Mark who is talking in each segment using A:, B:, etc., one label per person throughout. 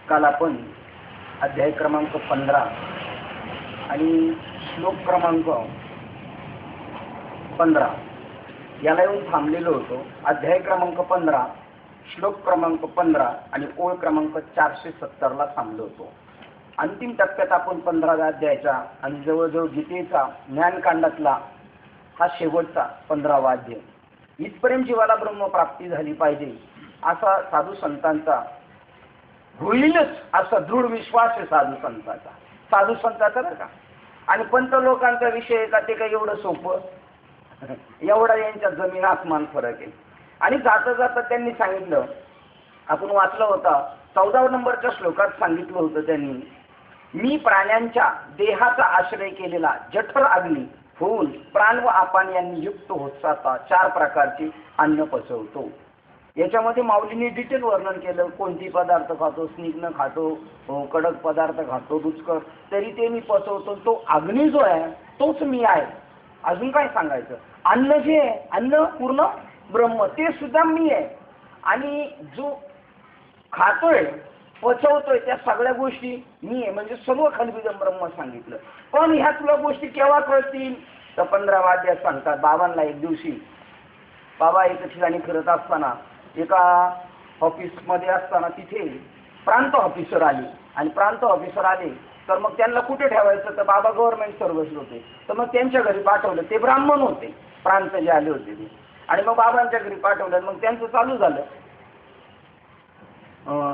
A: काल आपण अध्याय क्रमांक 15 आणि श्लोक क्रमांक 15 याला येऊन थांबलेलो होतो. अध्याय क्रमांक 15, श्लोक क्रमांक 15 आणि ओळ क्रमांक 470 ला थांबलो होतो. अंतिम टप्प्यात आपण 15व्या अध्यायाचा आणि जवळजवळ गीतेचा ज्ञानकांडातला हा शेवटचा 15वा अध्याय. इथपर्यंत जीवाला ब्रह्मप्राप्ती झाली पाहिजे असा साधू संतांचा होईलच असा दृढ विश्वास आहे साधू संतांचा बरं का. आणि पंत लोकांचा विषय का ते काही एवढं सोपं, एवढा यांच्या जमीन आसमान फरक आहे. आणि जाता जाता त्यांनी सांगितलं, आपण वाचलं होता 14 नंबरच्या श्लोकात सांगितलं होतं त्यांनी, मी प्राण्यांच्या देहाचा आश्रय केलेला जठर अग्नी होऊन प्राण व आपान यांनी युक्त होत जाता 4 प्रकारचे अन्न पचवतो. याच्यामध्ये माऊलींनी डिटेल वर्णन केलं, कोणती पदार्थ खातो, स्निग्ध खातो, कडक पदार्थ खातो, रुचकर, तरी ते मी पचवतो. तो अग्नी जो आहे तोच मी आहे. अजून काय सांगायचं, अन्न जे आहे अन्न पूर्ण ब्रह्म ते सुद्धा मी आहे. आणि जो खातोय पचवतोय त्या सगळ्या गोष्टी मी आहे. म्हणजे सर्व खलबिदम ब्रह्म सांगितलं. पण ह्या तुला गोष्टी केव्हा कळतील तर 15व्या अध्यायात सांगतात. बाबांना एक दिवशी बाबा एका ठिकाणी फिरत असताना एका ऑफिसमध्ये असताना तिथे प्रांत ऑफिसर आले. आणि प्रांत ऑफिसर आले तर मग त्यांना कुठे ठेवायचं तर बाबा गव्हर्नमेंट सर्व्हिस होते तर मग त्यांच्या घरी पाठवलं. ते ब्राह्मण होते प्रांत जे आले होते ते. आणि मग बाबांच्या घरी पाठवलं. मग त्यांचं चालू झालं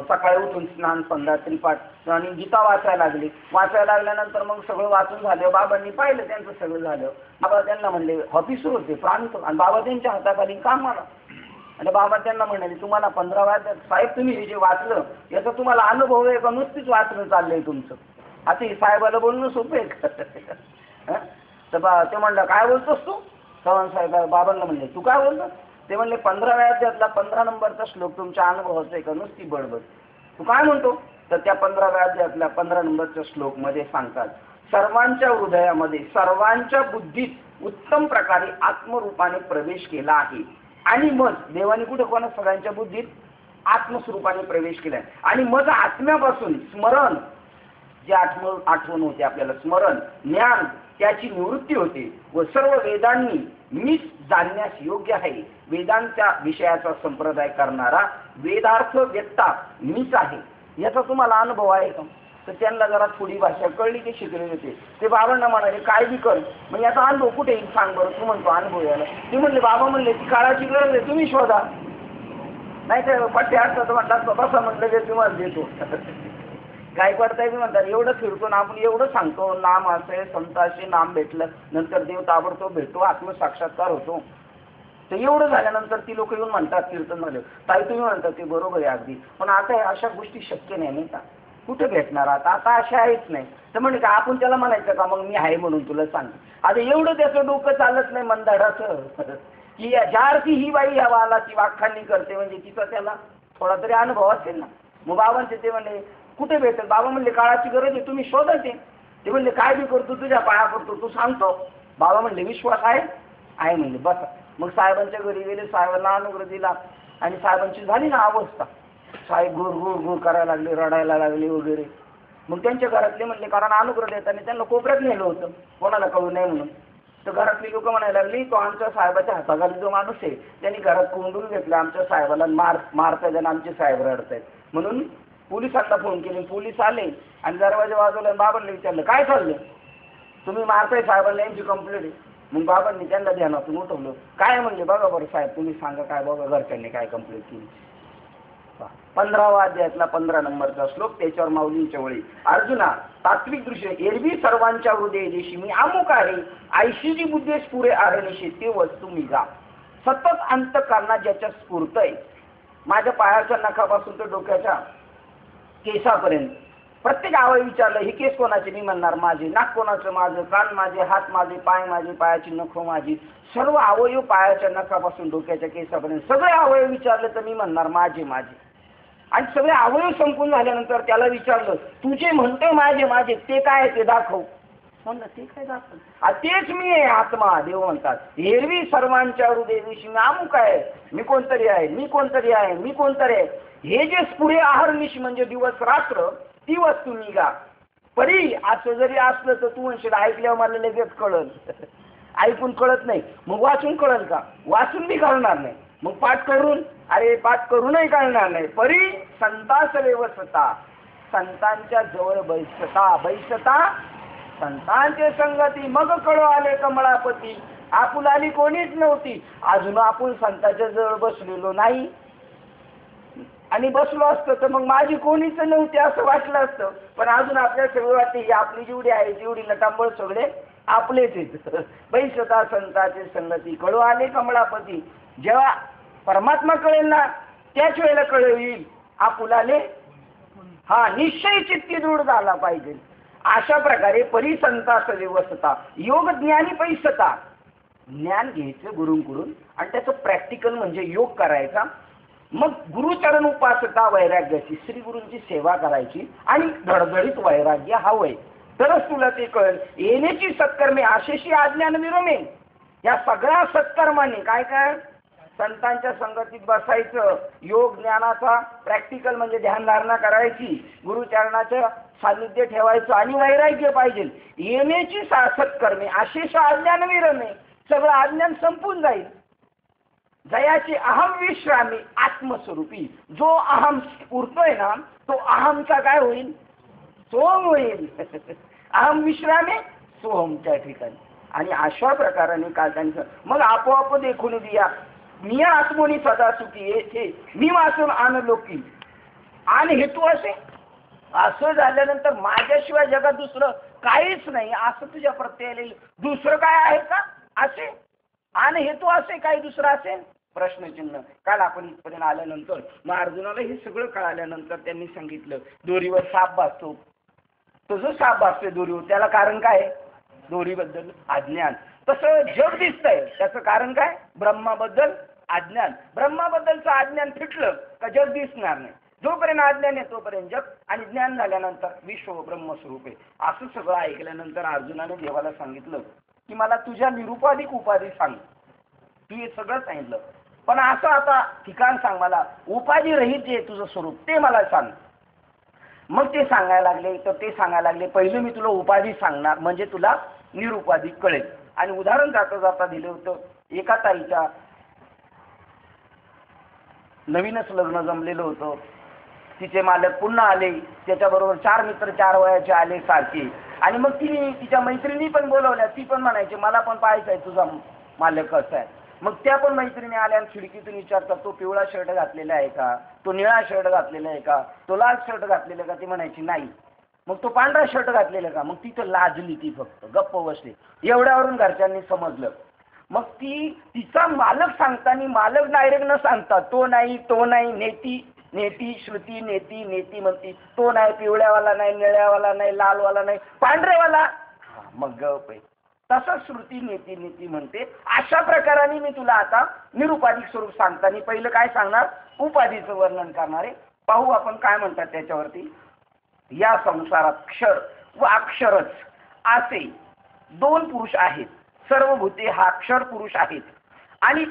A: सकाळी उठून स्नान संध्या त्रिपाठ आणि गीता वाचायला लागल्यानंतर मग सगळं वाचून झालं. बाबांनी पाहिलं त्यांचं सगळं झालं. बाबा त्यांना म्हणले, ऑफिसर होते प्रांत आणि बाबा त्यांच्या हाताखाली काम आला. आणि बाबा त्यांना म्हणाले, तुम्हाला 15व्या अध्यायात साहेब तुम्ही हे जे वाचलं याचा तुम्हाला अनुभव आहे का नुसतीच वाचणं चाललंय तुमचं? आता हे साहेबाला बोलणं सोपं आहे का? तर ते म्हणलं काय बोलतोस तू? चव्हाण साहेब बाबांना म्हणले तू काय बोलतो? ते म्हणले 15व्या अध्यायातला 15 नंबरचा श्लोक तुमच्या अनुभवाचा आहे का नुसती बडबड? तू काय म्हणतो? तर त्या 15व्या अध्यायातल्या 15 नंबरच्या श्लोक मध्ये सांगतात, सर्वांच्या हृदयामध्ये सर्वांच्या बुद्धीत उत्तम प्रकारे आत्मरूपाने प्रवेश केला आहे. आणि मग देवाने कुठे कोणा सगळ्यांच्या बुद्धीत आत्मस्वरूपाने प्रवेश केलाय. आणि मग आत्म्यापासून स्मरण जे आठवण होते आपल्याला, स्मरण ज्ञान त्याची निवृत्ती होते व सर्व वेदांनी मीच जाणण्यास योग्य आहे. वेदांच्या विषयाचा संप्रदाय करणारा वेदार्थ व्यक्ता मीच आहे. याचा तुम्हाला अनुभव आहे का? तर त्यांना जरा थोडी भाषा कळली की शिकले होते. ते बाबांना म्हणाले काय बी कर, मग याचा अनुभव कुठे येईल सांग बरं, तू म्हणतो अनुभव यायला. ते म्हणले बाबा म्हणले ती काळाची गरज आहे, तुम्ही शोधा. नाही तर पट्टे असतात म्हणतात बसा म्हणलं ते तुम्हाला देतो. गायकवाडताई बी म्हणतात एवढं फिरतो ना आपण, एवढं सांगतो नाम असे संतांशी नाम भेटलं नंतर देव ताबडतोब भेटतो, आत्मसाक्षात्कार होतो. तर एवढं झाल्यानंतर ती लोक येऊन म्हणतात कीर्तन मध्ये, ताई तुम्ही म्हणतात ते बरोबर आहे अगदी, पण आता अशा गोष्टी शक्य नाही का? कुठे भेटणार आता अशा आहेच नाही. तर म्हणजे का आपण त्याला म्हणायचं का मग मी आहे म्हणून तुला सांगते. आता एवढं त्याचं डोकं चालत नाही मंदाडाचं की ज्या अर्थी ही बाई या बालाची वाखाणणी करते म्हणजे तिचा त्याला थोडा तरी अनुभव असेल ना. मग बाबांचे ते म्हणले कुठे भेटेल? बाबा म्हणले काळाची गरज आहे, तुम्ही शोधा ते. ते म्हणले काय बी करतो तुझ्या पाया पडतो, तू सांगतो. बाबा म्हणले विश्वास आहे म्हणले बस. मग साहेबांच्या घरी गेले, साहेबांना अनुग्रह दिला आणि साहेबांची झाली ना अवस्था. साहेब गुर करायला लागले, रडायला लागले वगैरे. मग त्यांच्या घरातले म्हणले, कारण अनुग्रह देताना त्यांना कोपऱ्यात नेलं होतं कोणाला कळू नये म्हणून. तर घरातली लोक म्हणायला लागली तो आमच्या साहेबाच्या हाताखाली जो माणूस आहे त्यांनी घरात कोंडून घेतला आमच्या साहेबाला, मारतायत आमचे साहेब रडतायत म्हणून पोलिसांना फोन केले. पोलीस आले आणि दरवाजा वाजवला. बाबांनी विचारलं काय चाललं, तुम्ही मारताय साहेबांना, यांची कंप्लेंट आहे. मग बाबांनी त्यांना ध्यानातून उठवलं. काय म्हणले बघा बरं साहेब तुम्ही सांगा काय बघा घरच्यांनी काय कंप्लेंट केली. 15व्या अध्यायातला 15 नंबरचा श्लोक, त्याच्यावर माऊलींच्या वळी. अर्जुना तात्विक दृष्टी एरवी सर्वांच्या हृदय देशी मी अमुक आहे, ऐशी जी बुद्धेस पुरे आरणीशी ते वस्तू मी जा. सतत अंतःकरणात ज्याच्या स्फूर्तय, माझ्या पायाच्या नखापासून तर डोक्याच्या केसापर्यंत प्रत्येक अवयव विचारलं ही केस कोणाचे, मी म्हणणार माझे. नाक कोणाचं, माझं. कान माझे, हात माझे, पाय माझे, पायाची नख माझी. सर्व अवयव पायाच्या नखापासून डोक्याच्या केसापर्यंत सगळे अवयव विचारले तर मी म्हणणार माझे. आणि सगळे अवयव संपून झाल्यानंतर त्याला विचारलं तुझे म्हणते माझे ते काय ते दाखव. म्हणलं ते काय दाखव, तेच मी आहे आत्मा. देव म्हणतात एरवी सर्वांच्या हृदयविषयी मी अमुक आहे, मी कोणतरी आहे. हे जे पुढे अहर्निश म्हणजे दिवस रात्र ती वस्तू निघा. परी असं जरी असलं तर तू म्हणशील ऐकल्यावर मला लगेच कळल. ऐकून कळत नाही मग वाचून कळल का? वाचून बी कळणार नाही. मग पाठ करून, अरे पाठ करूनही कळणार नाही. परी संतास व्यवस्था, संतांच्या जवळ बैसता. बैसता संतांचे संगती मग कळो आले कमळापती. आपुलाली कोणीच नव्हती. अजून आपण संतांच्या जवळ बसलेलो नाही आणि बसलो असतो तर मग माझी कोणीच नव्हती असं वाटलं असतं. पण अजून आपल्या सगळं वाटते ही आपली जेवढी आहे जेवढी नटांबळ सगळे आपलेच आहेत. बैसता संतांचे संगती कळो आले कमळापती. जेव्हा परमात्मा कळेल ना त्याच वेळेला कळेल आपुलाले. हा निश्चय चित्ती दृढ झाला पाहिजे. अशा प्रकारे परिसंतास व्यवस्था. योग ज्ञानी पैसता. ज्ञान घ्यायचं गुरूंकडून आणि त्याचं प्रॅक्टिकल म्हणजे योग करायचा. मग गुरुचरण उपासता वैराग्याची, श्री गुरूंची सेवा करायची आणि धडधडीत वैराग्य हवंय तरच तुला ते कळेल. येण्याची सत्कर्मे आशेशी अज्ञान विरमे. या सगळ्या सत्कर्माने काय काय संतांच्या संगतीत बसायचं, योग ज्ञानाचा प्रॅक्टिकल म्हणजे ध्यानधारणा करायची, गुरुचरणाचं सानिध्य ठेवायचं आणि वैराग्य पाहिजे. येण्याची सत्कर्मे आशेश अज्ञान विरमे. सगळं अज्ञान संपून जाईल. जयाची अहम विश्रामी आत्मस्वरूपी. जो अहम उरतोय ना तो अहमचा काय होईल? सोहम होईल. अहम विश्रामे सोहमच्या ठिकाणी. आणि अशा प्रकाराने काय त्यांचं मग आपोआप देखून दिया मी आत्मोनी सदा सुखी. येथे मी वाचून आणलोकी आणि हेतू असे. असं झाल्यानंतर माझ्याशिवाय जगात दुसरं काहीच नाही असं तुझ्या प्रत्ययाला येईल. दुसरं काय आहे का असे? आणि हेतू असे काही दुसरं असेल? प्रश्नचिन्ह. काल आपण इथपर्यंत आल्यानंतर मग अर्जुनाला हे सगळं कळाल्यानंतर त्यांनी सांगितलं दोरीवर साप भासतो. तो जो साप भासतोय दोरीवर त्याला कारण काय? दोरीबद्दल अज्ञान. तसं जग दिसतंय त्याचं कारण काय? ब्रह्माबद्दल अज्ञान. ब्रह्माबद्दलचं अज्ञान फिटलं का जग दिसणार नाही. जोपर्यंत अज्ञान आहे तोपर्यंत जग आणि ज्ञान झाल्यानंतर विश्व ब्रह्मस्वरूप आहे. असं सगळं ऐकल्यानंतर अर्जुनाने देवाला सांगितलं की मला तुझ्या निरुपाधिक उपाधी सांग. तू हे सगळं सांगितलं पण असं आता ठिकाण सांग मला. उपाधी रहित जे तुझं स्वरूप ते मला सांग. मग ते सांगायला लागले तर ते सांगायला लागले पहिलं मी तुला उपाधी सांगणार म्हणजे तुला निरुपाधिक कळेल. आणि उदाहरण जाता जाता दिलं होतं. एका ताईच्या नवीनच लग्न जमलेलं होतं. तिचे मालक पुन्हा आले. त्याच्याबरोबर 4 मित्र 4 वयाचे आले सारखे. आणि मग तिने तिच्या मैत्रिणी पण बोलवल्या. ती पण म्हणायची मला पण पाहायचं आहे तुझा मालक कसा आहे. मग त्या पण मैत्रिणी आल्या आणि खिडकीतून विचारतात तो पिवळा शर्ट घातलेला आहे का? तो निळा शर्ट घातलेला आहे का? तो लाल शर्ट घातलेला का? ती म्हणायची नाही. मग तो पांढरा शर्ट घातलेला का? मग ती तर लाजली. ती फक्त गप्प बसली. एवढ्यावरून घरच्यांनी समजलं. मग ती तिचा मालक सांगताना मालक डायरेक्ट न सांगता तो नाही तो नाही नेती नेती श्रुती नेती नेती म्हणती. तो नाही पिवळ्यावाला नाही निळ्यावाला नाही लालवाला नाही पांढरेवाला. मग गप आहे. तसंच श्रुती नेती नेती म्हणते. अशा प्रकाराने मी तुला आता निरुपाधिक स्वरूप सांगताना पहिलं काय सांगणार? उपाधीचं वर्णन करणारे. पाहू आपण काय म्हणतात त्याच्यावरती. या संसारात क्षर व अक्षरच असे 2 पुरुष आहेत. सर्व भूते हा अक्षर पुरुष आहेत आणि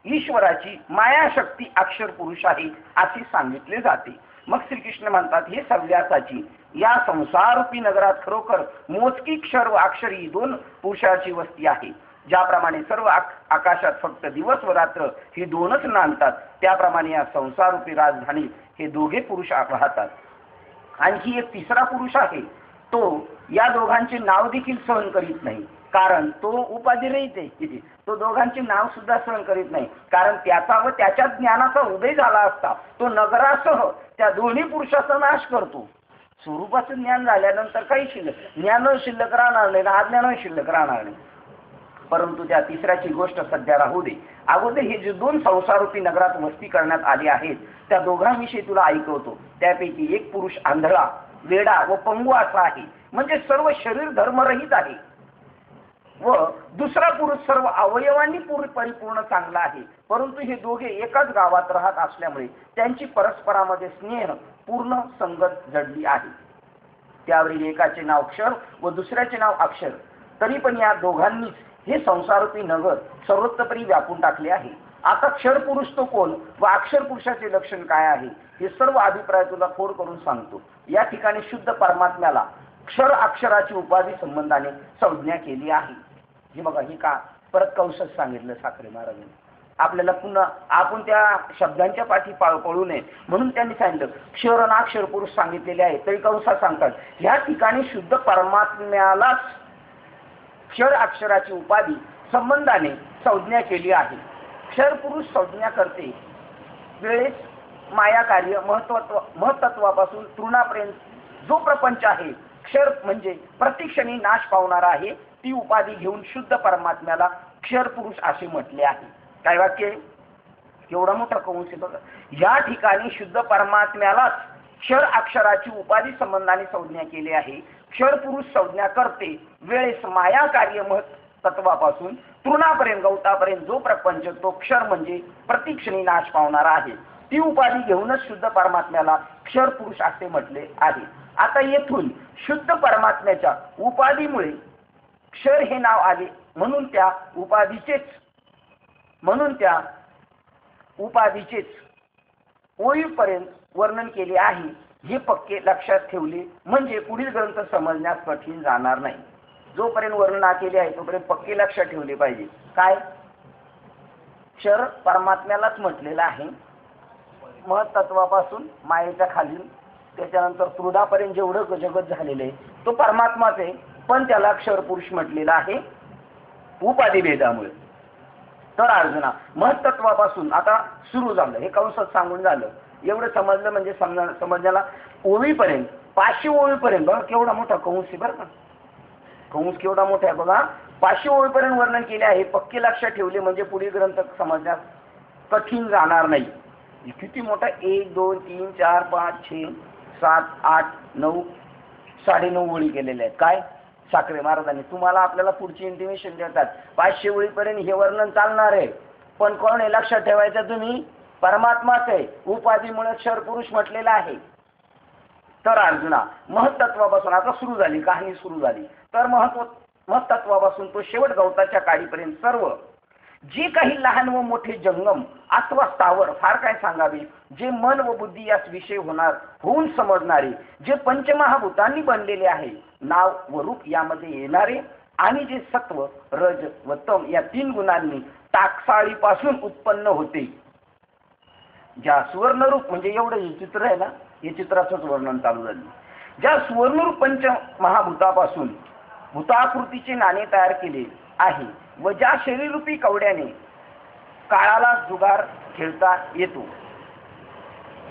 A: ईश्वराची मायाशक्ती अक्षर पुरुष आहे असे सांगितले जाते. मग श्रीकृष्ण म्हणतात हे सव्यासाची या संसारूपी नगरात खरोखर मोजकी क्षर व अक्षर ही 2 पुरुषाची वस्ती आहे. ज्याप्रमाणे सर्व आकाशात फक्त दिवस व रात्र हे 2च नांदतात त्याप्रमाणे या संसारूपी राजधानी हे 2घे पुरुष राहतात. आणखी एक तिसरा पुरुष आहे. तो या दोघांचे नाव देखील सहन करीत नाही कारण तो उपाधिरहित आहे. तो दोघांचे नाव सुद्धा सहन करीत नाही कारण त्याचा व त्याच्या ज्ञानाचा उदय झाला असता तो नगरासह त्या दोन्ही पुरुषाचा नाश करतो. स्वरूपाचं ज्ञान झाल्यानंतर काही ज्ञान शिल्लक राहणार नाही ना अज्ञान शिल्लक राहणार नाही. परंतु त्या तिसऱ्याची गोष्ट सध्या राहू दे. अगोदर हे जे 2 संसारूपी नगरात वस्ती करण्यात आली आहेत त्या दोघांविषयी तुला ऐकवतो. त्यापैकी एक पुरुष आंधळा वेडा व पंगू असा आहे म्हणजे सर्व शरीर धर्मरहित आहे व दुसरा पुरुष सर्व अवयवांनी परिपूर्ण चांगला आहे. परंतु हे दोघे एकाच गावात राहत असल्यामुळे त्यांची परस्परामध्ये स्नेह पूर्ण संगत जडली आहे. त्यावेळी एकाचे नाव क्षर व दुसऱ्याचे नाव अक्षर. तरी पण या दोघांनीच हे संसारूपी नगर सर्वत्रपरी व्यापून टाकले आहे. आता क्षरपुरुष तो कोण व अक्षर पुरुषाचे लक्षण काय आहे हे सर्व अभिप्राय तुला फोड करून सांगतो. या ठिकाणी शुद्ध परमात्म्याला क्षर अक्षराची उपाधी संबंधाने संज्ञा केली आहे. हे बघा, हे का परत कंसात सांगितलं साखरे महाराजांनी. आपल्याला पुन्हा आपण त्या शब्दांच्या पाठी पळू नये म्हणून त्यांनी सांगितलं क्षर आणि अक्षर पुरुष सांगितलेले आहे. तरी कंसात सांगतात ह्या ठिकाणी शुद्ध परमात्म्यालाच क्षर अक्षराची उपाधी संबंधाने संज्ञा केली आहे. क्षर पुरुष संज्ञा करते वेळेस माया कार्य महत्त्वापासून तृणापर्यंत जो प्रपंच आहे क्षर म्हणजे प्रतिक्षणी नाश पावणारा आहे. ती उपाधी घेऊन शुद्ध परमात्म्याला क्षर पुरुष असे म्हटले आहे. काय वाक्य केवढा मोठा कंस आहे बघा. या ठिकाणी शुद्ध परमात्म्यालाच क्षर अक्षराची उपाधी संबंधाने संज्ञा केली आहे. क्षर पुरुष संज्ञा करते वेळेस माया कार्य तत्वापासून तृणापर्यंत गवतापर्यंत जो प्रपंच तो क्षर म्हणजे प्रतिक्षणी नाश पावणारा आहे. ती उपाधी घेऊनच शुद्ध परमात्म्याला क्षर पुरुष असे म्हटले आहे. आता येथून शुद्ध परमात्म्याच्या उपाधीमुळे क्षर हे नाव आले म्हणून त्या उपाधीचेच ओळीपर्यंत वर्णन केले आहे. हे पक्के लक्षात ठेवले म्हणजे पुढील ग्रंथ समजण्यास कठीण जाणार नाही. जोपर्यंत वर्णना केले आहे तोपर्यंत पक्के लक्षात ठेवले पाहिजे. काय क्षर परमात्म्यालाच म्हटलेला आहे. महत्त्वापासून मायेच्या खाली त्याच्यानंतर तृणापर्यंत जेवढं जगत झालेलं आहे तो परमात्माच आहे, पण त्याला क्षर पुरुष म्हटलेला आहे उपाधी भेदामुळे. तर अर्जुना महत्त्वापासून आता सुरू झालं हे कंसात सांगून झालं. एवढं समजलं म्हणजे समजण्याला ओळीपर्यंत 500 ओळीपर्यंत बघा केवढा मोठा कंस आहे बरं का. कंस केवढा मोठा आहे बघा. 500 ओळीपर्यंत वर्णन केले आहे. पक्के लक्षात ठेवले म्हणजे पुढील ग्रंथ समजण्यास कठीण जाणार नाही. किती मोठा 1 2 3 4 5 6 7 8 9 9.5 ओळी केलेल्या आहेत. काय साखरे महाराजांनी तुम्हाला आपल्याला पुढची इंटिमेशन देतात 500 ओळीपर्यंत हे वर्णन चालणार आहे. पण कोण आहे लक्षात ठेवायचं तुम्ही परमात्माच आहे. उपाधीमुळे क्षर पुरुष म्हटलेला आहे. तर अर्जुना महत्त्वापासून आता सुरू झाली कहाणी सुरू झाली. तर महत्त्वापासून तो शेवट गवताच्या काळीपर्यंत सर्व जे काही लहान व मोठे जंगम अथवा स्थावर फार काय सांगावे जे मन व बुद्धी यास विषय होऊन समजणारे जे पंचमहाभूतांनी बनलेले आहे नाव व रूप यामध्ये येणारे आणि जे सत्व रज व तम या 3 गुणांनी टाकसाळीपासून उत्पन्न होते. ज्या सुवर्णरूप म्हणजे एवढं हे चित्र आहे ना, हे चित्राचंच वर्णन चालू झालं. ज्या सुवर्णरूप पंचमहाभूतापासून भूताकृतीचे नाणे तयार केले आहे व ज्या शरीररूपी कवड्याने काळाला जुगार खेळता येतो.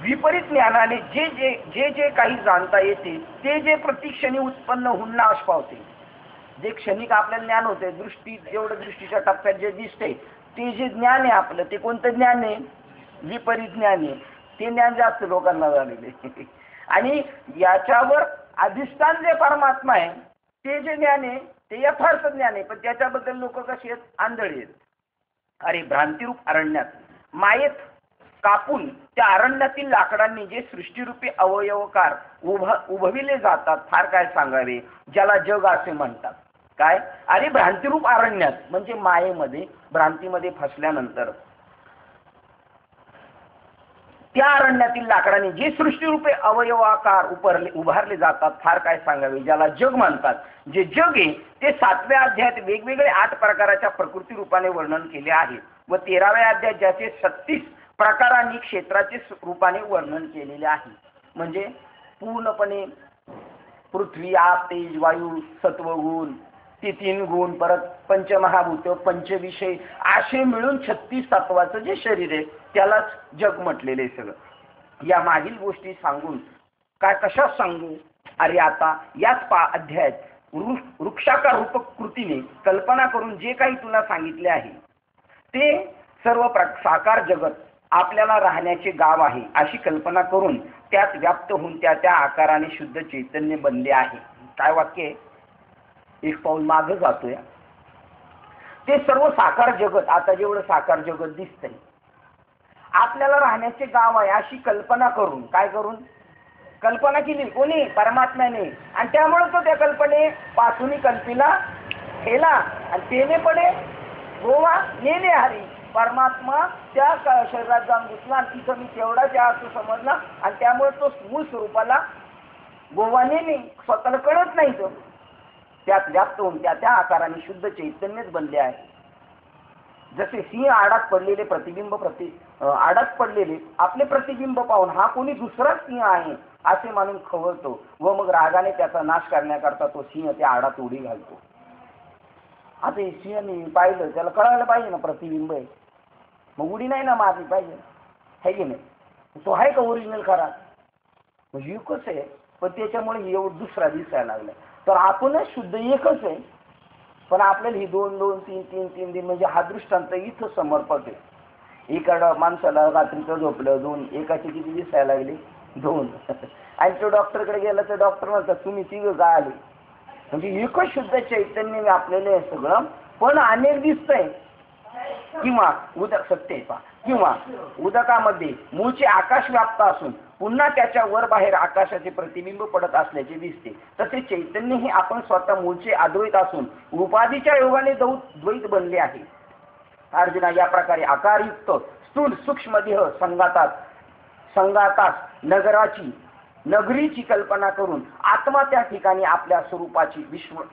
A: विपरीत ज्ञानाने जे काही जाणता येते ते जे प्रतिक्षणी उत्पन्न होऊन नाश पावते. जे क्षणिक आपल्याला ज्ञान होते दृष्टी जेवढं दृष्टीच्या टप्प्यात जे दिसते ते जे ज्ञान आहे आपलं ते कोणतं ज्ञान आहे विपरीत ज्ञान आहे. ते ज्ञान जास्त लोकांना झालेले आणि याच्यावर अधिष्ठान जे परमात्मा आहे ते जे ज्ञान आहे ते यथार्थ ज्ञान आहे. पण त्याच्याबद्दल लोक कशी आहेत आंधळी आहेत. अरे भ्रांतिरूप अरण्यात मायेत कापून त्या अरण्यातील लाकडांनी जे सृष्टीरूपी अवयवकार उभविले जातात फार काय सांगावे ज्याला जग असे म्हणतात. काय अरे भ्रांतिरूप अरण्यात म्हणजे मायेमध्ये भ्रांतीमध्ये फसल्यानंतर त्या अरण्यातील लाकडाने जे सृष्टीरूपे अवयवाकार उभारले जातात फार काय सांगावे ज्याला जग म्हणतात. जे जग आहे ते 7व्या अध्यायात वेगवेगळे 8 प्रकाराच्या प्रकृती रूपाने वर्णन केले आहे व 13व्या अध्यायात ज्याचे 36 प्रकारांनी क्षेत्राचे रूपाने वर्णन केलेले आहे. म्हणजे पूर्णपणे पृथ्वी आप तेज वायू सत्वगुण ते 3 गुण परत पंचमहाभूत पंचविषय असे मिळून 36 तत्वाचं जे शरीर आहे त्यालाच जग म्हटलेले आहे सगळं. या मागील गोष्टी सांगून काय कशा सांगू. अरे आता याच अध्यायात वृक्षाकार रूपक कृतीने कल्पना करून जे काही तुला सांगितले आहे ते सर्व साकार जगत आपल्याला राहण्याचे गाव आहे अशी कल्पना करून त्यात व्याप्त होऊन त्या आकाराने शुद्ध चैतन्य बनले आहे. काय वाक्य आहे. एक पाऊल मागे जातोय. ते सर्व साकार जगत आता जेवढं साकार जगत दिसतंय आपल्याला राहण्याचे गाव आहे अशी कल्पना करून काय करून कल्पना केली कोणी परमात्म्याने आणि त्यामुळे तो त्या कल्पनेपासून कल्पीला केला आणि तेने पडे गोवा नेने हरी परमात्मा त्या शरीरात जाऊन घुसला आणि तिथं मी तेवढाच आहे असं समजला आणि त्यामुळे तो मूळ स्वरूपाला गोवाने नाही, स्वतःला कळत नाही तो त्यात व्याप्त होऊन त्या त्या आकाराने शुद्ध चैतन्यच बनले आहे. जसे सिंह आडात पडलेले प्रतिबिंब आडात पडलेले आपले प्रतिबिंब पाहून हा कोणी दुसराच सिंह आहे असे मानून खवळतो व मग रागाने त्याचा नाश करण्याकरता तो सिंह त्या आडात उडी घालतो. आता हे सिंहने पाहिलं, त्याला कळायला पाहिजे ना प्रतिबिंब आहे, मग उडी नाही ना मारली पाहिजे, है की नाही? तो आहे का ओरिजिनल खरा? म्हणजे एकच आहे, पण त्याच्यामुळे एवढं दुसरा दिसायला लागला. तर आपणच शुद्ध एकच आहे, पण आपल्याला ही 2 2 3 3 3 दिन म्हणजे हा दृष्टांत इथं समर्पक आहे. एका माणसाला रात्रीचं झोपलं 2, एकाची किती दिसायला लागली 2 आणि तो डॉक्टरकडे गेला तर डॉक्टर म्हणतात तुम्ही 3 का आले? म्हणजे एकच शुद्ध चैतन्य व्यापलेलं आहे सगळं, पण अनेक दिसतंय. किंवा उदक सत्य पहा, किंवा उदकामध्ये मूळचे आकाश व्याप्त असून पुन्हा त्याच्या वर बाहेर आकाशाचे प्रतिबिंब पडत असल्याचे दिसते. तसे चैतन्य हे आपण स्वतः मूळचे अद्वैत असून उपाधीच्या योगाने द्वैत बनले आहे. अर्जुना, या प्रकारे आकारयुक्त स्थूल सूक्ष्म देह संघातात नगरीची कल्पना करून आत्मा त्या ठिकाणी आपल्या स्वरूपाची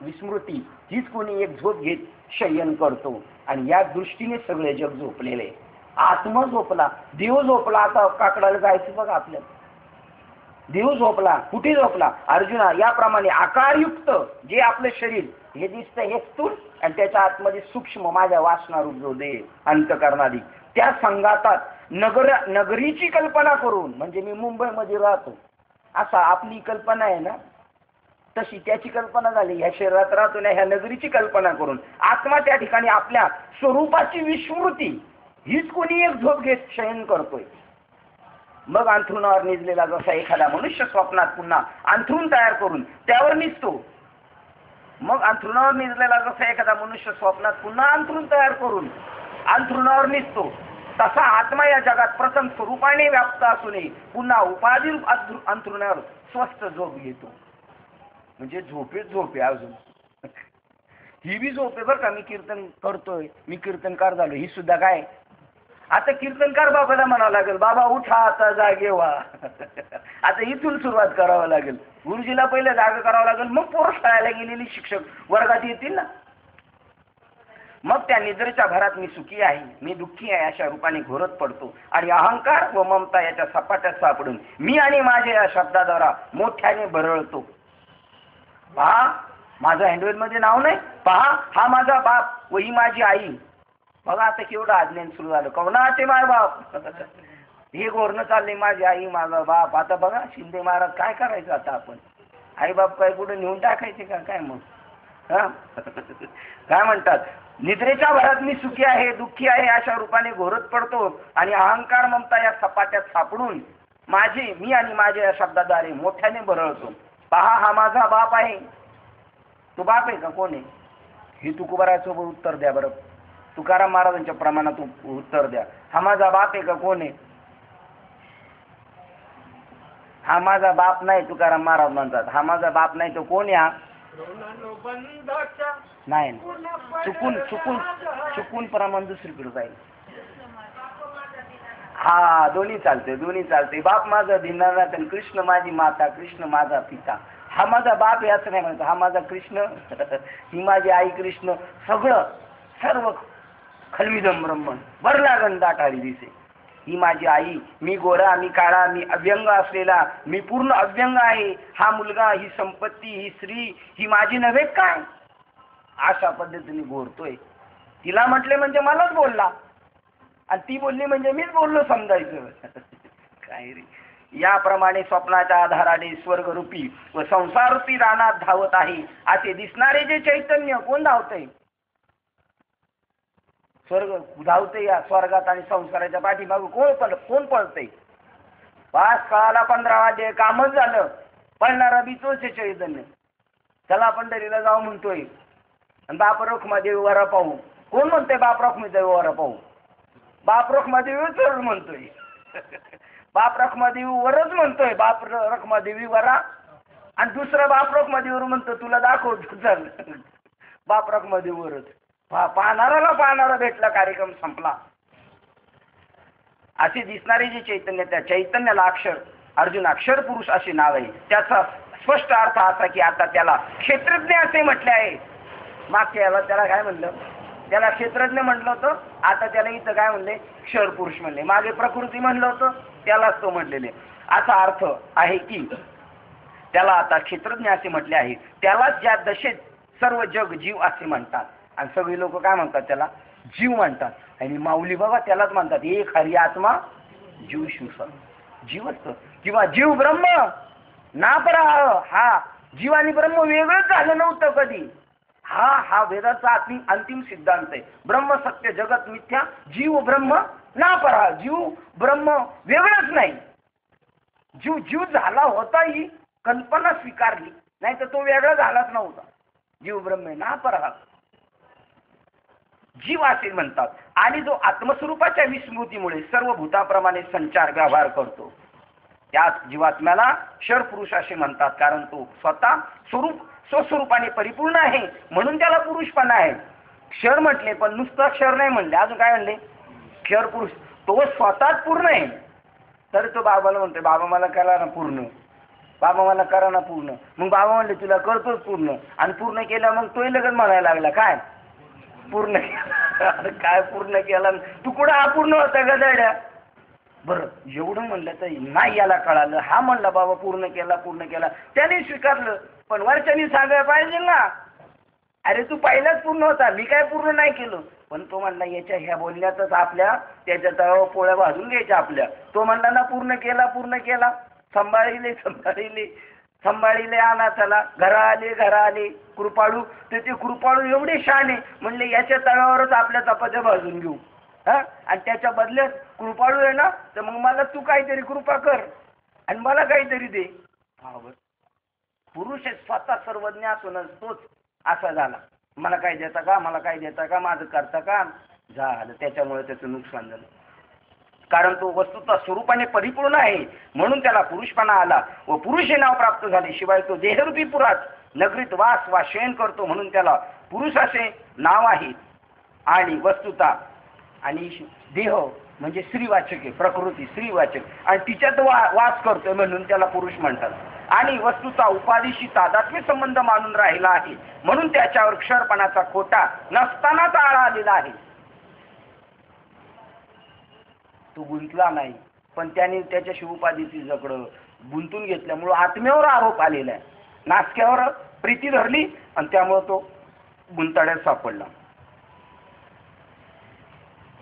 A: विस्मृती हीच कोणी एक झोप घेत शयन करतो. आणि या दृष्टीने सगळे जग झोपलेले. आत्मा झोपला, देव झोपला. आता काकडाला जायचं बघा आपल्याला, देव झोपला. कुठे झोपला? अर्जुना, याप्रमाणे आकारयुक्त जे आपलं शरीर हे दिसतं हे स्थूल आणि त्याच्या आतमध्ये सूक्ष्म माझ्या वासनारूप जो देह अंतकरणादी त्या संघातात नगरीची कल्पना करून, म्हणजे मी मुंबईमध्ये राहतो असा आपली कल्पना आहे ना, तशी त्याची कल्पना झाली. ह्या शरीरात राहतो ना, ह्या नगरीची कल्पना करून आत्मा त्या ठिकाणी आपल्या स्वरूपाची विस्मृती हीच कोणी एक झोप घेत शयन करतोय. मग अंथरुणावर निजलेला जसा एखादा मनुष्य स्वप्नात पुन्हा अंथरुण तयार करून त्यावर निजतो, मग अंथरुणावर निजलेला जसा एखादा मनुष्य स्वप्नात पुन्हा अंथरुण तयार करून अंथरुणावर निजतो, तसा आत्मा या जगात प्रथम स्वरूपाने व्याप्त असूनही पुन्हा उपाधी अंथरुणावर स्वस्थ झोप घेतो. म्हणजे झोपेच झोपे अजून ही बी झोप आहे बरं का. मी कीर्तन करतोय, मी कीर्तनकार झालो, ही सुद्धा काय. आता कीर्तनकार बाबाला म्हणावं लागेल, बाबा उठा आता जागे व्हा आता इथून सुरुवात करावं लागेल. गुरुजीला पहिले जागा करावं लागेल, मग पोरं शाळेला गेलेली शिक्षक वर्गात येतील ना. मग त्या निद्रेच्या भरात मी सुखी आहे, मी दुःखी आहे अशा रूपाने घोरत पडतो आणि अहंकार व ममता याच्या सपाट्यात सापडून मी आणि माझे या शब्दाद्वारा मोठ्याने बरळतो. पहा, माझं हँडवेल मध्ये नाव नाही, पहा हा माझा बाप व ही माझी आई. बघा आता केवढं अज्ञान सुरू झालं. कवनाचे माय बाप हे घोरणं चालले, माझी आई माझा बाप. आता बघा शिंदे महाराज काय करायचं आता आपण, आई बाप काय कुठे नेऊन टाकायचे का काय? मग काय म्हणतात, निद्रेच्या भरात मी सुखी आहे दुःखी आहे अशा रूपाने घोरत पडतो आणि अहंकार ममता या सपाट्यात सापडून मी आणि माझ्या या शब्दाद्वारे मोठ्याने बरळतो. पहा हा माझा बाप आहे. तो बाप आहे का? कोण आहे? हे तुकोबाराचं उत्तर द्या बरं. तुकाराम महाराजांच्या प्रमाणात उत्तर द्या. हा माझा बाप आहे का? कोण आहे? हा माझा बाप नाही. तुकाराम महाराज म्हणतात हा माझा बाप नाही. तो कोण आहे? नाही, चुकून प्रमाण दुसरीकडे जाईल. हा दोन्ही चालते. बाप माझा दीनानाथ आणि कृष्ण माझी माता, कृष्ण माझा पिता. हा माझा बाप याच नाही म्हणतो, हा माझा कृष्ण ही माझी आई कृष्ण. सर्व खलविदम ब्रह्मन वर लागण दाटाळी दिसे. ही माझी आई, मी गोरा, मी काळा, मी अव्यंग असलेला, मी पूर्ण अव्यंग आहे. हा मुलगा, ही संपत्ती, ही स्त्री, ही माझी नव्हे काय? अशा पद्धतीने घोरतोय. तिला म्हटले म्हणजे मलाच बोलला आणि ती बोलली म्हणजे मीच बोललो समजायचं काय रे. याप्रमाणे स्वप्नाच्या आधाराने स्वर्गरूपी व संसारूपी रानात धावत आहे असे दिसणारे जे चैतन्य कोण धावतंय? स्वर्ग धावते. या स्वर्गात आणि संसाराच्या पाठीमागे कोण पळतंय? 5 काळाला 15 वाजे कामच झालं. पळणारा बी तोच चैतन्य. चला पंढरीला जाऊ म्हणतोय आणि बाप रखुमादेवी वरा पाहू. कोण म्हणतोय बाप रखुमादेवी वरा पाहू? बाप रखुमादेवीच म्हणतोय बाप रखुमादेवी वरच म्हणतोय. बाप रखुमादेवी वरा आणि दुसरा बाप रखुमादेवीवर म्हणतो तुला दाखवतो चल बाप रखुमादेवीवरच. पाहणारा भेटला, कार्यक्रम संपला. असे दिसणारे जे चैतन्य, त्या चैतन्याला अक्षर अर्जुन अक्षर पुरुष असे नाव आहे. त्याचा स्पष्ट अर्थ असा की आता त्याला क्षेत्रज्ञ असे म्हटले आहे. मागच्या याला त्याला काय म्हणलं, त्याला क्षेत्रज्ञ म्हटलं होतं, आता त्याला इथं काय म्हणले, क्षर पुरुष म्हणले. मागे प्रकृती म्हणलं होतं, त्यालाच तो म्हटलेले. असा अर्थ आहे की त्याला आता क्षेत्रज्ञ असे म्हटले आहे. त्यालाच ज्या दशेत सर्व जग जीव असे म्हणतात आणि सगळे लोक काय म्हणतात, त्याला जीव म्हणतात. आणि माऊली बाबा त्यालाच म्हणतात एक हरी आत्मा जीव शिवसा, जीव असतं किंवा जीव ब्रह्म नापराह. हा जीव आणि ब्रह्म वेगळंच झालं नव्हतं कधी. हा वेदाचा अंतिम सिद्धांत आहे. ब्रह्म सत्य जगत मिथ्या, जीव ब्रह्म नापराह. जीव ब्रह्म वेगळंच नाही. जीव झाला होता ही कल्पना स्वीकारली, नाही तर तो वेगळा झालाच नव्हता. जीव ब्रह्म नापराह जीव असे म्हणतात. आणि जो आत्मस्वरूपाच्या विस्मृतीमुळे सर्व भूताप्रमाणे संचार व्यवहार करतो त्याच जीवात्म्याला क्षर पुरुष असे म्हणतात. कारण तो स्वतः स्वस्वरूपाने परिपूर्ण आहे म्हणून त्याला पुरुषपणा आहे. क्षर म्हटले पण नुसतं क्षर नाही म्हणले, अजून काय म्हणले, क्षर पुरुष. तो स्वतःच पूर्ण आहे. तर तो बाबाला म्हणतोय बाबा मला करा ना पूर्ण, बाबा मला करा ना पूर्ण. मग बाबा म्हणले तुला करतोच पूर्ण. आणि पूर्ण केलं मग तोही लगेच म्हणायला लागला काय पूर्ण काय पूर्ण केला तू, कुठं अपूर्ण होता गदाड्या. बरं एवढं म्हणलं तर नाही याला कळालं. हा म्हणला बाबा पूर्ण केला पूर्ण केला, त्याने स्वीकारलं. पण वरच्यानी सांगायला पाहिजे ना, अरे तू पहिलाच पूर्ण होता, मी काय पूर्ण नाही केलं. पण तो म्हणला याच्या ह्या बोलण्यातच आपल्या त्याच्या तळावर पोळ्या भाजून घ्यायच्या आपल्या. तो म्हणला ना पूर्ण केला पूर्ण केला, सांभाळिले अनाथाला, घरा आले कृपाळू. तर ते कृपाळू एवढे शहाणे म्हणले याच्या तळावरच आपल्या चपात्या भाजून घेऊ. आणि त्याच्या बदल्यात कृपाळू आहे ना, तर मग मला तू काहीतरी कृपा कर आणि मला काहीतरी दे. पुरुष स्वतः सर्वज्ञ असूनच तोच असा झाला, मला काय देता का, मला काय देता का, माझं करता का, झालं. त्याच्यामुळे त्याचं नुकसान झालं. कारण तो वस्तुतः स्वरूपाने परिपूर्ण आहे म्हणून त्याला पुरुषपणा आला व पुरुष हे नाव प्राप्त झाले. शिवाय तो देहरूपी पुरात नगरीत वास वा शयन करतो म्हणून त्याला पुरुष असे नाव आहे. आणि वस्तुता आणि देह म्हणजे स्त्रीवाचक आहे, प्रकृती स्त्रीवाचक आणि तिच्यात वास करतोय म्हणून त्याला पुरुष म्हणतात. आणि वस्तुता उपाधीशी तादात्म्य संबंध मानून राहिला आहे म्हणून त्याच्यावर क्षरपणाचा खोटा नसतानाच आळा आलेला आहे. तो गुंतला नाही पण त्याने त्याच्याशी उपाधीची जकड गुंतून घेतल्यामुळं आत्म्यावर आरोप आलेला आहे. नासक्यावर प्रीती धरली आणि त्यामुळे तो गुंताड्यात सापडला.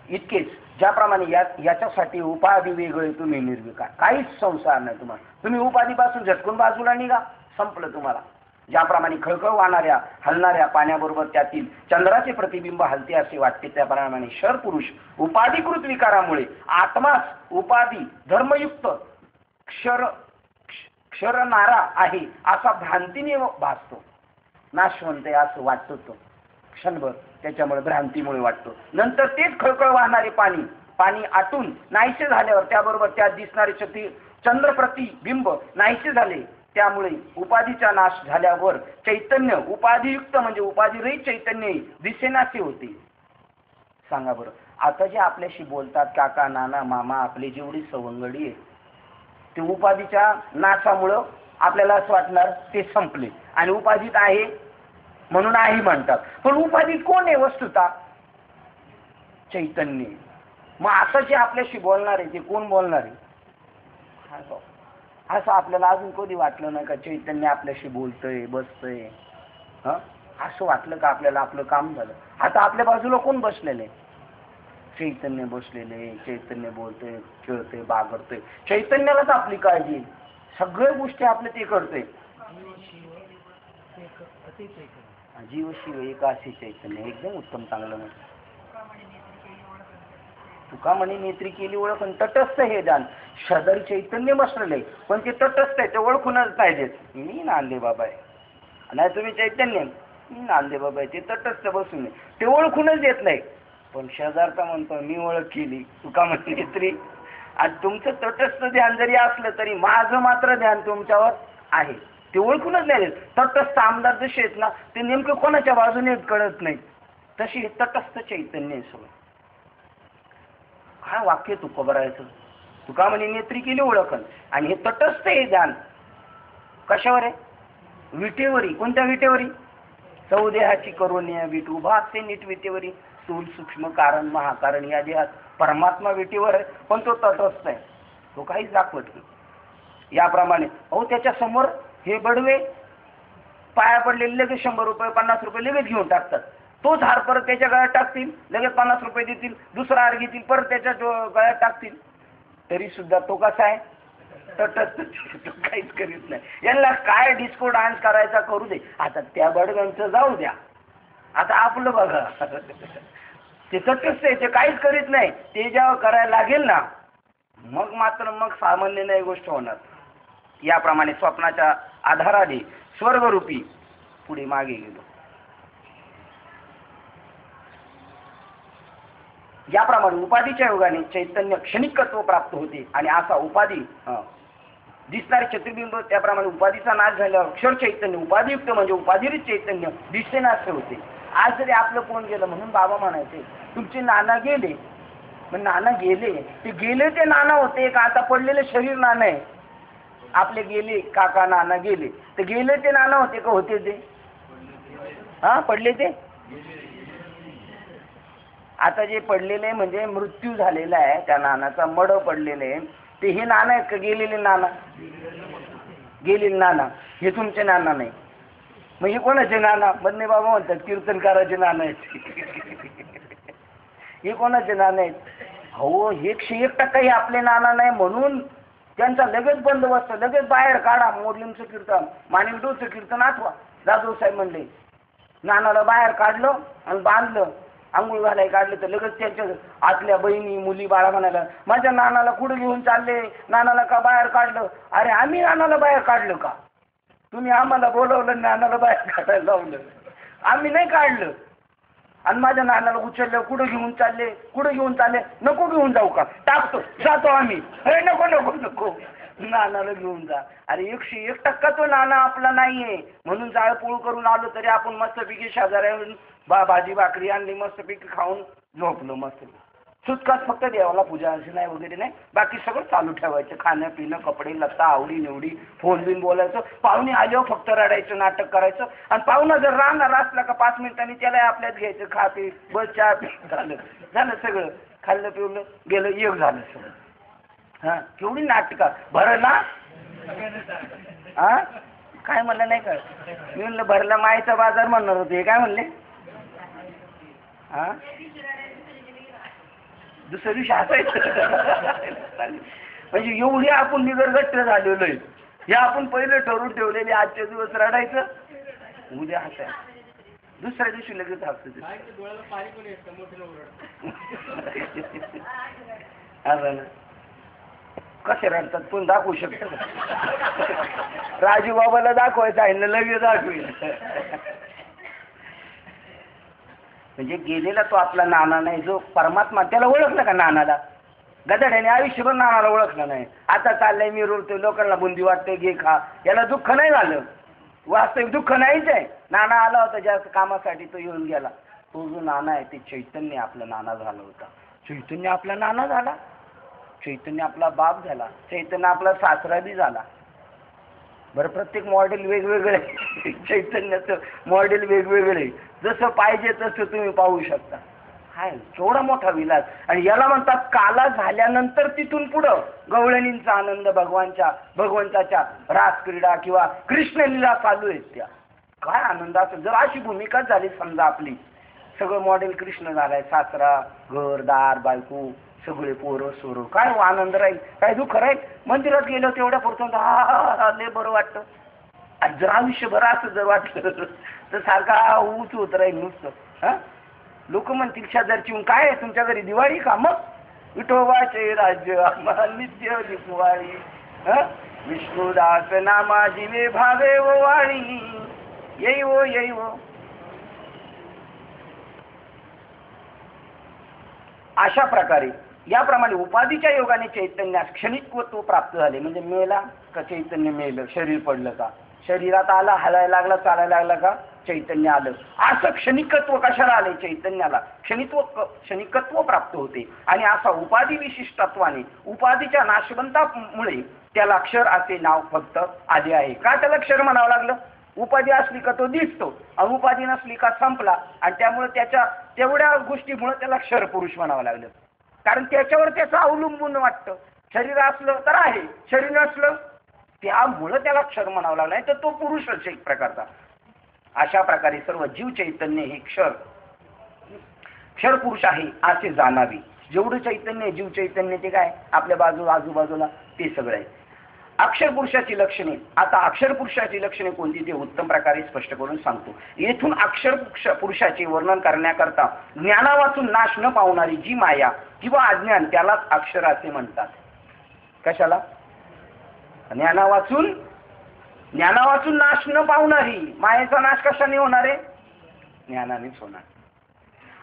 A: इतकेच ज्याप्रमाणे याच्यासाठी उपाधी वेगळे तुम्ही निर्विकार, काहीच संसार नाही तुम्हाला. तुम्ही उपाधीपासून झटकून बाजूला निघा, संपलं तुम्हाला. ज्याप्रमाणे खळखळ वाहणाऱ्या हलणाऱ्या पाण्याबरोबर त्यातील चंद्राचे प्रतिबिंब हलते असे वाटते, त्याप्रमाणे क्षर पुरुष उपाधिकृत विकारामुळे आत्मास उपाधी धर्मयुक्त क्षरणारा आहे असा भ्रांतीने भासतो. नाशवंत आहे असं वाटतो तो क्षणभर, त्याच्यामुळे भ्रांतीमुळे वाटतो. नंतर तेच खळखळ वाहणारे पाणी आटून नाहीसे झाल्यावर त्याबरोबर त्यात दिसणारे चंद्रप्रतिबिंब नाहीसे झाले. त्यामुळे उपाधीचा नाश झाल्यावर चैतन्य उपाधियुक्त म्हणजे उपाधिरहित चैतन्य दिसेनासे होते. सांगा बरं, आता जे आपल्याशी बोलतात काका नाना मामा आपले जेवढी सवंगडी आहे ते उपाधीच्या नाशामुळं आपल्याला असं वाटणार ते संपले आणि उपाधीत आहे म्हणून आहे म्हणतात. पण उपाधीत कोण आहे वस्तुता? चैतन्य. मग आता जे आपल्याशी बोलणार आहे ते कोण बोलणार आहे? असं आपल्याला अजून कधी वाटलं नाही का चैतन्य आपल्याशी बोलतंय बसतंय? असं वाटलं का आपल्याला आपलं काम झालं? आता आपल्या बाजूला कोण बसलेलं आहे? चैतन्य बसलेले, चैतन्य बोलतोय खेळतोय बागडतोय. चैतन्यालाच आपली काळजी, सगळ्या गोष्टी आपल्या ते करतोय. जीव शिव एक असे चैतन्य, एकदम उत्तम चांगलं म्हणतो. तुका म्हणे नेत्री केली ओळख तटस्थ हे जाण. सदर चैतन्य बसलेलं आहे पण ते तटस्थ आहे, ते ओळखूनच नाही देत. मी नांदे बाबा आहे नाही तुम्ही चैतन्य, मी नांदे बाबा आहे, ते तटस्थ बसून ते ओळखूनच देत नाही. पण शेजारचा म्हणतो मी ओळख केली, तुका म्हणे नेत्री. आणि तुमचं तटस्थ ध्यान जरी असलं तरी माझं मात्र ध्यान तुमच्यावर आहे, ते ओळखूनच नाही देत. तटस्थ आमदार जसे आहेत ना ते नेमकं कोणाच्या बाजूने कळत नाही, तशी तटस्थ चैतन्य आहे सगळं. काय वाक्य तुका बरायचं. तुका म्हणे नेत्री केली ओळखन. आणि हे तटस्थ आहे ध्यान. कशावर आहे? विटेवरी. कोणत्या विटेवरी? चौदेहाची करुण्या वीट उभा असते नीट विटेवरी. स्थूल सूक्ष्म कारण महाकारण या देहात परमात्मा विटेवर आहे, पण तो तटस्थ आहे, तो काहीच दाखवत नाही. याप्रमाणे अहो त्याच्या समोर हे बडवे पाया पडलेले लगेच 100 रुपये 50 रुपये लगेच घेऊन टाकतात. तोच हार परत त्याच्या गळ्यात टाकतील, लगेच 50 रुपये देतील. दुसरा हार घेतील, परत त्याच्या गळ्यात टाकतील. तरी सुद्धा तो कसा आहे? तटस्थ. तो काहीच करीत नाही. यांना काय डिस्को डान्स करायचा करू दे. आता त्या बडव्यांचं जाऊ द्या, आता आपलं बघा. ते तटस्थ आहे, ते काहीच करीत नाही. ते जेव्हा करायला लागेल ना, मग मात्र मग सामान्य नाही गोष्ट होणार. याप्रमाणे स्वप्नाच्या आधाराने स्वर्गरूपी पुढे मागे गेलो. याप्रमाणे उपाधीच्या योगाने चैतन्य क्षणिकत्व प्राप्त होते. आणि असा उपाधी दिसणारे चतुर्बिंब, त्याप्रमाणे उपाधीचा नाश झाल्यावर अक्षर चैतन्य उपाधियुक्त म्हणजे उपाधिरित चैतन्य दिसेनासे होते. आज जरी आपलं कोण गेलं म्हणून बाबा म्हणायचे तुमचे नाना गेले. पण नाना गेले ते गेले ते नाना होते का आता पडलेले शरीर नाना आहे? आपले गेले काका नाना गेले ते गेले ते नाना होते का होते ते? पडले ते. आता जे पडलेले म्हणजे मृत्यू झालेला आहे त्या नानाचा, मड पडलेले ते हे नाना आहेत का गेलेले नाना? गेलेले नाना हे तुमचे नाना नाही. मग हे कोणाचे नाना? बन्ने बाबा म्हणतात कीर्तनकाराचे नाना आहेत. हे कोणाचे नाना आहेत? हो 101% हे आपले नाना नाही म्हणून त्यांचा लगेच बंदोबस्त, लगेच बाहेर काढा. मोडलिंगचं कीर्तन, माणिकडोचं कीर्तन आठवा. जाधव साहेब म्हणले नानाला बाहेर काढलं आणि बांधलं, आंघोळ घालायला काढलं तर लगेच त्यांच्या आतल्या बहिणी मुली बाळा म्हणायला माझ्या नानाला कुठं घेऊन चालले, नानाला का बाहेर काढलं? अरे आम्ही नानाला बाहेर काढलं का? तुम्ही आम्हाला बोलवलं, नानाला बाहेर काढायला लावलं, आम्ही नाही काढलं. आणि माझ्या नानाला उचललं, कुठं घेऊन चालले, कुठं घेऊन चालले? नको घेऊन जाऊ का? टाकतो, जातो आम्ही. अरे नको नको नको, नानाला घेऊन जा. अरे 101% तो नाना आपला नाहीये म्हणून जाळपोळ करून आलो तरी आपण मस्तपैकी शेजाऱ्यावरून भाजी भाकरी आणली, मस्तपैकी खाऊन झोपलो मस्त. सुटकाच फक्त देवाला पूजा अशी नाही वगैरे नाही, बाकी सगळं चालू ठेवायचं. खाणं पिणं कपडे लत्ता आवडी निवडी, फोन बिन बोलायचं. पाहुणे आल्यावर फक्त रडायचं, नाटक करायचं. आणि पाहुणा जर राहणार असला का 5 मिनिटांनी त्याला आपल्यात घ्यायचं, खा पी बस चहा पी झालं झालं सगळं. खाल्लं पिवलं गेलं एक झालं सगळं. केवढी नाटका भरला. काय म्हणलं नाही का? मी म्हणलं भरला मायचा बाजार म्हणणार होते, काय म्हणले? दुसऱ्या दिवशी हसायचं. म्हणजे एवढी आपण निगरगट्ट झालेलो आहे. हे आपण पहिले ठरवून ठेवलेले आजच्या दिवस रडायचं, उद्या हसायचं, दुसऱ्या दिवशी लगेच हसायचं. असं ना कसे रडतात पण दाखवू शकतो. राजू बाबाला दाखवायचं आहे ना, लगेच दाखवेल. म्हणजे गेलेला तो आपला नाना नाही, जो परमात्मा. त्याला ओळखलं का नानाला? गदाड्याने आयुष्यभर नानाला ओळखलं नाही. आता चाललंय मी रोडतोय, लोकांना बुंदी वाटते घे खा, याला दुःख नाही झालं. वास्तविक दुःख नाहीच आहे. नाना आला होता जास्त कामासाठी, तो येऊन गेला. तो जो नाना आहे ते चैतन्य आपला नाना झाला होता. चैतन्य आपला नाना झाला, चैतन्य आपला बाप झाला, चैतन्य आपला सासरा बी झाला. बरं प्रत्येक मॉडेल वेगवेगळे, चैतन्याचं मॉडेल वेगवेगळे, जसं पाहिजे तसं तुम्ही पाहू शकता. हाय केवढा मोठा विलास. आणि याला म्हणतात काला झाल्यानंतर तिथून पुढं गवळणींचा आनंद, भगवंताच्या रास क्रीडा किंवा कृष्णलीला चालू आहेत. त्या काय आनंदाचं. जर अशी भूमिकाच झाली समजा आपली, सगळं मॉडेल कृष्ण झालाय, सासरा घर दार बायको सगळे पोरं सोरं, काय आनंद राहील, काय दुःख राहील? मंदिरात गेलं तेवढ्या पुरतं हा लय बरं वाटतं. आणि जर आयुष्यभर असं जर वाटलं तर सारखा ऊच होत राहील नुसतं. लोक म्हणतील शेजारची काय आहे तुमच्या घरी दिवाळी का? मग विठोबाचे राज्य आम्हाला नित्य दिवाळी, विष्णुदास नामा जिवे भावे वो वाणी, येई वो येई वो. अशा प्रकारे याप्रमाणे उपाधीच्या योगाने चैतन्यास क्षणिकत्व प्राप्त झाले. म्हणजे मेला का चैतन्य मेलं, शरीर पडलं का, शरीरात आला, हलायला लागला, चालायला लागला का चैतन्य आलं. असं क्षणिकत्व कशाला आले चैतन्याला? क्षणिकत्व प्राप्त होते आणि असा उपाधी विशिष्टत्वाने उपाधीच्या नाशवंतामुळे त्याला अक्षर असे नाव फक्त आले आहे. का त्याला अक्षर म्हणावं लागलं? उपाधी असली का तो दिसतो, अनुपाधी नसली का संपला, आणि त्यामुळे त्याच्या तेवढ्या गोष्टीमुळे त्याला क्षर पुरुष म्हणावं लागलं. कारण त्याच्यावर त्याचं अवलंबून वाटतं. शरीर असलं तर आहे, शरीर नसलं त्यामुळं त्याला क्षर म्हणावं लागलं. नाही तर तो पुरुषच एक प्रकारचा. अशा प्रकारे सर्व जीव चैतन्य हे क्षर पुरुष आहे असे जाणावे. जेवढं चैतन्य जीव चैतन्य ते काय आपल्या आजूबाजूला ते सगळं आहे. अक्षर पुरुषाची लक्षणे. आता अक्षर पुरुषाची लक्षणे कोणती ते उत्तम प्रकारे स्पष्ट करून सांगतो. येथून अक्षर पुरुषाचे वर्णन करण्याकरता ज्ञानावाचून नाश न पावणारी जी माया किंवा अज्ञान त्यालाच अक्षर असे म्हणतात. कशाला? ज्ञानावाचून नाश न पावणारी. मायेचा नाश कशाने होणार आहे? ज्ञानानेच होणार.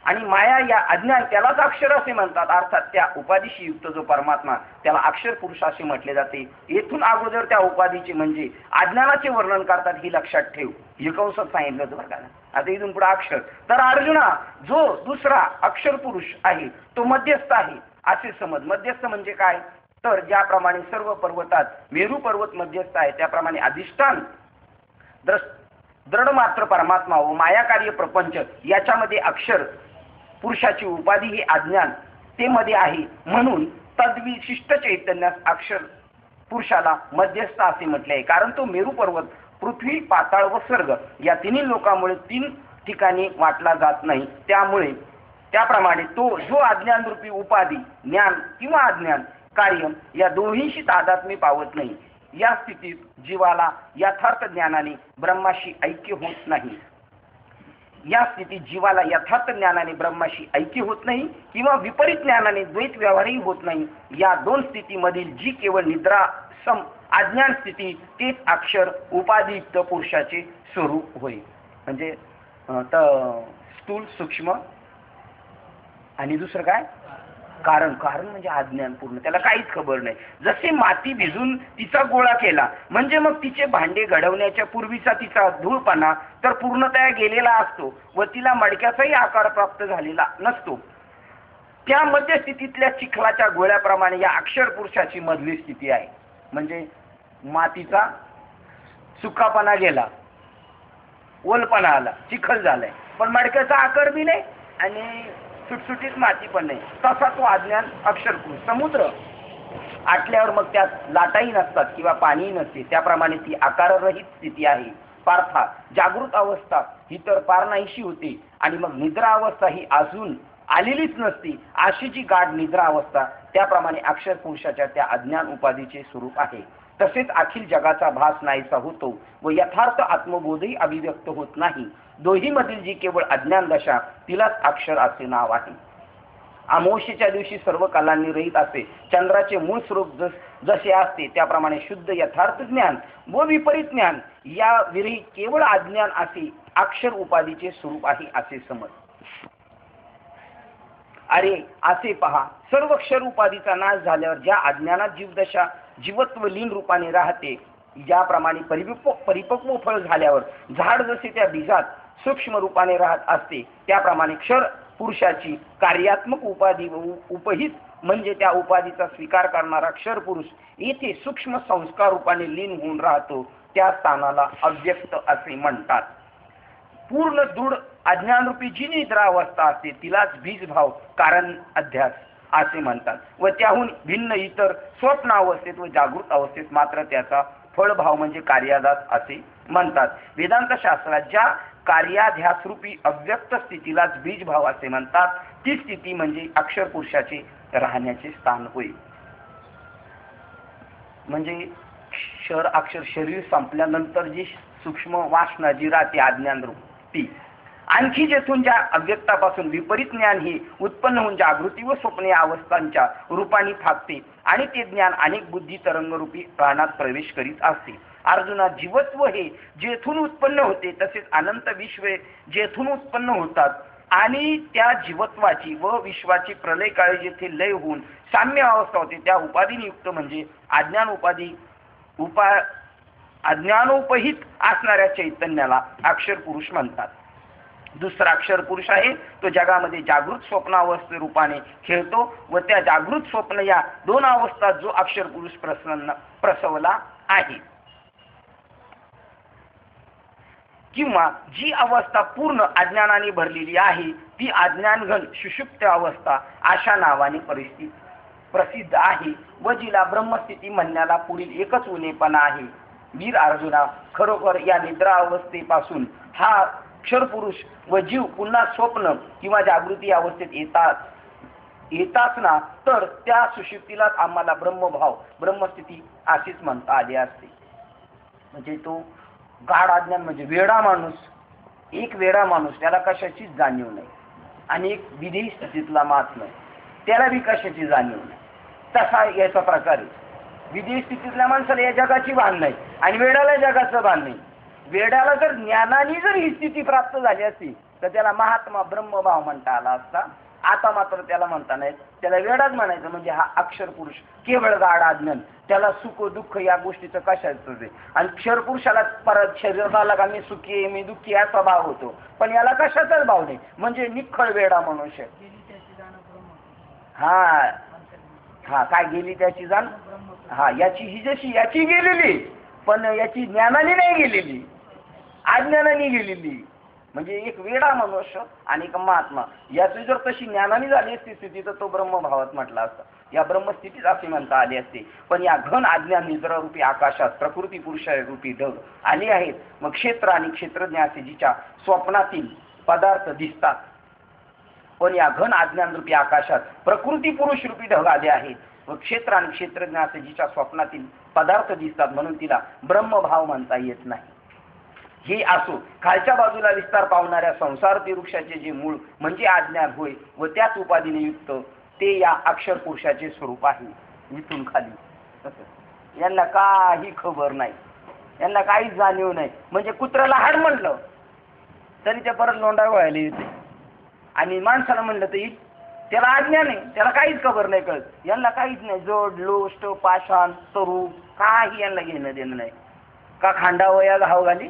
A: आणि माया या अज्ञान त्यालाच अक्षर असे म्हणतात. अर्थात त्या उपाधीशी युक्त जो परमात्मा त्याला अक्षर पुरुष असे म्हटले जाते. येथून अगोदर त्या उपाधीचे म्हणजे अज्ञानाचे वर्णन करतात ही लक्षात ठेव. हे कंसात सांगितलं होतं बरं का. आता इथून पुढे अक्षर. तर अर्जुना जो दुसरा अक्षर पुरुष आहे तो मध्यस्थ आहे असे समज. मध्यस्थ म्हणजे काय? तर ज्याप्रमाणे सर्व पर्वतात मेरू पर्वत मध्यस्थ आहे त्याप्रमाणे अधिष्ठान दृढ मात्र परमात्मा व मायाकार्य प्रपंच याच्यामध्ये अक्षर पुरुषाची उपाधी हे अज्ञान ते मध्ये आहे. म्हणून तद्विशिष्ट चैतन्यास अक्षर पुरुषाला मध्यस्थ असे म्हटले आहे. कारण तो मेरू पर्वत, पृथ्वी, पाताळ व स्वर्ग या तिन्ही लोकांमुळे 3 ठिकाणी वाटला जात नाही. त्याप्रमाणे तो जो अज्ञान रूपी उपाधी ज्ञान किंवा अज्ञान कार्य या दोन्हीशी तादात्म्य पावत नाही. या स्थितीत जीवाला यथार्थ ज्ञानाने ब्रह्माशी ऐक्य होत नाही. या स्थितीत जीवाला यथार्थ ज्ञानाने ब्रह्माशी ऐक्य होत नाही किंवा विपरीत ज्ञानाने द्वैत व्यवहारही होत नाही. या 2 स्थितीमधील जी केवळ निद्रा सम अज्ञान स्थिती तेच अक्षर उपाधियुक्त पुरुषाचे स्वरूप होय. म्हणजे स्थूल सूक्ष्म आणि दुसरं काय? कारण म्हणजे अज्ञान पूर्ण. त्याला काहीच खबर नाही. जसे माती भिजून तिचा गोळा केला म्हणजे मग तिचे भांडे घडवण्याच्या पूर्वीचा तिचा धूळपणा तर पूर्णतः गेलेला असतो व तिला मडक्याचाही आकार प्राप्त झालेला नसतो. त्या मध्य स्थितीतल्या चिखलाच्या गोळ्याप्रमाणे या अक्षर पुरुषाची मधली स्थिती आहे. म्हणजे मातीचा सुकापणा गेला, ओलपणा आला, चिखल झालाय, पण मडक्याचा आकार बी नाही आणि सुटसुटीत माती पण नाही. तसा तो अज्ञान अक्षर पुरुष. समुद्र आटल्यावर मग त्यात लाटाही नसतात किंवा पाणीही नसते त्याप्रमाणे ती आकाररहित स्थिती आहे. पार्था जागृत अवस्था ही तर पार नाहीशी होते आणि मग निद्रा अवस्था ही अजून आलेलीच नसती. अशी जी गाढ निद्रा अवस्था त्याप्रमाणे अक्षर पुरुषाच्या त्या अज्ञान उपाधीचे स्वरूप आहे. तसेच अखिल जगाचा भास नाहीसा होतो व यथार्थ आत्मबोधही अभिव्यक्त होत नाही. दोहीमधील जी केवळ अज्ञान दशा तिलाच अक्षर असे नाव आहे. अमावस्येच्या दिवशी सर्व कलांनी रहित असते. चंद्राचे मूळ स्वरूप जसे असते त्याप्रमाणे शुद्ध यथार्थ ज्ञान व विपरीत ज्ञान या विरहित केवळ अज्ञान असे अक्षर उपाधीचे स्वरूप आहे असे समज. अरे असे पहा, सर्व अक्षर उपाधीचा नाश झाल्यावर ज्या अज्ञानात जीवदशा जीवत्व लीन रूपाने राहते, ज्याप्रमाणे परिपक्व फळ झाल्यावर झाड जसे त्या बीजात सूक्ष्म रूपाने राहत असते त्याप्रमाणे क्षर पुरुषाची कार्यात्मक उपाधी उपहित म्हणजे त्या उपाधीचा स्वीकार करणारा क्षर पुरुष येथे सूक्ष्म संस्कार रूपाने लीन होऊन राहतो. त्या स्थानाला अव्यक्त असे म्हणतात. पूर्ण दृढ अज्ञानरूपी जी निद्रा अवस्था असते तिलाच बीजभाव कारण अध्यास असे म्हणतात व त्याहून भिन्न इतर स्वप्न अवस्थेत व जागृत अवस्थेत मात्र त्याचा फळभाव म्हणजे कार्यादास असे म्हणतात. वेदांत शास्त्रात ज्या कार्याध्यासरूपी अव्यक्त स्थितीलाच बीजभाव असे म्हणतात ती स्थिती म्हणजे अक्षर पुरुषाचे राहण्याचे स्थान होय. म्हणजे क्षर अक्षर शरीर संपल्यानंतर जी सूक्ष्म वासना जी राहते अज्ञान रूपी आणखी जेथून ज्या अव्यक्तापासून विपरीत ज्ञान हे उत्पन्न होऊन जागृती व स्वप्न या अवस्थांच्या रूपाने थाकते आणि ते ज्ञान अनेक बुद्धी तरंगरूपी प्राणात प्रवेश करीत असते. अर्जुना जीवत्व हे जेथून उत्पन्न होते तसेच अनंत विश्वे जेथून उत्पन्न होतात आणि त्या जीवत्वाची व विश्वाची प्रलय काळी जेथे लय होऊन साम्य अवस्था होते त्या उपाधीने युक्त म्हणजे अज्ञान उपाधी अज्ञानोपहित असणाऱ्या चैतन्याला अक्षर पुरुष म्हणतात. दुसरा अक्षर पुरुष आहे तो जगामध्ये जागृत स्वप्नावस्थे रूपाने खेळतो व त्या जागृत स्वप्न या दोन अवस्थात जो अक्षर पुरुष प्रसवला आहे. किंवा जी अवस्था पूर्ण अज्ञानाने भरलेली आहे ती अज्ञानघन सुषुप्त अवस्था अशा नावाने प्रसिद्ध आहे व जिला ब्रह्मस्थिती म्हणण्याला पुढील एकच उणेपणा आहे. वीर अर्जुना, खरोखर या निद्रा अवस्थेपासून हा अक्षर पुरुष व जीव पुन्हा स्वप्न किंवा जागृती अवस्थेत येतात ना, तर त्या सुषुप्तीलाच आम्हाला ब्रह्मभाव ब्रह्मस्थिती अशीच म्हणता आली असते. म्हणजे तो गाढ अज्ञान म्हणजे वेडा माणूस, एक वेडा माणूस त्याला कशाचीच जाणीव नाही आणि एक विधेयी स्थितीतला मात नाही त्याला बी कशाची जाणीव नाही. तसा याचा प्रकार आहे. विधेयी स्थितीतल्या माणसाला या जगाची भान नाही आणि वेडाला जगाचं भान नाही. वेडाला जर ज्ञानाने जर ही स्थिती प्राप्त झाली असती तर त्याला महात्मा ब्रह्मभाव म्हणता आला असता. आता मात्र त्याला म्हणता नाही, त्याला वेडाच म्हणायचं. म्हणजे हा अक्षर पुरुष केवळ गाढ अज्ञान, त्याला सुख दुःख या गोष्टीचं कशाचं आहे. आणि क्षर पुरुषाला परत शरीराला का मी सुखी आहे मी दुःखी असा भाव होतो, पण याला कशाचाच भाव नाही. म्हणजे निखळ वेडा मनुष्य. हा हा काय गेली त्याची जाण. हा याची ही जशी याची गेलेली पण याची ज्ञानाने नाही गेलेली, अज्ञानाने गेलेली. म्हणजे एक वेडा मनुष्य आणि एक महात्मा याची जर तशी ज्ञानाने झाली असती स्थिती तर तो ब्रह्मभावात म्हटला असता. या ब्रह्मस्थितीच असे म्हणता आली असते. पण या घन अज्ञान निद्रारूपी आकाशात प्रकृती पुरुष रूपी ढग आली आहेत. मग क्षेत्र आणि क्षेत्रज्ञ असे जिच्या स्वप्नातील पदार्थ दिसतात. पण या घन अज्ञान रूपी आकाशात प्रकृती पुरुष रूपी ढग आले आहेत व क्षेत्र आणि क्षेत्रज्ञ असे जिच्या स्वप्नातील पदार्थ दिसतात म्हणून तिला ब्रह्मभाव म्हणता येत नाही. हे असो, खालच्या बाजूला विस्तार पावणाऱ्या संसारती वृक्षाचे जे मूळ म्हणजे अज्ञान होय व त्याच उपाधीने युक्त ते या अक्षर पुरुषाचे स्वरूप आहे. इथून खाली यांना काही खबर नाही, यांना काहीच जाणीव नाही. म्हणजे कुत्र्याला हाड म्हणलं तरी ते परत लोंढा व्हायला येते आणि माणसाला म्हणलं तरी त्याला अज्ञान आहे, त्याला काहीच खबर नाही कळत. यांना काहीच नाही. जोड लोष्ट पाषाण तरू काही यांना घेणं देणं नाही. का खांडावया घाव घाली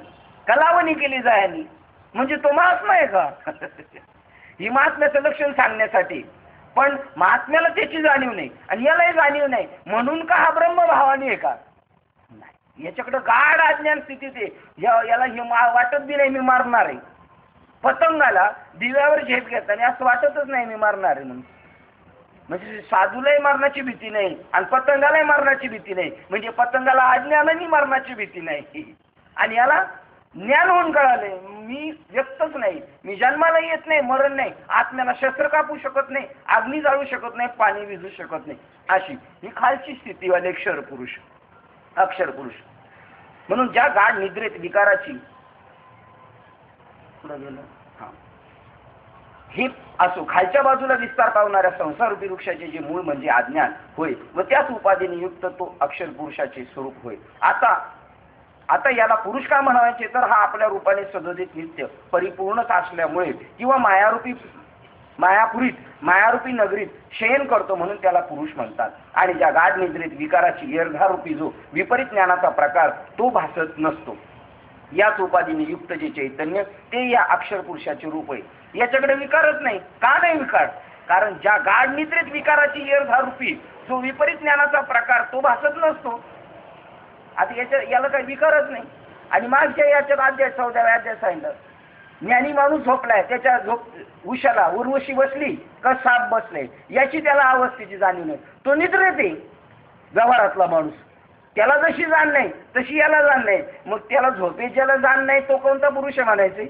A: का लावणी केली जायनी. म्हणजे तो महात्मा आहे का. ही महात्म्याचं लक्षण सांगण्यासाठी. पण महात्म्याला त्याची जाणीव नाही आणि यालाही जाणीव नाही म्हणून का हा ब्रह्मभावानी आहे का नाही. याच्याकडे गाढ अज्ञान स्थितीत आहे. याला हे वाटत बी नाही मी मारणार आहे. पतंगाला दिव्यावर झेप घेताना असं वाटतच नाही मी मारणार आहे म्हणून. म्हणजे साधूलाही मारण्याची भीती नाही आणि पतंगालाही मारण्याची भीती नाही. म्हणजे पतंगाला अज्ञानाने मारण्याची भीती नाही आणि याला ज्ञान होऊन कळाले मी व्यक्तच नाही, मी जन्माला येत नाही, मरण नाही, आत्म्याला शस्त्र कापू शकत नाही, अग्नी जाळू शकत नाही, पाणी विझू शकत नाही. अशी ही खालची स्थिती वाले अक्षर पुरुष. म्हणून ज्या गाढ निद्रेत विकाराची हे असो, खालच्या बाजूला विस्तार पावणाऱ्या संसारूपी वृक्षाचे जे मूळ म्हणजे अज्ञान होय व त्याच उपाधीने युक्त तो अक्षर पुरुषाचे स्वरूप होय. आता याला पुरुष का म्हणायचे तर हा आपल्या रूपाने सदोदित नित्य परिपूर्णच असल्यामुळे किंवा मायारूपी नगरीत शयन करतो म्हणून त्याला पुरुष म्हणतात. आणि ज्या गाढ निद्रेत विकाराची येरघारूपी जो विपरीत ज्ञानाचा प्रकार तो भासत नसतो याच उपाधीने युक्त जे चैतन्य ते या अक्षर पुरुषाचे रूप आहे. याच्याकडे विकारच नाही. का नाही विकार. कारण ज्या गाढ निद्रेत विकाराची येरघारूपी जो विपरीत ज्ञानाचा प्रकार तो भासत नसतो. आता याला काही विकारच नाही. आणि मागच्या याच्यात अध्याय 14व्या अध्याय सांगितलं ज्ञानी माणूस झोपलाय त्याच्या उशाला उर्वशी बसली का साप बसले याची त्याला अवस्थेची जाणीव नाही. तो निद्रेत आहे व्यवहारातला माणूस. त्याला जशी जाण नाही तशी याला जाण नाही. मग त्याला झोपेच्याला जाण नाही तो कोणता पुरुष आहे म्हणायचे.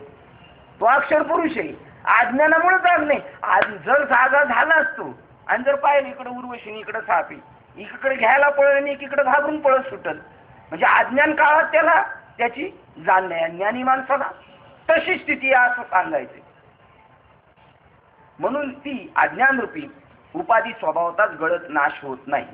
A: तो अक्षर पुरुष आहे. अज्ञानामुळे जाण नाही. जर जागा झाला असतो आणि जर पाहिलं इकडे उर्वशीने इकडे साप आहे इकडे घ्यायला पळत आणि इकडे घाबरून पळत सुटल म्हणजे अज्ञान काळात त्याला त्याची जाण नाही. ज्ञानी माणसाला तशी स्थिती असं सांगायचे. म्हणून ती अज्ञानरूपी उपाधी स्वभावताच गळत नाश होत नाही.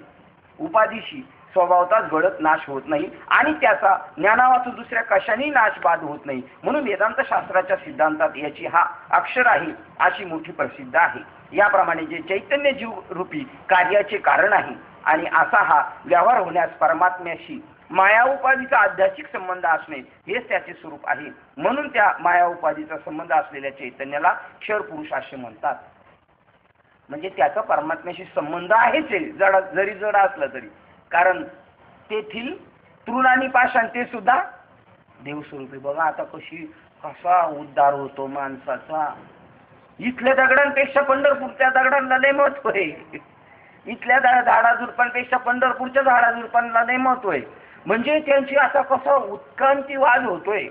A: उपाधीशी स्वभावताच गळत नाश होत नाही आणि त्याचा ज्ञानावाचून दुसऱ्या कशानेही नाश बाद होत नाही. म्हणून वेदांत शास्त्राच्या सिद्धांतात याची हा अक्षर आहे अशी मोठी प्रसिद्ध आहे. याप्रमाणे जे चैतन्य जीव रूपी कार्याचे कारण आहे आणि असा हा व्यवहार होण्यास परमात्म्याशी माया उपाधीचा आध्यात्मिक संबंध असणे हेच त्याचे स्वरूप आहे. म्हणून त्या माया उपाधीचा संबंध असलेल्या चैतन्याला क्षर पुरुष असे म्हणतात. म्हणजे त्याचा परमात्म्याशी संबंध आहेच आहे, जरी जड असला तरी. कारण तेथील तृण आणि पाषाण ते सुद्धा देवस्वरूपी. बघा आता कसा उद्धार होतो माणसाचा. इथल्या दगडांपेक्षा पंढरपूरच्या दगडांना लय महत्व आहे. इथल्या झाडाझुडपांपेक्षा पंढरपूरच्या झाडाझुडपांना लय महत्व आहे. म्हणजे त्यांची आता कसा उत्क्रांतीवाद होतोय,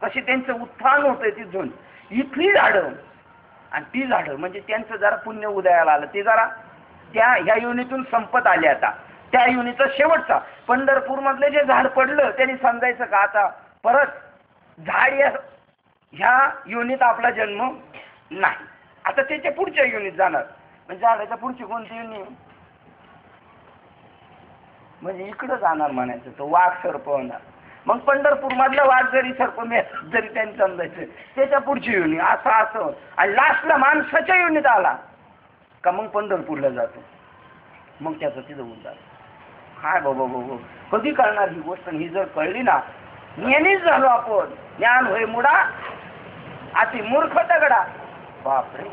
A: कशी त्यांचं उत्थान होतंय तिथून. इथली झाडं आणि ती झाडं म्हणजे त्यांचं जरा पुण्य उदयाला आलं, ते जरा त्या ह्या युनीतून संपत आले. आता त्या युनीचा शेवटचा पंढरपूर मधले जे झाड पडलं त्यांनी समजायचं का आता परत झाड ह्या युनीत आपला जन्म नाही. आता त्याच्या पुढच्या युनीत जाणार. म्हणजे झाडाच्या पुढची कोणती युनी म्हणजे इकडं जाणार म्हणायचं, तो वाघ सर्प होणार. मग पंढरपूर मधला वाघ जरी सर्प मिळाला तरी त्यांनी समजायचं त्याच्या पुढची युनी असं. आणि लास्टला माणसाच्या युनीत आला का मग पंढरपूरला जातो. मग त्याचं तिथं उद्धार. काय बाबा कधी कळणार ही गोष्ट. ही जर कळली ना, ज्ञानीच झालो आपण. ज्ञान होय मुडा अति मूर्ख दगडा. बापरे.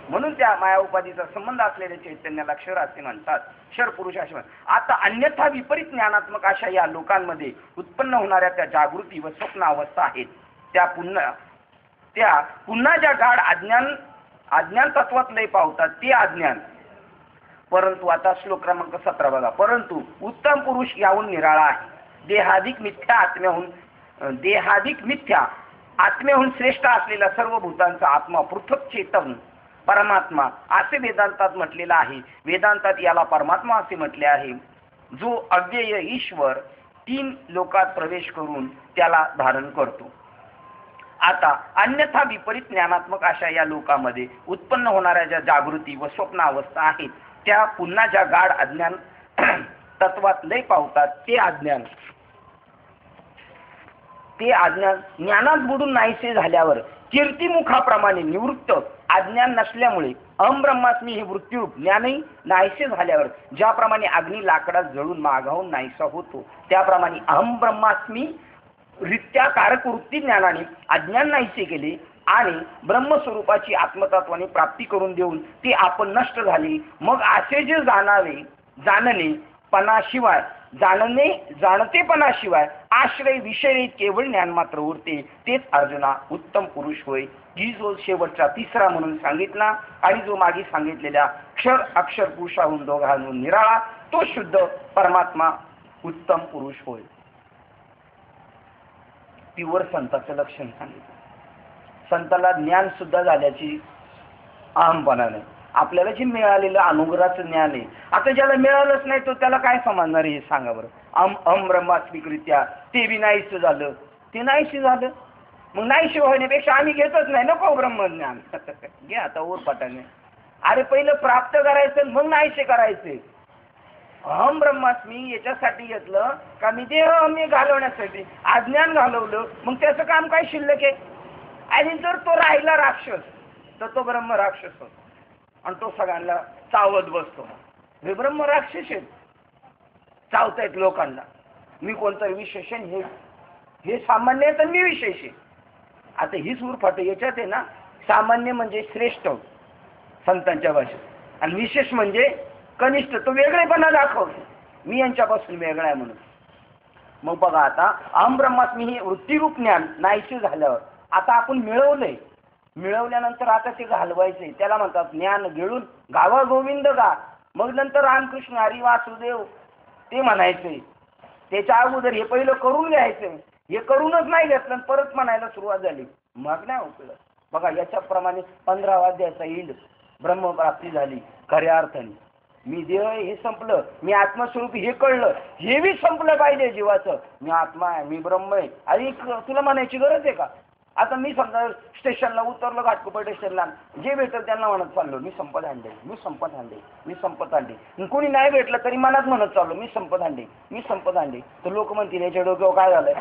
A: म्हणून त्या माया उपाधीचा संबंध असलेल्या चैतन्याला क्षर असे म्हणतात, क्षर पुरुष असे म्हणतात. आता अन्यथा विपरीत ज्ञानात्मक अशा या लोकांमध्ये उत्पन्न होणाऱ्या त्या जागृती व स्वप्न अवस्था आहेत, त्या पुन्हा ज्या गाढ अज्ञान तत्वात लय पावतात ते अज्ञान. परंतु आता श्लोक क्रमांक 17 बघा. परंतु उत्तम पुरुष याहून निराळा आहे. देहाधिक मिथ्या आत्म्याहून श्रेष्ठ असलेला सर्व भूतांचा आत्मा पृथक चेतन परमात्मा असे वेदांतात म्हटलेला आहे. वेदांतात याला परमात्मा असे म्हटले आहे, जो अव्यय ईश्वर 3 लोकात प्रवेश करून त्याला धारण करतो. आता अन्यथा विपरीत ज्ञानात्मक अशा या लोकांमध्ये उत्पन्न होणाऱ्या ज्या जागृती व स्वप्न अवस्था आहेत, त्या पुन्हा ज्या गाढ अज्ञान तत्वात लय पावतात ते अज्ञान ज्ञानात बुडून नाहीसे झाल्यावर कीर्तिमुखाप्रमाणे निवृत्त अज्ञान नसल्यामुळे अहम ब्रह्मास्मी हे वृत्तीरूप ज्ञानही नाहीसे झाल्यावर ज्याप्रमाणे अग्नी लाकडात जळून मागाहून नाहीसा होतो, त्याप्रमाणे अहम ब्रह्मास्मी रित्या कारक वृत्ती ज्ञानाने अज्ञान नाहीसे केले आणि ब्रह्मस्वरूपाची आत्मतत्वाने प्राप्ती करून देऊन ते आपण नष्ट झाले. मग असे जे जाणतेपणाशिवाय आश्रय विषय केवळ ज्ञान मात्र उरते, तेच अर्जुना उत्तम पुरुष होय. ही जो शेवटचा 3रा म्हणून सांगितला आणि जो मागे सांगितलेल्या क्षर अक्षर पुरुषाहून दोघांहून निराळा तो शुद्ध परमात्मा उत्तम पुरुष होय. प्युअर संताचं लक्षण सांगितलं. संताला ज्ञान सुद्धा झाल्याची अहमपणा नाही. आपल्याला जे मिळालेलं अनुग्रहाचं ज्ञान आहे, आता ज्याला मिळालंच नाही तो त्याला काय समजणार हे सांगा बरं. अहम ब्रह्मास्मिकरित्या ते बी नाहीस झालं, ते नाहीशी झालं. मग नाहीशी होण्यापेक्षा आम्ही घेतच नाही नको ब्रह्मज्ञान. घे आता ओरपाटाने. अरे पहिलं प्राप्त करायचं मग नाहीसे करायचे. अहम ब्रह्मास्मी याच्यासाठी घेतलं का मी देह मी घालवण्यासाठी अज्ञान घालवलं, मग त्याचं काम काय शिल्लक आहे. आणि जर तो राहिला राक्षस तर तो ब्रह्म राक्षस होतो आणि तो सगळ्यांना चावत बसतो. हे ब्रह्म राक्षस आहेत, चावतायत लोकांना. मी कोणतं विशेष आहे हे सामान्य आहे तर मी विशेष आहे. आता ही सूरफाट याच्यात आहे ना, सामान्य म्हणजे श्रेष्ठ संतांच्या भाषेत आणि विशेष म्हणजे कनिष्ठ, तो वेगळेपणा दाखवतो मी यांच्यापासून वेगळा आहे म्हणून. मग बघा आता अहम ब्रह्मास्मी हे वृत्तीरूप ज्ञान नाहीसे झाल्यावर आता आपण मिळवल्यानंतर आता ते घालवायचे. त्याला म्हणतात ज्ञान गिळून गावा गोविंद गा. मग नंतर रामकृष्ण हरी वासुदेव ते म्हणायचे. त्याच्या अगोदर हे पहिलं करून घ्यायचं. हे करूनच नाही घेतलं परत म्हणायला सुरुवात झाली, मग नाही उपयोग. बघा याच्याप्रमाणे 15वा अध्यायाचा इंड ब्रह्मप्राप्ती झाली खऱ्या अर्थाने. मी देह हे संपलं, मी आत्मस्वरूपी हे कळलं, हे बी संपलं पाहिजे जीवाचं. मी आत्मा आहे, मी ब्रह्म आहे. आणि तुला म्हणायची गरज आहे का. आता मी समजा स्टेशनला उतरलो, घाटकोपर स्टेशनला, जे भेटलं त्यांना म्हणत चाललो मी संपत आणले, मी संपत आणले, मी संपत आणले. कोणी नाही भेटलं तरी मनात म्हणत चाललो मी संपत आणले, मी संपत आणले. तर लोक म्हणतील याच्या डोक्यावर काय झालंय.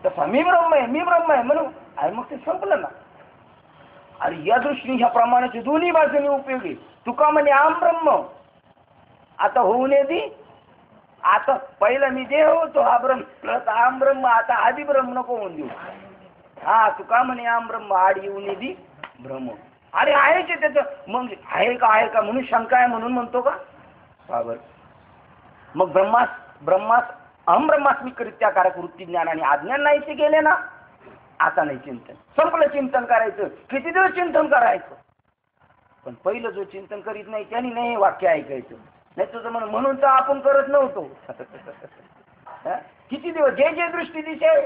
A: तसं मी ब्रह्म आहे, मी ब्रह्म आहे म्हणून आणि मग ते संपलं ना. आणि या दृष्टीने ह्या प्रमाणाचे दोन्ही बाजूने उपयोगी. तुका म्हणे आम ब्रह्म आता होऊ नये ती. आता पहिलं मी देह होतो हा ब्रह्म, आम ब्रह्म, आता आधी ब्रह्म नको होऊन देऊ. हा तुका म्हणे आम ब्रह्म आड येऊ नये दी ब्रह्म. अरे आहेच आहे त्याचं, मग आहे का म्हणून शंका आहे म्हणून म्हणतो का बाबर. मग ब्रह्मास अहम ब्रह्मास्मिकरित्या कारक वृत्ती ज्ञान आणि अज्ञान नाही ते गेले ना. आता नाही चिंतन, संपलं चिंतन करायचं. किती दिवस चिंतन करायचं, पण पहिलं जो चिंतन करीत नाही त्यांनी नाही हे वाक्य ऐकायचं. नाही तुझं म्हणून तर आपण करत नव्हतो. किती दिवस जे जे दृष्टी दिसे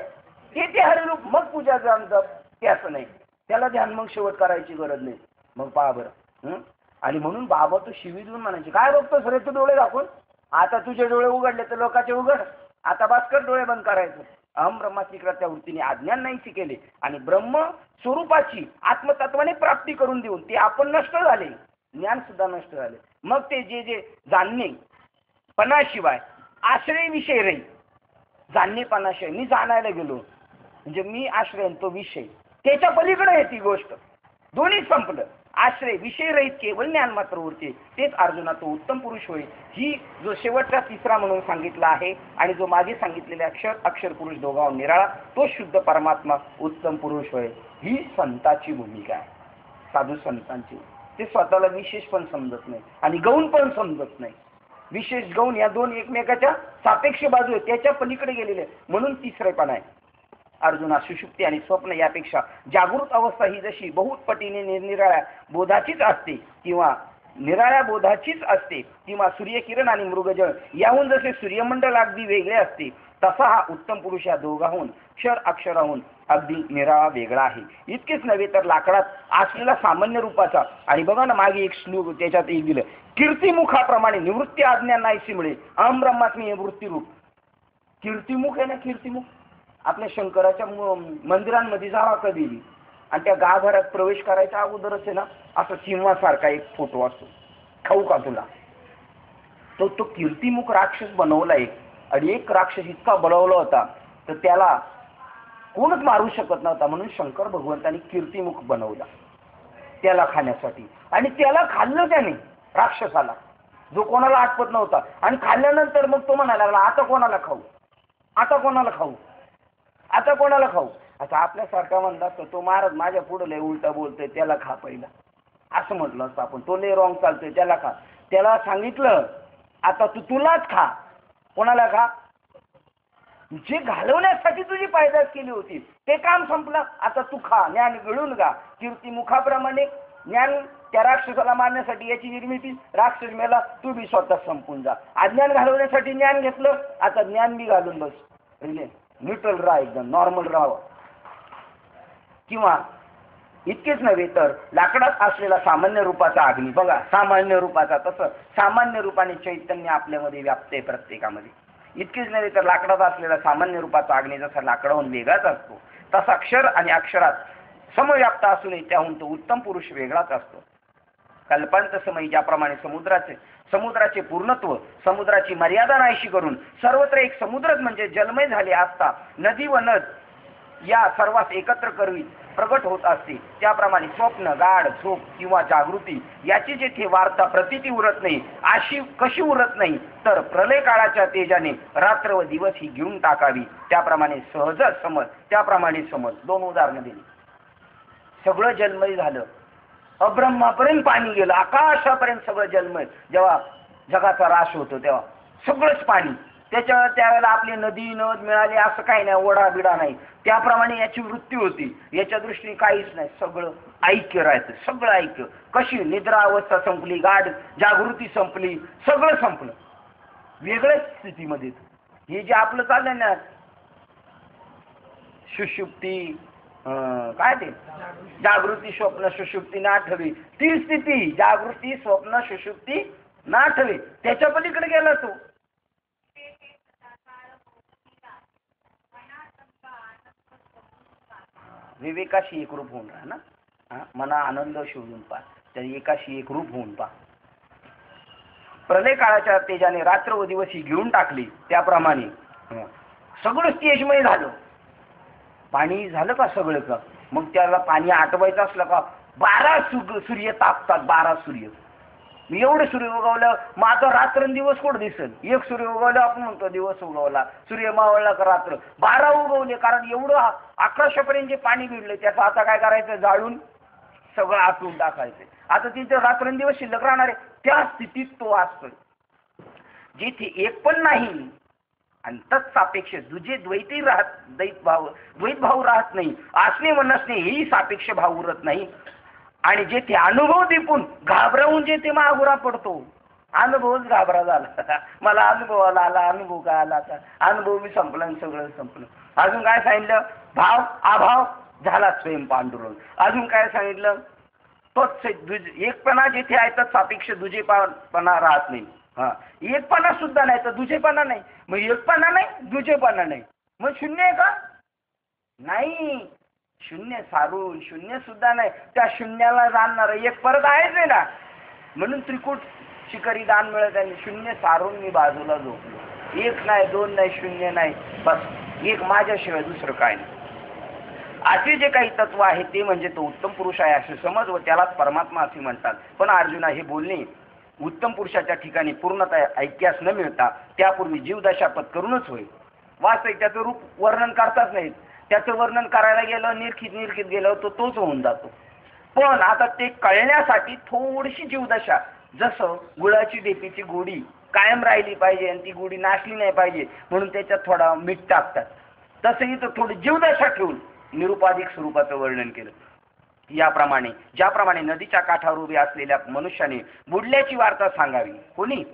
A: ते हरिरूप, मग पूजा जप ते असं नाही. त्याला ध्यान मग शेवट करायची गरज नाही. मग पहा बरं. आणि म्हणून बाबा तो शिवी देऊन म्हणायचे, काय बघतोस रे तू डोळे दाखवून, आता तुझे डोळे उघडले तर लोकांचे उघड, आता भास्कर डोळे बंद करायचं. अहम ब्रह्मास्मिकरित्या वृत्तीने अज्ञान नाहीसे केले आणि ब्रह्म स्वरूपाची आत्मतत्वाने प्राप्ती करून देऊन ते आपण नष्ट झाले, ज्ञान सुद्धा नष्ट झाले. मग ते जे जे जाणणे पणाशिवाय आश्रय विषय राहील. जाणणेपणाशिवाय मी जाणायला गेलो म्हणजे मी आश्रय तो विषय, त्याच्या पलीकडे आहे ती गोष्ट. दोन्ही संपलं. आश्रय विषय रहित केवळ ज्ञान मात्र उरते. तेच अर्जुना तो उत्तम पुरुष होईल. ही जो शेवटचा तिसरा म्हणून सांगितला आहे आणि जो मागे सांगितलेले अक्षर पुरुष दोघांहून निराळा तो शुद्ध परमात्मा उत्तम पुरुष होय. ही संताची भूमिका आहे, साधू संतांची. ते स्वतःला विशेष पण समजत नाही आणि गौण पण समजत नाही. विशेष गौण या दोन एकमेकाच्या सापेक्ष बाजू आहे, त्याच्या पलीकडे गेलेले, म्हणून तिसरेपणा आहे. अर्जुना सुषुप्ती आणि स्वप्न यापेक्षा जागृत अवस्था ही जशी बहुत पटीने निरनिराळ्या बोधाचीच असते किंवा निराळ्या बोधाचीच असते किंवा सूर्यकिरण आणि मृगजळ याहून जसे सूर्यमंडल अगदी वेगळे असते, तसा हा उत्तम पुरुष या दोघाहून अक्षराहून अगदी निराळा वेगळा आहे. इतकेच नव्हे तर लाकडात असलेला सामान्य रूपाचा, आणि बघा ना मागे एक श्लोक त्याच्यात एक दिलं, कीर्तिमुखाप्रमाणे निवृत्ती आज्ञा नाहीशी मिळे अहम ब्रह्मास्मी हे वृत्तीरूप. कीर्तिमुख आहे ना, कीर्तिमुख आपल्या शंकराच्या मंदिरांमध्ये जावा कधी आणि त्या गाभाऱ्यात प्रवेश करायच्या अगोदरच आहे ना असं सिंहासारखा एक फोटो असतो, खाऊ का तुला. तो कीर्तिमुख राक्षस बनवला एक, आणि एक राक्षस इतका बनवला होता तर त्याला कोणच मारू शकत नव्हता, म्हणून शंकर भगवंतांनी कीर्तिमुख बनवला त्याला खाण्यासाठी. आणि त्याला खाल्लं त्याने राक्षसाला, जो कोणाला आठवत नव्हता. आणि खाल्ल्यानंतर मग तो म्हणायला लागला, आता कोणाला खाऊ, आता कोणाला खाऊ, आता कोणाला खाऊ. आता आपल्यासारखा म्हणला तर तो महाराज माझ्या पुढे लय उलटा बोलतोय, त्याला खा पहिला, असं म्हटलं असतं आपण. तो लय रॉंग चालतोय, त्याला खा. त्याला सांगितलं आता तुलाच खा. कोणाला खा, जे घालवण्यासाठी तुझी पायदास केली होती ते काम संपलं, आता तू खा. ज्ञान गिळून गा. कीर्तिमुखाप्रमाणे ज्ञान त्या राक्षसाला मारण्यासाठी याची निर्मिती, राक्षस मेला, तू बी स्वतः संपून जा. अज्ञान घालवण्यासाठी ज्ञान घेतलं, आता ज्ञान बी घालून बस, न्यूट्रल राहा, एकदम नॉर्मल राहावं. किंवा इतकेच नव्हे तर लाकडात असलेला सामान्य रूपाचा अग्नी, बघा सामान्य रूपाचा, तसं सामान्य रूपाने चैतन्य आपल्यामध्ये व्याप्त आहे प्रत्येकामध्ये. इतकेच नव्हे तर लाकडात असलेला सामान्य रूपाचा अग्नी जसा लाकडाहून वेगळाच असतो, तसा अक्षर आणि अक्षरात समव्याप्त असूनही त्याहून तो उत्तम पुरुष वेगळाच असतो. कल्पांत समय ज्याप्रमाणे समुद्राचे पूर्णत्व, समुद्राची मर्यादा नाहीशी करून सर्वत्र एक समुद्रच म्हणजे जलमय झाले असता नदी व नद या सर्वांस एकत्र करवी प्रगट होत असते, त्याप्रमाणे स्वप्न, गाढ झोप किंवा जागृती याची जेथे वार्ता प्रतीती उरत नाही, अशी कशी उरत नाही तर प्रलय काळाच्या तेजाने रात्र व दिवस ही घेऊन टाकावी, त्याप्रमाणे सहजच समज, त्याप्रमाणे समज. दोन उदाहरणं दिली. सगळं जलमय झालं, अब्रह्मापर्यंत पाणी गेलं, आकाशापर्यंत सगळं जलमय. जेव्हा जगाचा राश होतो तेव्हा सगळंच पाणी, त्यावेळेला आपली नदी नद मिळाली असं काही नाही, ओढा बिडा नाही. त्याप्रमाणे याची वृत्ती होती, याच्या दृष्टीने काहीच नाही, सगळं ऐक्य राहायचं, सगळं ऐक्य. कशी निद्रा अवस्था संपली, गाढ जागृती संपली, सगळं संपलं, वेगळ्याच स्थितीमध्ये. हे जे आपलं चाललंय ना सुषुप्ती, काय ते जागृती स्वप्न सुषुप्ती नाठवी, ती स्थिती जागृती स्वप्न सुषुप्ती नाठवी, त्याच्या पलीकडे गेला तो. विवेकाशी एकरूप होऊन राहा ना, मना आनंद शोधून पहा, त्या एकाशी एकरूप होऊन पहा. प्रलय काळाच्या तेजाने रात्र व दिवस ही घेऊन टाकली, त्याप्रमाणे सगळं तेजमय झालं. पाणी झालं का सगळं का, मग त्याला पाणी आटवायचं असलं का 12 सूर्य तापतात, 12 सूर्य. एवढं सूर्य उगवलं, मग आता रात्रंदिवस कुठं दिसेल? एक सूर्य उगवला आपण म्हणतो दिवस उगवला, सूर्य मावळला का रात्र. 12 उगवले, कारण एवढं आकाशापर्यंत जे पाणी भिडलं त्याचं आता काय करायचं? जाळून सगळं आटून टाकायचं. आता तिथे रात्रंदिवस शिल्लक राहणार आहे. त्या स्थितीत तो असतो जिथे एक पण नाही आणि तत्सापेक्ष दुजे द्वैती राहत, द्वैत भाव राहत नाही, असणे व नसणे हेही सापेक्ष भाव उरत नाही. आणि जेथे अनुभव दिपून घाबरवून जेथे मागुरा पडतो, अनुभवच घाबरा झाला. मला अनुभवाला आला, अनुभव काय आला? आता अनुभव बी संपला आणि सगळं संपलं. अजून काय सांगितलं? भाव अभाव झाला स्वयं पांडुरंग. अजून काय सांगितलं? तोच एकपणा जिथे आहे तर सापेक्ष दुजेपणा राहत नाही. हा, एकपणा सुद्धा नाही तर दुजेपणा नाही. मग एकपणा नाही, दुजेपणा नाही, मग शून्य आहे का? नाही, शून्य सारून शून्य सुद्धा नाही. त्या शून्याला जाणणार एक परत आहेच आहे ना. म्हणून त्रिकूट शिखरी दान मिळत आहे. शून्य सारून मी बाजूला झोपलो. एक नाही, दोन नाही, शून्य नाही, बस एक माझ्याशिवाय दुसरं काय नाही. असे जे काही तत्व आहे ते म्हणजे तो उत्तम पुरुष आहे असे समज, व त्यालाच परमात्मा असे म्हणतात. पण अर्जुना, हे बोलणे उत्तम पुरुषाच्या ठिकाणी पूर्णतः ऐक्यास न मिळता त्यापूर्वी जीवदशा पत्करूनच होईल. वास्तविक त्याचं रूप वर्णन करताच नाहीत. त्याचं वर्णन करायला गेलं, निरखित गेलं तर तोच होऊन जातो. पण आता ते कळण्यासाठी थोडीशी जीवदशा, जसं गुळाची ढेपीची गोडी कायम राहिली पाहिजे आणि ती गोडी नाशली नाही पाहिजे म्हणून त्याच्यात थोडा मीठ टाकतात, तसंही तर थोडी जीवदशा ठेवून निरुपाधिक स्वरूपाचं वर्णन केलं. याप्रमाणे ज्याप्रमाणे नदीच्या काठावर उभे असलेल्या मनुष्याने बुडल्याची वार्ता सांगावी. कोणी?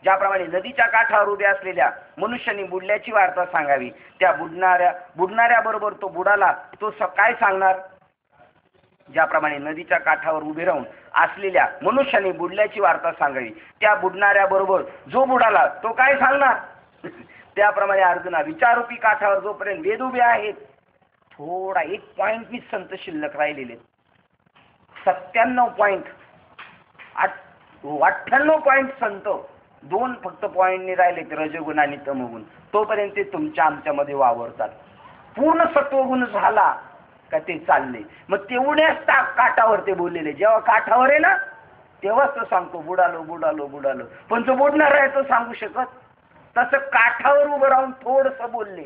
A: ज्याप्रमाणे नदीच्या काठावर उभे असलेल्या मनुष्याने बुडल्याची वार्ता सांगावी, त्या बुडणाऱ्या बरोबर तो बुडाला तो काय सांगणार? ज्याप्रमाणे नदीच्या काठावर उभे राहून असलेल्या मनुष्याने बुडल्याची वार्ता सांगावी, त्या बुडणाऱ्या बरोबर जो बुडाला तो काय सांगणार? त्याप्रमाणे अर्जुना, विचारूपी काठावर जोपर्यंत वेद उभे आहेत, थोडा एक पॉइंट मी संत शिल्लक राहिलेले, 98.98 संत, 2 फक्त पॉइंटनी राहिले ते रजोगुण आणि तमोगुण. तोपर्यंत ते तुमच्या आमच्यामध्ये वावरतात. पूर्ण सत्वगुण झाला का ते चालले. मग तेवढ्याच काठावर ते बोललेले. जेव्हा काठावर आहे ना तेव्हाच तो सांगतो बुडालो बुडालो बुडालो. पण जो बुडणार आहे तो सांगू शकत? तसं काठावर उभं राहून थोडंसं बोलले.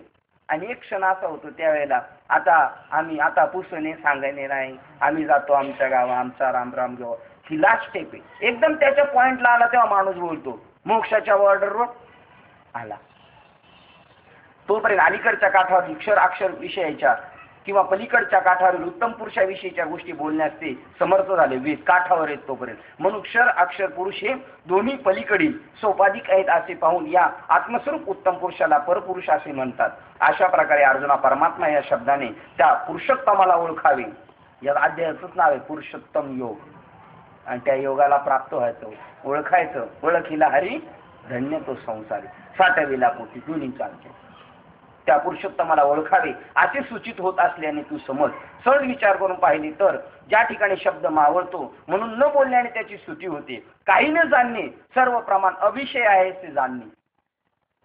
A: आणि एक क्षण असा होतो त्यावेळेला, आता पुसणे सांगायने नाही, आम्ही जातो आमच्या गावा, आमचा राम राम घेऊ. ही लास्ट स्टेप आहे. एकदम त्याच्या पॉइंटला आला तेव्हा माणूस बोलतो. मोक्षाच्या बॉर्डरवर आला तोपर्यंत अलीकडच्या काठावर अक्षर अक्षर विषयाच्या किंवा पलीकडच्या काठावर उत्तम पुरुषाविषयीच्या गोष्टी बोलण्यास ते समर्थ झाले. वेद काठावर आहेत तोपर्यंत. म्हणून क्षर अक्षर पुरुष हे दोन्ही पलीकडील सोपाधिक आहेत असे पाहून या आत्मस्वरूप उत्तम पुरुषाला परपुरुष असे म्हणतात. अशा प्रकारे अर्जुना, परमात्मा या शब्दाने त्या पुरुषोत्तमाला ओळखावे. या अध्यायाचंच नाव आहे पुरुषोत्तम योग. आणि त्या योगाला प्राप्त व्हायचं, ओळखायचं. ओळखीला हरी धन्य तो संसारी, साठविला पोटी दोन्ही चालते. त्या पुरुषोत्तमाला ओळखावे असे सूचित होत असल्याने तू समज. सहज विचार करून पाहिली तर ज्या ठिकाणी शब्द मावळतो म्हणून न बोलण्याने त्याची स्तुती होते. काही न जाणणे सर्व प्रमाण अविषय आहे ते जाणणे.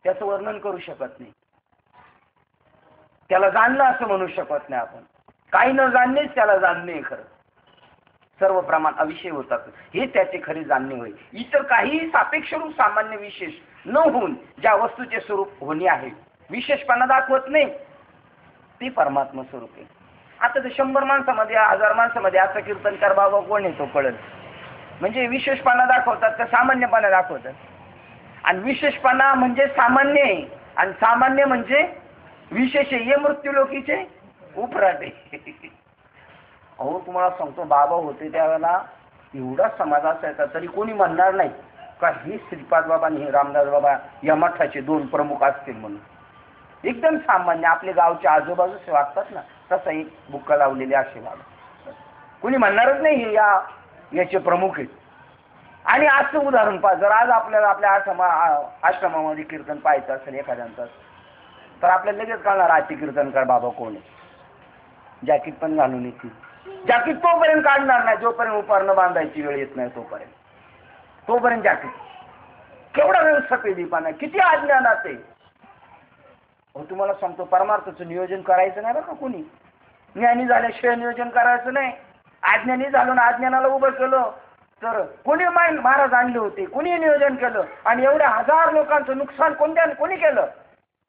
A: त्याचं वर्णन करू शकत नाही. त्याला जाणलं असं म्हणू शकत नाही आपण. काही न जाणणेच त्याला जाणणे खरं. सर्व प्रमाण अविषय होतात हे त्याचे खरे जाणणे होय. इतर काहीही सापेक्ष रूप सामान्य विशेष न होऊन ज्या वस्तूचे स्वरूप होणे आहे, विशेषपणा दाखवत नाही, ते परमात्मा स्वरूप आहे. आता ते 100 माणसामध्ये 1000 माणसामध्ये असं कीर्तनकार बाबा कोण येतो कळत. म्हणजे विशेषपणा दाखवतात तर सामान्यपणा दाखवतात. आणि विशेषपणा म्हणजे सामान्य आहे आणि सामान्य म्हणजे विशेष आहे. हे मृत्यूलोकीचे उपराटे. अहो तुम्हाला सांगतो, बाबा होते त्यावेळेला एवढा समाज असायचा तरी कोणी म्हणणार नाही का हे श्रीपाद बाबा आणि हे रामदास बाबा या मठाचे 2 प्रमुख असतील म्हणून. एकदम सामान्य आपले गावचे आजूबाजूचे वागतात ना तसं एक बुक्का लावलेले असे बाबा. कोणी म्हणणारच नाही हे याचे प्रमुख आहेत. आणि आजचं उदाहरण पहा, जर आज आपल्याला आपल्या आश्रमामध्ये कीर्तन पाहायचं असेल एखाद्यांचं तर आपल्याला लगेच कळणार आजचे कीर्तनकार बाबा कोण आहे. जॅकेट पण घालून येतील. जॅकेट तोपर्यंत काढणार नाही जोपर्यंत उपरणं बांधायची वेळ येत नाही तोपर्यंत जॅकेट. केवढा वेळ सफेदीपणा, किती अज्ञानात आहे. हो तुम्हाला सांगतो, परमार्थाचं नियोजन करायचं नाही बरं का कोणी. ज्ञानी झाल्याशिवाय नियोजन करायचं नाही. अज्ञानी झालो ना अज्ञानाला उभं केलं तर कोणी महाराज आणले होते, कोणी नियोजन केलं, आणि एवढ्या हजार लोकांचं नुकसान कोणी केलं?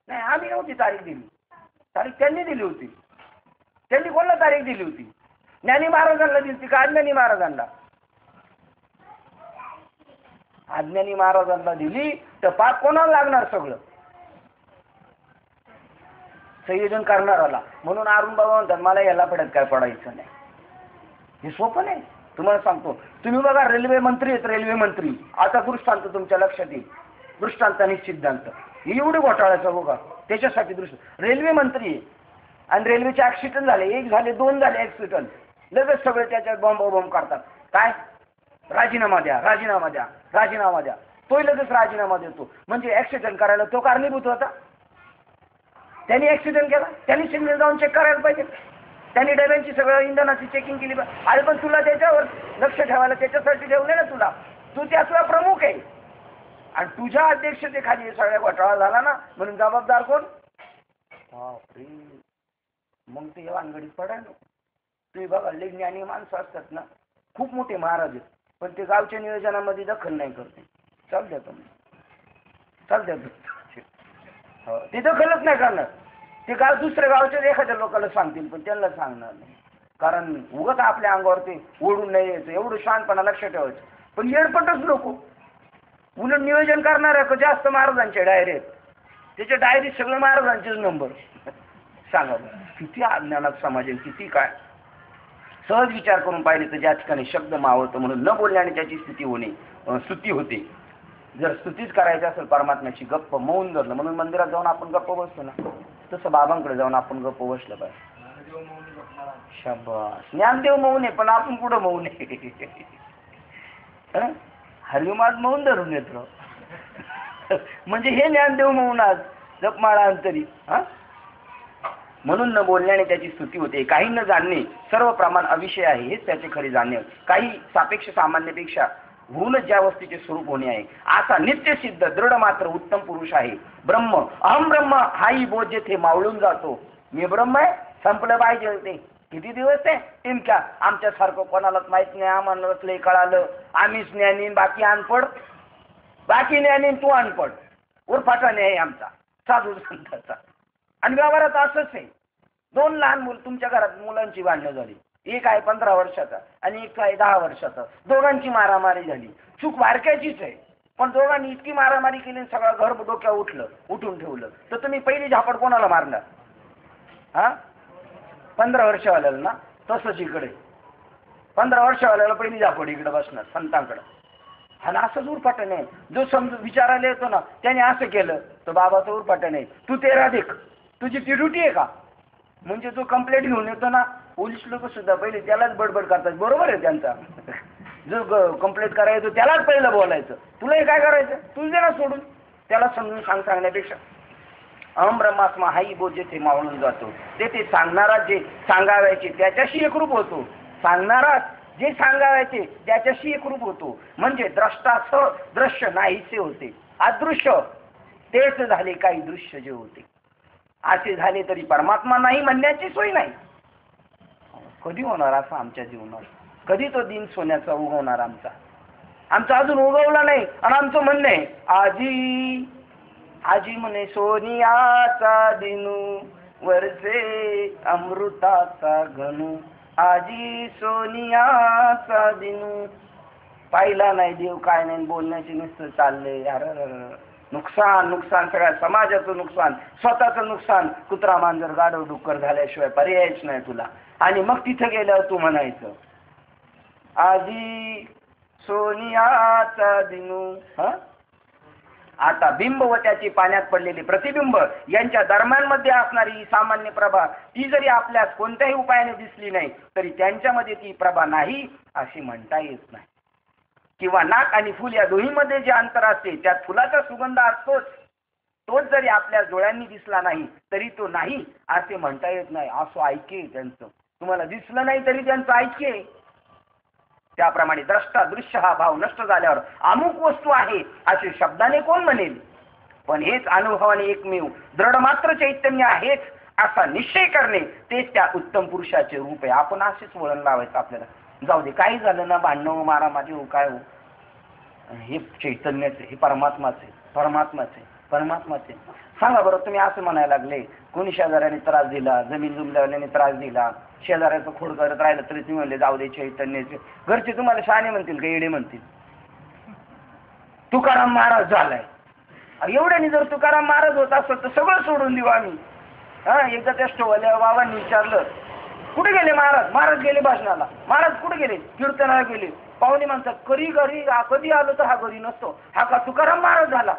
A: नाही, आम्ही नव्हती तारीख दिली, तारीख त्यांनी दिली होती. त्यांनी कोणाला तारीख दिली होती? ज्ञानी महाराजांना दिली होती का अज्ञानी महाराजांना? अज्ञानी महाराजांना दिली तर पाप कोणाला लागणार? सगळं संयोजन करणाराला. म्हणून अरुण बाबा म्हणतात मला याला पडत काय पडायचं नाही. हे सोपं नाही, तुम्हाला सांगतो. तुम्ही बघा, रेल्वे मंत्री आहेत, रेल्वे मंत्री. आता दृष्टांत तुमच्या लक्षात येईल, दृष्टांत आणि सिद्धांत. एवढे घोटाळ्याचं बघा, त्याच्यासाठी रेल्वे मंत्री आहे, आणि रेल्वेचे ऍक्सिडेंट झाले, एक झाले, दोन झाले ऍक्सिडेंट, लगेच सगळे त्याच्यात बॉम्ब करतात. काय? राजीनामा द्या, राजीनामा द्या, राजीनामा द्या. तो लगेच राजीनामा देतो. म्हणजे ऍक्सिडेंट करायला तो कारणीभूत होता? त्यांनी ऍक्सिडेंट केला, त्यांनी सिग्नल जाऊन चेक करायला पाहिजे, त्यांनी डब्यांची सगळं इंधनाची चेकिंग केली पाहिजे. अरे पण तुला त्याच्यावर लक्ष ठेवायला त्याच्यासाठी ठेवले ना तुला, तू त्याचा प्रमुख आहे, आणि तुझ्या अध्यक्षतेखाली सगळ्या घोटाळा झाला ना, म्हणून जबाबदार कोण? बापरे, मग ते वानगडीत पडाय नको. तुम्ही बघा, लई ज्ञानी माणसं असतात ना, खूप मोठे महाराज आहेत, पण ते गावच्या नियोजनामध्ये दखल नाही करते. चालत्या तुम्ही, चालत्या ते दखलच नाही करणार. ते गाव दुसऱ्या गावच्या एखाद्या लोकांना सांगतील, पण त्यांना सांगणार नाही. कारण उगाच आपल्या अंगावर ते ओढून नाही यायचं, एवढं शांतपणा लक्ष ठेवायचं. पण येडपटच नको. उलट नियोजन करणाऱ्या जास्त महाराजांचे डायरी आहेत, त्याच्या डायरीत सगळं महाराजांचेच नंबर. सांगा किती अज्ञानात समाज आहे, किती काय. सहज विचार करून पाहिले तर ज्या ठिकाणी शब्द मावळतो म्हणून न बोलण्याने त्याची स्थिती होणे, स्तुती होते. जर स्तुतीच करायची असेल परमात्म्याची, गप्प मौन धरलं, म्हणून मंदिरात जाऊन आपण गप्प बसतो ना, तसं बाबांकडे जाऊन आपण गप्प बसलं पाहिजे. शाबास, ज्ञानदेव मौन आहे, पण आपण कुठं मौन आहे? हरिमाज मौन धरून येतो. म्हणजे हे ज्ञानदेव मौन आज जपमाळा अंतरी. म्हणून न बोलण्याने त्याची स्तुती होते. काही न जाणणे सर्व प्रमाण अविषय आहे, हेच त्याचे खरे जाणणे. काही सापेक्ष सामान्यपेक्षा होऊनच ज्या वस्तूचे स्वरूप होणे आहे, असा नित्यसिद्ध दृढ मात्र उत्तम पुरुष आहे ब्रह्म. अहम ब्रह्म हाही बोध जेथे मावळून जातो. मी ब्रह्म आहे, संपलं पाहिजे ते. किती दिवस आहे टिमक्या? आमच्यासारखं कोणालाच माहित नाही, आम्हाला लय कळालं, आम्हीच ज्ञानी, बाकी अनपड. बाकी ज्ञानी तू अनपड, उरफाटाने आहे आमचा साधू संतांचा. आणि व्यवहारात असंच आहे. दोन लहान मुलं तुमच्या घरात, मुलांची भांडणं झाली, एक आहे 15 वर्षाचा आणि एक आहे 10 वर्षाचा. दोघांची मारामारी झाली. चूक बारक्याचीच आहे, पण दोघांनी इतकी मारामारी केली, सगळं घर डोक्यावर उठून ठेवलं. तर तुम्ही पहिली झापड कोणाला मारणार? 15 वर्षवाल्याला ना. तसंच इकडे 15 वर्षवाल्याला पहिली झापड इकडे बसणार संतांकडे. आणि असंच उरपाटं नाही. जो समज विचारायला येतो ना, त्याने असं केलं तर बाबाचं उरपाटं नाही. तू तेरा देख, तुझी ती ड्युटी आहे का? म्हणजे जो कंप्लेंट घेऊन येतो ना, पोलीस लोक सुद्धा पहिले त्यालाच बडबड करतात. बरोबर आहे त्यांचा. जो कंप्लेंट करायला येतो त्यालाच पहिलं बोलायचं. तुला हे काय करायचं, तुझं दे ना सोडून. त्याला समजून सांगण्यापेक्षा अहम ब्रह्मात्मा हाही बोध जेथे मावळून जातो, तेथे सांगणारा जे सांगावायचे त्याच्याशी एकरूप होतो. सांगणारा जे सांगावायचे त्याच्याशी एकरूप होतो. म्हणजे द्रष्टास दृश्य नाहीसे होते. अदृश्य तेच झाले काही दृश्य जे होते. असे झाले तरी परमात्मा नाही म्हणण्याची सोय नाही. कधी होणार असं आमच्या जीवनात? कधी तो दिन सोन्याचा उगवणार आमचा अजून उगवला नाही. आणि आमचं म्हणणं आहे आजी आजी म्हणे सोनियाचा दिनू वरसे अमृताचा घनू. आजी सोनियाचा दिनू. पाहिला नाही देव, काय नाही, बोलण्याची नुसतं चाललंय. यार नुकसान नुकसान, सगळ्या समाजाचं नुकसान, स्वतःचं नुकसान. कुत्रा मांजर गाढव डुक्कर झाल्याशिवाय पर्यायच नाही तुला. आणि मग तिथे गेल्यावर तू म्हणायचं आजी सोनियाचा दिनू. आता बिंब व त्याची पाण्यात पडलेली प्रतिबिंब यांच्या दरम्यानमध्ये असणारी ही सामान्य प्रभा, ती जरी आपल्यास कोणत्याही उपायाने दिसली नाही तरी त्यांच्यामध्ये ती प्रभा नाही अशी म्हणता येत नाही. किंवा नाक आणि फुल या दोन्हीमध्ये जे अंतर असते त्यात फुलाचा सुगंध असतोच. तोच जरी आपल्या डोळ्यांनी दिसला नाही तरी तो नाही असे म्हणता येत नाही. असं ऐके त्यांचं. तुम्हाला दिसलं नाही तरी त्यांचं ऐके. त्याप्रमाणे द्रष्टा दृश्य हा भाव नष्ट झाल्यावर अमुक वस्तू आहे असे शब्दाने कोण म्हणेल? पण हेच अनुभवाने एकमेव दृढ मात्र चैतन्य आहेच असा निश्चय करणे, तेच त्या उत्तम पुरुषाचे रूप आहे. आपण असेच वळण लावायचं आपल्याला. जाऊ दे, काही झालं ना, भांडणं मारामारी हो काय हो, हे चैतन्याचे, हे परमात्माचे, परमात्माचे, परमात्माचे. सांगा बरं, तुम्ही असं म्हणायला लागले कोणी शेजाऱ्याने त्रास दिला, जमीन जुमल्याने त्रास दिला, शेजाऱ्याचं खोड करत राहिलं तरी तुम्ही म्हणले जाऊ दे चैतन्याचे. घरचे तुम्हाला शहाणे म्हणतील का येडे म्हणतील? तुकाराम महाराज झालाय. एवढ्याने जर तुकाराम महाराज होत असत तर सगळं सोडून देऊ आम्ही. एकदा त्या स्टोवाल्या बाबांनी विचारलं कुठे गेले महाराज? महाराज गेले भाषणाला. महाराज कुठे गेले? कीर्तनाला गेले. पाहुणे म्हणतात कधी कधी आलो तर हा घरी नसतो, हा का तुकाराम महाराज झाला?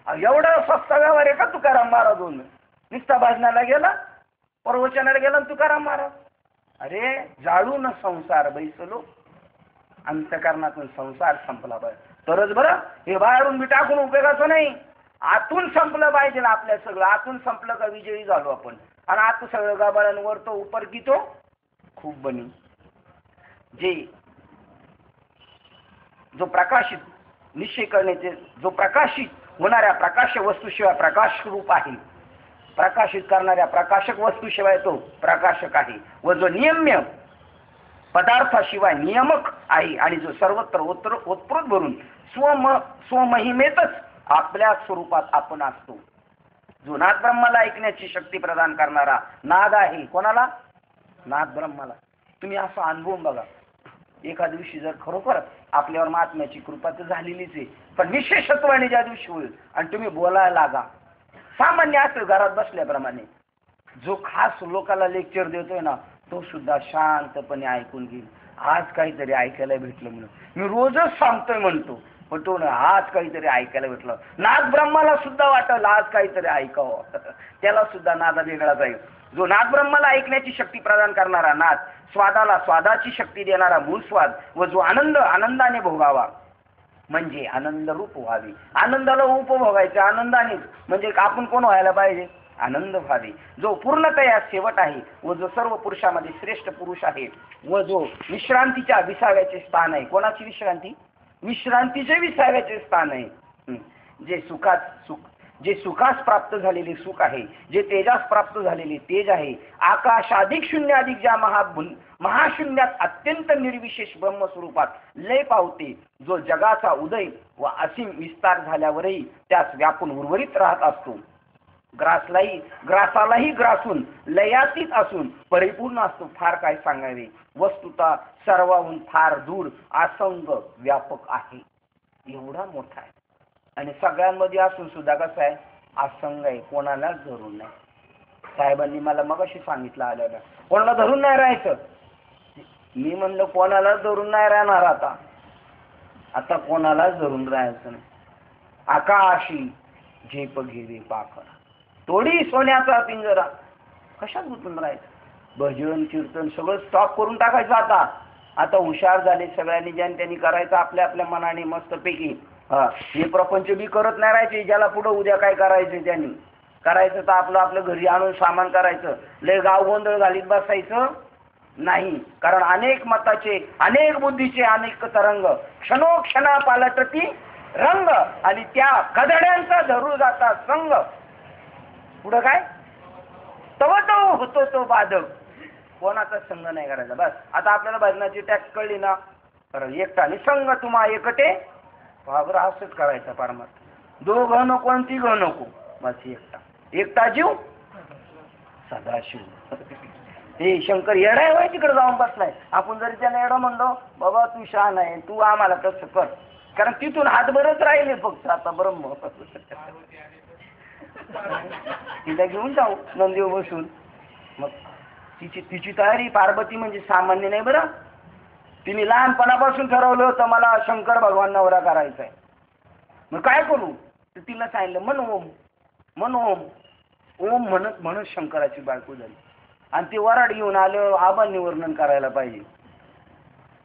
A: एवढा स्वस्त व्यवहार आहे का तुकाराम महाराज होऊन? नुसता भाषणाला गेला, प्रवचनाला गेला तुकाराम महाराज. अरे जाळून संसार बैसलो, अंतकरणातून संसार संपला पाहिजे तरच बरं. हे बाहेरून मी टाकून उपयोगाचं नाही, आतून संपलं पाहिजे ना आपल्या सगळं. आतून संपलं का विजयी झालो आपण. आणि आत सगळं गाबाळ्यांवर तो उपर की तो खूप बनी. जे जो प्रकाशित निश्चय करण्याचे, जो प्रकाशित होणाऱ्या प्रकाश वस्तूशिवाय प्रकाश रूप आहे, प्रकाशित करणाऱ्या प्रकाशक वस्तूशिवाय तो प्रकाशक आहे, व जो नियम्य पदार्थाशिवाय नियमक आहे, आणि जो सर्वत्र ओतप्रोत भरून स्वमहिमेतच आपल्या स्वरूपात आपण असतो, जो नाद ब्रह्माला ऐकण्याची शक्ती प्रदान करणारा नाद आहे. कोणाला? नाद ब्रह्माला. तुम्ही असं अनुभवून बघा. एका दिवशी जर खरोखर आपल्यावर महात्म्याची कृपा तर झालेलीच आहे, पण विशेषत्वाने ज्या दिवशी होईल आणि तुम्ही बोलायला लागा सामान्य असं घरात बसल्याप्रमाणे, जो खास लोकांना लेक्चर देतोय ना तो सुद्धा शांतपणे ऐकून घेईल. आज काहीतरी ऐकायला भेटलं म्हणून. मी रोजच सांगतोय म्हणतो, पण तो आज काहीतरी ऐकायला भेटलं. नाद ब्रह्माला सुद्धा वाटलं आज काहीतरी ऐकावं. त्याला सुद्धा नादा वेगळा जाईल. जो नाद ब्रह्माला ऐकण्याची शक्ती प्रदान करणारा नाद, स्वादाला स्वादाची शक्ती देणारा मूळ स्वाद, व जो आनंद आनंदाने भोगावा म्हणजे आनंद रूप व्हावी. आनंदाला उपभोगायचे आनंदानेच, म्हणजे आपण कोण व्हायला पाहिजे? आनंद व्हावे. जो पूर्णतया शेवट आहे, व जो सर्व पुरुषामध्ये श्रेष्ठ पुरुष आहे, व जो विश्रांतीच्या विसाव्याचे स्थान आहे. कोणाची विश्रांती? विश्रांतीचे विसाव्याचे स्थान आहे. जे सुखास प्राप्त झालेले सुख आहे, जे तेजास प्राप्त झालेले तेज आहे, आकाशाधिक शून्य अधिक ज्या महाशून्यात अत्यंत निर्विशेष ब्रह्मस्वरूपात लय पावते, जो जगाचा उदय व असीम विस्तार झाल्यावरही त्यास व्यापून उर्वरित राहत असतो. ग्रासालाही ग्रासून लयातीत असून परिपूर्ण असतो. फार काय सांगावे, वस्तुता सर्वाहून फार दूर असंग व्यापक आहे. एवढा मोठा आहे आणि सगळ्यांमध्ये असून सुद्धा कसं आहे? असंग आहे, कोणालाच धरून नाही. साहेबांनी मला मगाशी सांगितलं आल्याला, कोणाला धरून नाही राहायचं. मी म्हणलं कोणालाच धरून नाही राहणार आता कोणालाच धरून राहायचं नाही. आकाशी झेप घेवे पाखर, तोडी सोन्याचा पिंजरा. कशात गुंतून राहायचं? भजन कीर्तन सगळं स्टॉप करून टाकायचं. आता हुशार झाले सगळ्यांनी, ज्यांनी त्यांनी करायचं आपल्या आपल्या मनाने मस्तपैकी. हे प्रपंच बी करत नाही राहायचे. ज्याला पुढं उद्या काय करायचं त्यांनी करायचं, तर आपलं आपलं घरी आणून सामान करायचं. लय गाव गोंधळ घालीत बसायचं नाही, कारण अनेक मताचे, अनेक बुद्धीचे, अनेक तरंग क्षणोक्षणा पालटती रंग, आणि त्या कदड्यांचा धरू जाता संग. पुढं काय? तव होतो तो बाधक. कोणाचा संग नाही करायचा. बस आता आपल्याला भजनाची टॅक्स कळली ना, कारण एकटा निसंग तुम्हा एकटे बाबर असंच करायचं. परमार्थ दोघं नको आणि तिघं नको, बस एकटा जीव सदाशिव. हे शंकर येडा आहे तिकडे जाऊन बसलाय. आपण जरी त्याला येडा म्हणलो, बाबा तू शहाणा आहे, तू आम्हाला तसं कर, कारण तिथून हातभरच राहिले फक्त. आता ब्रह्म तिला घेऊन जाऊ नंदीवर बसून. मग तिची तयारी. पार्वती म्हणजे सामान्य नाही बरं. तिने लहानपणापासून ठरवलं होतं मला शंकर भगवान नवरा करायचा आहे. मग काय करू? तर तिला सांगितलं मन ओम. ओम म्हणत म्हणत शंकराची बायको झाली. आणि ते वराड घेऊन आलं. आबांनी वर्णन करायला पाहिजे.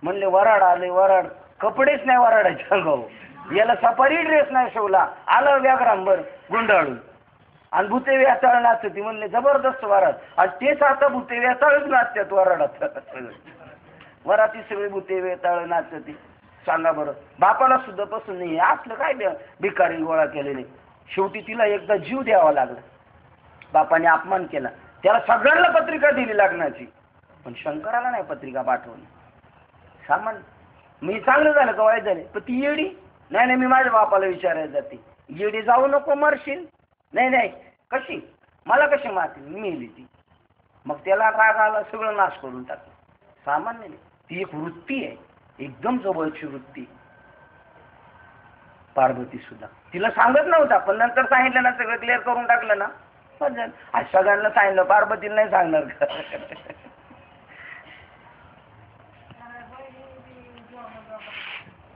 A: म्हणले वराड आले, वराड कपडेच नाही वराडाचे अंगावर, याला सफारी ड्रेस नाही शिवला, आलं व्याघ्रांबर गुंडाळून. आणि भूते व्याताळ नाचती. म्हणले जबरदस्त वराड. आणि तेच आता भूते व्याताळच नाचतात वराडात. वराती सगळे भूते वेताळ नाचती. सांगा बरं, बापाला सुद्धा पसंत नाही. असलं काय भिकारी गोळा केलेले. शेवटी तिला एकदा जीव द्यावा लागला. बापाने अपमान केला. त्याला सगळ्यांना पत्रिका दिली लग्नाची, पण शंकराला नाही पत्रिका पाठवली. सामान्य. मी चांगलं झालं का वाईट झाले, पण ती येडी. नाही नाही, मी माझ्या बापाला विचारायला जाते, येडी जाऊ नको मरशील. नाही नाही, कशी मला कशी मारतील, मी मेली ती. मग त्याला राग आला, सगळं नाश करून टाकलं. सामान्य नाही, ती एक वृत्ती आहे, एकदम जवळची वृत्ती. पार्वती सुद्धा तिला सांगत नव्हता, पण नंतर सांगितलं ना, सगळं क्लिअर करून टाकलं ना. आज सगळ्यांना सांगितलं, पार्वतीला नाही सांगणार का?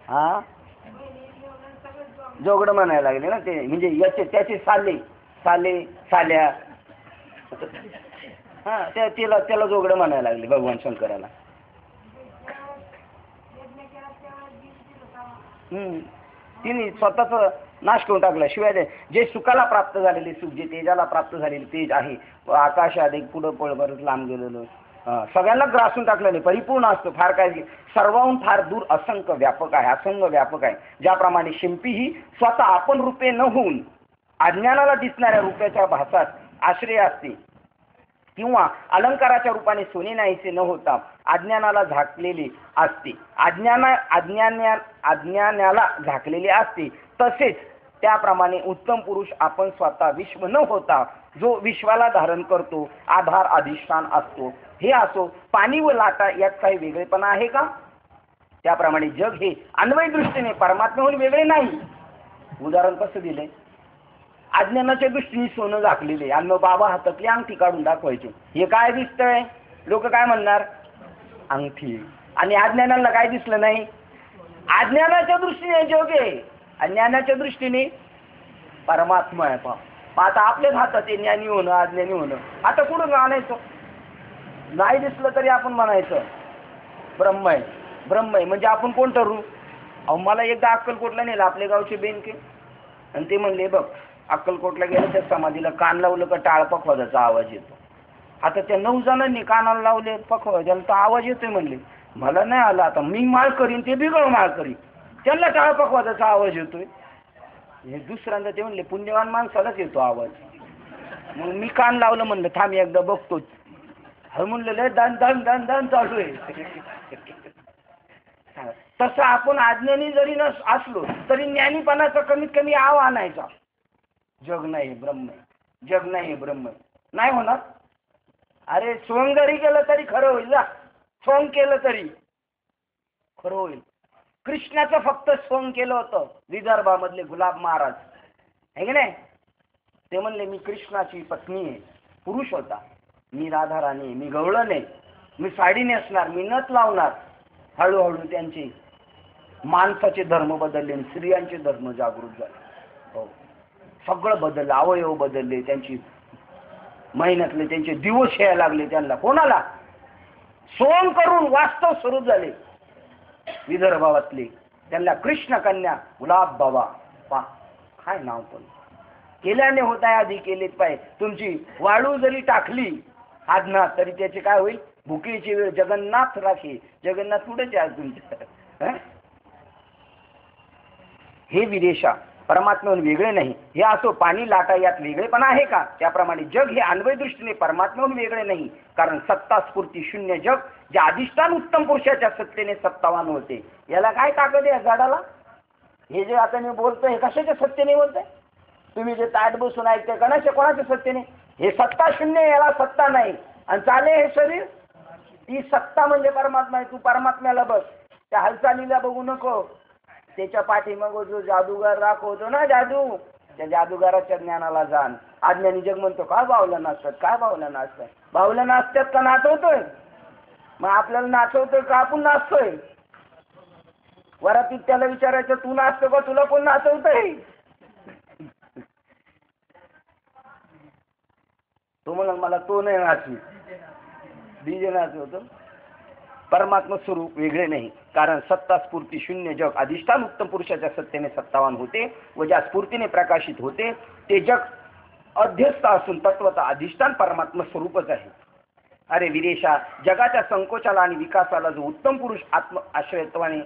A: हा, जोगडं म्हणायला लागले ना ते, म्हणजे याचे त्याचे साले साले साल्या. हा, त्याला जोगडं म्हणायला लागले भगवान शंकराला. तिने स्वतःच नाश करून टाकला. शिवाय जे सुखाला प्राप्त झालेले सुख, जे तेजाला प्राप्त झालेले तेज आहे, आकाशात एक पुढं पळभरच लांब गेलेलं, सगळ्यांना ग्रासून टाकलेले परिपूर्ण असतं. फार काय, सर्वाहून फार दूर असंख्य व्यापक आहे, असंख्य व्यापक आहे. ज्याप्रमाणे शिंपी ही स्वतः आपण रूपे न होऊन अज्ञानाला दिसणाऱ्या रूपाच्या भासात आश्रय असते, किंवा अलंकाराच्या रूपाने सोने नाहीसे न होता अज्ञानाला झाकलेले असते, अज्ञानाला झाकलेले असते, तसेच त्याप्रमाणे उत्तम पुरुष आपण स्वतः विश्व न होता जो विश्वाला धारण करतो, आधार अधिष्ठान असतो. हे असो, पाणी व लाटा यात काही वेगळेपणा आहे का? त्याप्रमाणे जग हे अन्वय दृष्टीने परमात्म्याहून वेगळे नाही. उदाहरण कसं दिले, अज्ञानाच्या दृष्टीने सोनं झाकलेले आणि मग बाबा हातातली अंगठी काढून दाखवायची, हे काय दिसतंय, लोक काय म्हणणार, अंगठी. आणि अज्ञानाला काय दिसलं नाही, अज्ञानाच्या दृष्टीने जग आहे, अज्ञानाच्या दृष्टीने परमात्मा आहे. आता आपल्याच हातात आहे ज्ञानी होणं अज्ञानी होणं. आता कुठून आणायचं, नाही दिसलं तरी आपण म्हणायचं ब्रह्म आहे, ब्रह्म आहे. म्हणजे आपण कोण ठरू? अहो, मला एकदा अक्कलकोटला नेलं आपल्या गावचे बेनके, आणि ते म्हणले, बघ अक्कलकोटला गेलं त्या समाधीला कान लावलं का टाळ पखवाजाचा आवाज येतो. आता त्या 9 जणांनी कानाला लावले पखवाजाला, तर आवाज येतोय म्हणले. मला नाही आला, आता मी माळ करीन, ते बिघड माळ करीन, त्यांना टाळ पखवाजाचा आवाज येतोय. हे दुसऱ्यांदा ते म्हणले पुण्यवान माणसालाच येतो आवाज. मग मी कान लावलं, म्हणलं थांब एकदा बघतोच. हं म्हणलं, लय दान दान दान दान चालू आहे. तसं आपण अज्ञानी जरी असलो तरी ज्ञानीपणाचा कमीत कमी आव आणायचा. जग नाही ब्रह्म आहे, जग नाही ब्रह्म आहे. नाही होणार. अरे सोंग जरी केलं तरी खरं होईल ना, सोंग केलं तरी खरं होईल. कृष्णाचं फक्त सोंग केलं होतं विदर्भामधले गुलाब महाराज, आहे की नाही. ते म्हणले मी कृष्णाची पत्नी आहे, पुरुष होता, मी राधा राणी, मी गवळण आहे, मी साडी नेसणार, मी नथ लावणार. हळूहळू त्यांचे माणसाचे धर्म बदलले, स्त्रियांचे धर्म जागृत झाले. हो, सगळं बदललं, अवयव बदलले, त्यांची महिन्यातले त्यांचे दिवस यायला लागले. त्यांना कोणाला सोंग करून वास्तव स्वरूप झाले विदर्भातले. त्यांना कृष्ण कन्या गुलाब बाबा पा काय नाव पण केल्याने होत आहे, आधी केलेच पाहिजे. तुमची वाळू जरी टाकली आदनात तरी त्याचे काय होईल, भुकेची वेळ जगन्नाथ राखी, जगन्नाथ पुढेच आहे तुमच्या. हे विदेशा परमात्म्याहून वेगळे नाही. हे असो, पाणी लाटा यात वेगळेपणा आहे का? त्याप्रमाणे जग हे अन्वय दृष्टीने परमात्म्याहून वेगळे नाही, कारण सत्ता स्फूर्ती शून्य जग जे अधिष्ठान उत्तम पुरुषाच्या सत्तेने सत्तावान होते. याला काय ताकद आहे झाडाला? हे जे आता मी बोलतोय हे कशाच्या सत्तेने बोलतोय? तुम्ही जे ताट बसून ऐकताय कोणाच्या सत्तेने? हे सत्ता शून्य, याला सत्ता नाही. आणि चाले हे शरीर, ती सत्ता म्हणजे परमात्मा आहे. तू परमात्म्याला बघ, त्या हालचालीला बघू नको. त्याच्या पाठीमागं जो जादूगार राखवतो ना जादू, त्या जादूगाराच्या ज्ञानाला जाण. अज्ञानी जग म्हणतो काय बावल्या नाचतात, काय बावल्या नाचतात. बावल्या नाचतात का नाचवतोय? मग आपल्याला नाचवतोय का आपण नाचतोय? वरातीत त्याला विचारायचं तू नाचतो का, तुला कोण नाचवतोय? तो म्हणा मला तो नाही नाचवी, डीजे नाचवतो. परमात्मा स्वरूप वेगळे नाही, कारण सत्ता स्फूर्ती शून्य जग अधिष्ठान उत्तम पुरुषाच्या सत्तेने सत्तावान होते व ज्या स्फूर्तीने प्रकाशित होते ते जग अध्यस्त असून तत्वता अधिष्ठान परमात्मा स्वरूपच आहे. अरे विदेशा, जगाच्या संकोचाला आणि विकासाला जो उत्तम पुरुष आत्म आश्रयत्वाने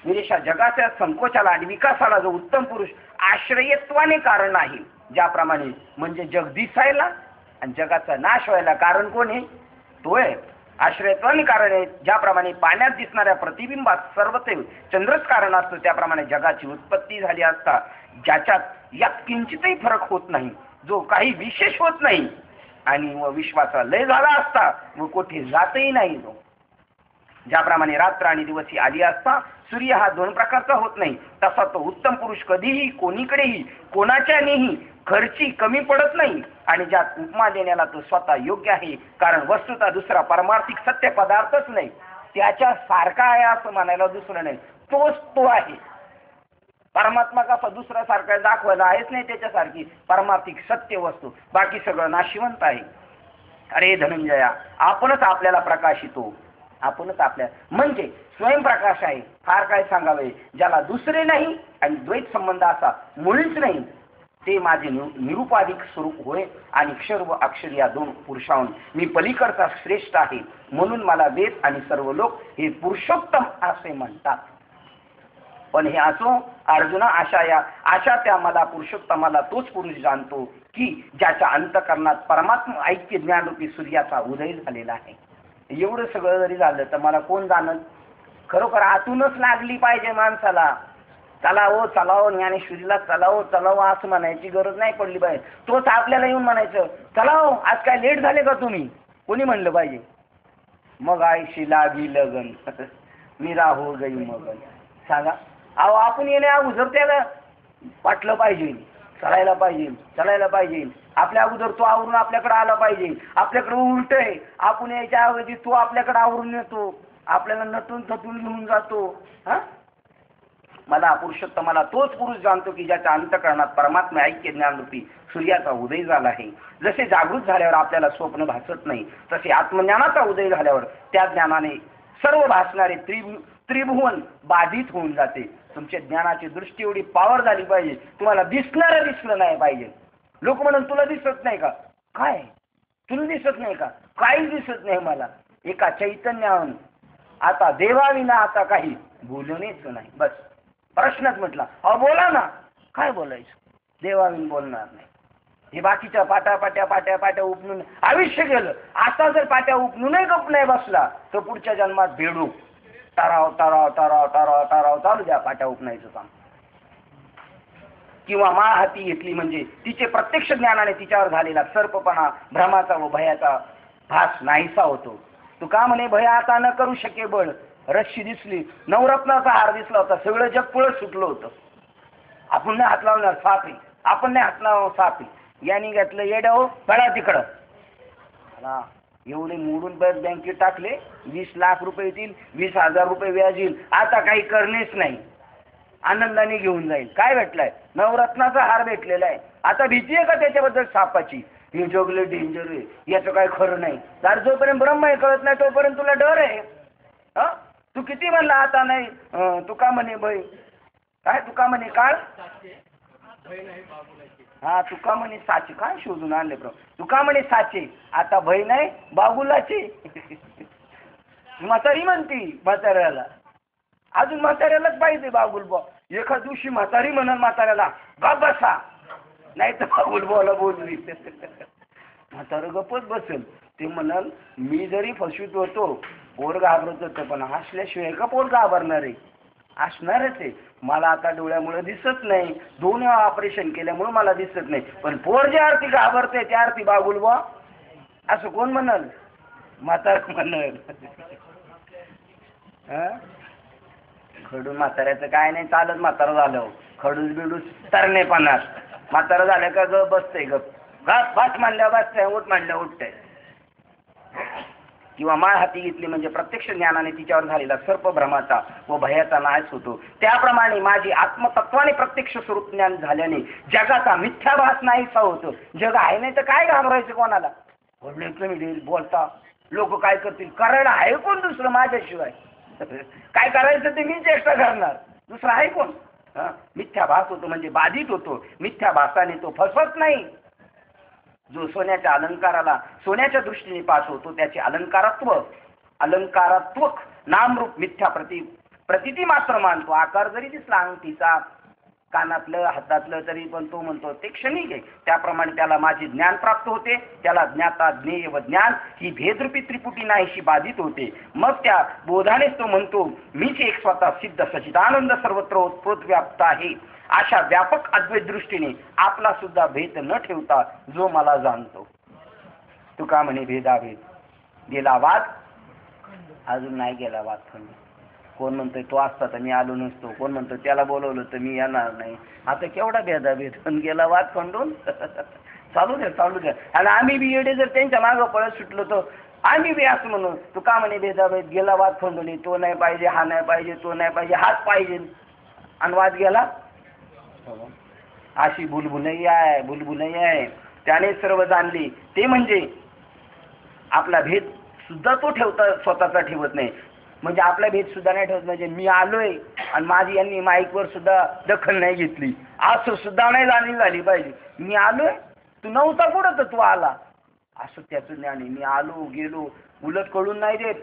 A: विदेशा जगाच्या संकोचाला आणि विकासाला जो उत्तम पुरुष आश्रयत्वाने कारण आहे, ज्याप्रमाणे म्हणजे जग दिसायला आणि जगाचा नाश व्हायला कारण कोण आहे? तो आहे आश्रयत्वाने कारण आहे. ज्याप्रमाणे पाण्यात दिसणाऱ्या प्रतिबिंबात सर्वते चंद्रच कारण असतो, त्याप्रमाणे जगाची उत्पत्ती झाली असता ज्याच्यात यात किंचितही फरक होत नाही, जो काही विशेष होत नाही, आणि व विश्वाचा लय झाला असता व कोठे जातही नाही. तो ज्याप्रमाणे रात्र आणि दिवस ही आली असता सूर्य हा दोन प्रकारचा होत नाही, तसा तो उत्तम पुरुष कधीही कोणीकडेही कोणाच्यानेही खर्ची कमी पडत नाही. आणि ज्यात उपमा देण्याला तो स्वतः योग्य आहे, कारण वस्तुता दुसरा परमार्थिक सत्य पदार्थच नाही, त्याच्या सारखा आहे असं म्हणायला दुसरं नाही, तोच तो आहे. परमात्मा कसा दुसरा सारखा दाखवायला आहेच नाही त्याच्यासारखी परमार्थिक सत्य वस्तू, बाकी सगळं नाशिवंत आहे. अरे धनंजया, आपणच आपल्याला प्रकाशितो, आपणच आपल्या म्हणजे स्वयंप्रकाश आहे. फार काय सांगावे, ज्याला दुसरे नाही आणि द्वैत संबंध असा मुळीच नाही, ते माझे निरुपाधिक स्वरूप होय. आणि अक्षर व अक्षर या दोन पुरुषाहून मी पलीकडचा श्रेष्ठ आहे, म्हणून मला वेद आणि सर्व लोक हे पुरुषोत्तम असे म्हणतात. पण हे असो अर्जुना, आशा त्या मला पुरुषोत्तमाला तोच पुरुष जाणतो की ज्याच्या अंतःकरणात परमात्मा ऐक्य ज्ञानरूपी सूर्याचा उदय झालेला आहे. एवढं सगळं जरी झालं तर मला कोण जाणत? खरोखर आतूनच लागली पाहिजे माणसाला. चलावो चलावो ज्ञानेश्वरीला चलावो चलावो असं म्हणायची गरज नाही पडली पाहिजे. तोच आपल्याला येऊन म्हणायचं चलावो आज काय लेट झाले का तुम्ही, कोणी म्हणलं पाहिजे? मग आयशी लागी लगन मीरा हो गई मगन. सांगा, अहो आपण येण्या अगोदर त्याला वाटलं पाहिजे, चलायला पाहिजे, चलायला पाहिजे. आपल्या अगोदर तो आवरून आपल्याकडे आला पाहिजे. आपल्याकडे उलट आहे, आपण यायच्या ऐवजी तो आपल्याकडे आवरून येतो, आपल्याला नटून थटून घेऊन जातो. हा, मला पुरुषोत्तमाला तोच पुरुष जाणतो की ज्याच्या अंतःकरणात परमात्मा ऐक्य ज्ञानरूपी सूर्याचा उदय झाला आहे. जसे जागृत झाल्यावर आपल्याला स्वप्न भासत नाही, तसे आत्मज्ञानाचा उदय झाल्यावर त्या ज्ञानाने सर्व भासणारे त्रिभुवन बाधित होऊन जाते. तुमच्या ज्ञानाची दृष्टी एवढी पॉवर झाली पाहिजे, तुम्हाला दिसणारं दिसलं नाही पाहिजे. लोक म्हणून तुला दिसत नाही का? काय तुला दिसत नाही का? काहीच दिसत नाही मला. एका चैतन्याहून आता देवाविना आता काही बोलणेच नाही. बस प्रश्नच म्हटला, अहो बोला ना, काय बोलायचं? देवाविन बोलणार नाही. हे बाकीच्या पाट्या उपणून आयुष्य गेलं. आता जर पाट्या उपणूनही गप नाही बसला तर पुढच्या जन्मात भेडू टराव टराव टराव टराव टराव चालू द्या पाट्या उपणायचं काम. किंवा माळ हाती घेतली म्हणजे तिचे प्रत्यक्ष ज्ञानाने तिच्यावर झालेला सर्पपणा, भ्रमाचा व भयाचा भास नाहीसा होतो. तू का म्हणे भय आता न करू शके बळ, रश्शी दिसली, नवरत्नाचा हार दिसला होता, सगळं जग पुळत सुटलं होतं. आपण नाही हात लावणार सापी, आपण नाही हात लावणार सापी, यांनी घेतलं येड्या हो पळा तिकडं. एवढे मोडून बँकेत टाकले, 20 लाख रुपये येतील, 20,000 रुपये व्याज येईल, आता काही करणेच नाही, आनंदाने घेऊन जाईल. काय भेटलाय? नवरत्नाचा हार भेटलेला आहे. आता भीती आहे का त्याच्याबद्दल सापाची? हे जगले डेंजर आहे, याचं काय खरं नाही. जर जोपर्यंत ब्रह्म हे कळत नाही तोपर्यंत तुला डर आहे. तू किती म्हणला आता नाही, तुका म्हणे भय, काय तुका म्हणे काळ, हा तुका म्हणे साचे, काय शोधून आणले प्रभू, तुका म्हणे साचे, आता भय नाही बाबुलाचे. म्हातारी म्हणती म्हाताऱ्याला, अजून म्हाताऱ्यालाच पाहिजे बाबुल बा. एका दिवशी म्हातारी म्हणल म्हाताऱ्याला गप बसा, नाही तर बाबुल बोला बोलवी. म्हातारं गपच बसेल. ते म्हणाल मी जरी फसवीत होतो, पोर घाबरत होतं, पण हसल्याशिवाय का पोर घाबरणार आहे? असणारच आहे. मला आता डोळ्यामुळे दिसत नाही, 2 वेळा ऑपरेशन केल्यामुळे मला दिसत नाही, पण पोर ज्या अर्थी घाबरते त्या अर्थी बाबुल बा असं कोण म्हणाल? म्हातार म्हणाल. खडून म्हाताऱ्याचं काय नाही चालत, म्हातारं झालं खडूस बिडूस तरणेपणात. म्हातारं झालं का ग बसतंय, गप गप बस म्हणल्या बसतंय, उठ म्हणल्या उठतंय. किंवा माळ हाती घेतली म्हणजे प्रत्यक्ष ज्ञानाने तिच्यावर झालेला सर्पभ्रमाचा व भयाचा नाश होतो. त्याप्रमाणे माझी आत्मतत्वाने प्रत्यक्ष स्वरूप ज्ञान झाल्याने जगाचा मिथ्याभास नाहीसा होतो. जग आहे नाही तर काय घाबरायचं कोणाला? तुम्ही बोलता, लोक काय करतील, करायला आहे कोण दुसरं माझ्याशिवाय? काय करायचं ते मी चेष्टा करणार, दुसरं आहे कोण? मिथ्याभास होतो म्हणजे बाधित होतो. मिथ्याभासाने तो फसवत नाही. जो सोन्याच्या अलंकाराला सोन्याच्या दृष्टीने पाहतो तो त्याचे अलंकारात्मक नामरूप मिथ्या प्रतीती मात्र मानतो. आकार जरी दिसला अंगठीचा, कानातलं हातातलं तरी पण तो म्हणतो ते क्षणिक आहे. त्याप्रमाणे त्याला माझे ज्ञान प्राप्त होते. त्याला ज्ञाता ज्ञेय व ज्ञान ही भेदरूपी त्रिपुटी नाहीशी बाधित होते. मग त्या बोधानेच तो म्हणतो मीच एक स्वतः सिद्ध सच्चिदानंद सर्वत्र ओतप्रोत व्याप्त आहे. अशा व्यापक अद्वैत दृष्टीने आपला सुद्धा भेद न ठेवता जो मला जाणतो. तुका म्हणे भेदाभेद गेला वाद, अजून नाही गेला वाद खंड. कोण म्हणतोय तो असता तर मी आलो नसतो, कोण म्हणतो त्याला बोलवलं तर मी येणार नाही. आता केवढा भेदाभेद पण गेला वाद खंडून. चालू द्या चालू द्या. आणि आम्ही बी येडे जर त्यांच्या मागं पळत सुटलो तर आम्ही बी असं म्हणू तू का म्हणे भेदाभेद गेला वाद खंडून, तो नाही पाहिजे, हा नाही पाहिजे, तो नाही पाहिजे, हाच पाहिजे, आणि वाद गेला. अशी भुलभुलई आहे, भुलभुलई आहे. त्याने सर्व जाणले ते म्हणजे आपला भेद सुद्धा तो स्वतःचा ठेवत नाही. म्हणजे आपला भेद सुद्धा नाही ठेवत. म्हणजे मी आलोय आणि माझी यांनी माईकवर सुद्धा दखल नाही घेतली असं सुद्धा नाही जाणीव झाली पाहिजे. मी आलोय, तू नव्हता कुठं तर तू आला, असं त्याचं ज्ञान आहे. मी आलो गेलो उलट कळून नाही देत.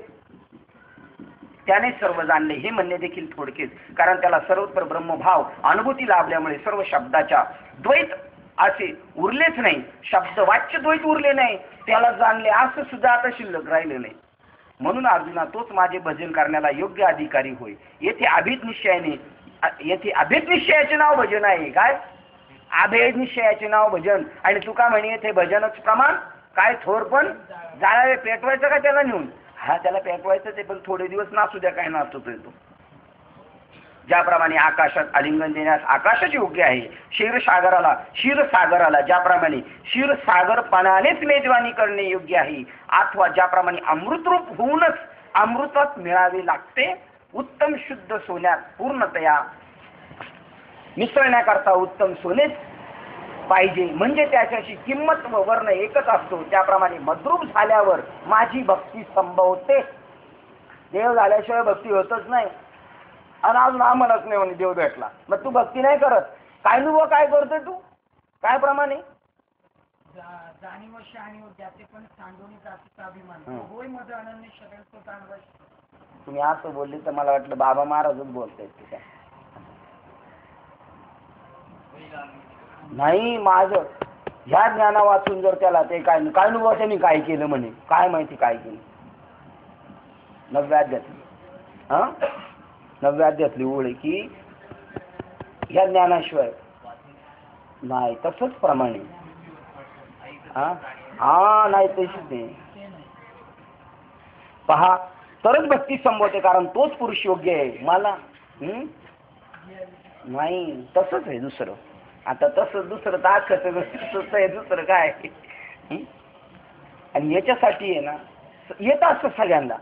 A: त्याने सर्व जाणले हे म्हणणे देखील थोडकेच, कारण त्याला सर्वत्र ब्रह्मभाव अनुभूती लाभल्यामुळे सर्व शब्दाच्या द्वैत असे उरलेच नाही. शब्द वाच्य द्वैत उरले नाही. त्याला जाणले असं सुद्धा आता शिल्लक राहिले नाही. म्हणून अर्जुना तोच माझे भजन करण्याला योग्य अधिकारी होय. येथे अभेद निश्चयाचे नाव भजन आहे. काय अभेद निश्चयाचे नाव भजन. आणि तुका म्हणे येथे भजनच प्रमाण काय थोर पण जाळावे पेटवायचं का त्याला नेऊन. हा त्याला पेटवायचं ते पण थोडे दिवस नासू द्या, काय नाचतोय तो. ज्याप्रमाणे आकाशात आलिंगन देण्यास आकाशच योग्य आहे, क्षीरसागराला ज्याप्रमाणे क्षीरसागरपणानेच मेजवानी करणे योग्य आहे, अथवा ज्याप्रमाणे अमृतरूप होऊनच अमृतात मिळावे लागते, उत्तम शुद्ध सोन्यात पूर्णतया मिसळण्याकरता उत्तम सोनेच पाहिजे, म्हणजे त्याच्याशी किंमत व वर्ण एकच असतो. त्याप्रमाणे मद्रूप झाल्यावर माझी भक्ती संभवते. देव झाल्याशिवाय भक्ती होतच नाही. आणि अजून आम्हालाच नाही म्हणे देव भेटला, मग तू भक्ती नाही करत. काय नु काय करतोय तू, काय प्रमाणे
B: जाणीव शहाणीव ज्याचे पण सांडून जातीचा अभिमान होय मध अनन्य शरण तो जाणवा.
A: तुम्ही असं बोलले तर मला वाटलं बाबा महाराजच बोलतायत ते. काय नाही माझं ह्या ज्ञाना वाचून जर त्याला ते काय नु त्यांनी काय केलं म्हणे, काय माहिती काय केलं. 9व्या अध्यायातली 9व्या अध्यायातली ओळ आहे की ह्या ज्ञानाशिवाय नाही. तसंच प्रमाणे नाही तशीच नाही. पहा तरच भक्ती संभवते, कारण तोच पुरुष योग्य आहे मला. नाही तसंच आहे दुसरं. आता तसं दुसरं तर तसं आहे, दुसरं काय. आणि याच्यासाठी आहे ना येत असतं सगळ्यांना,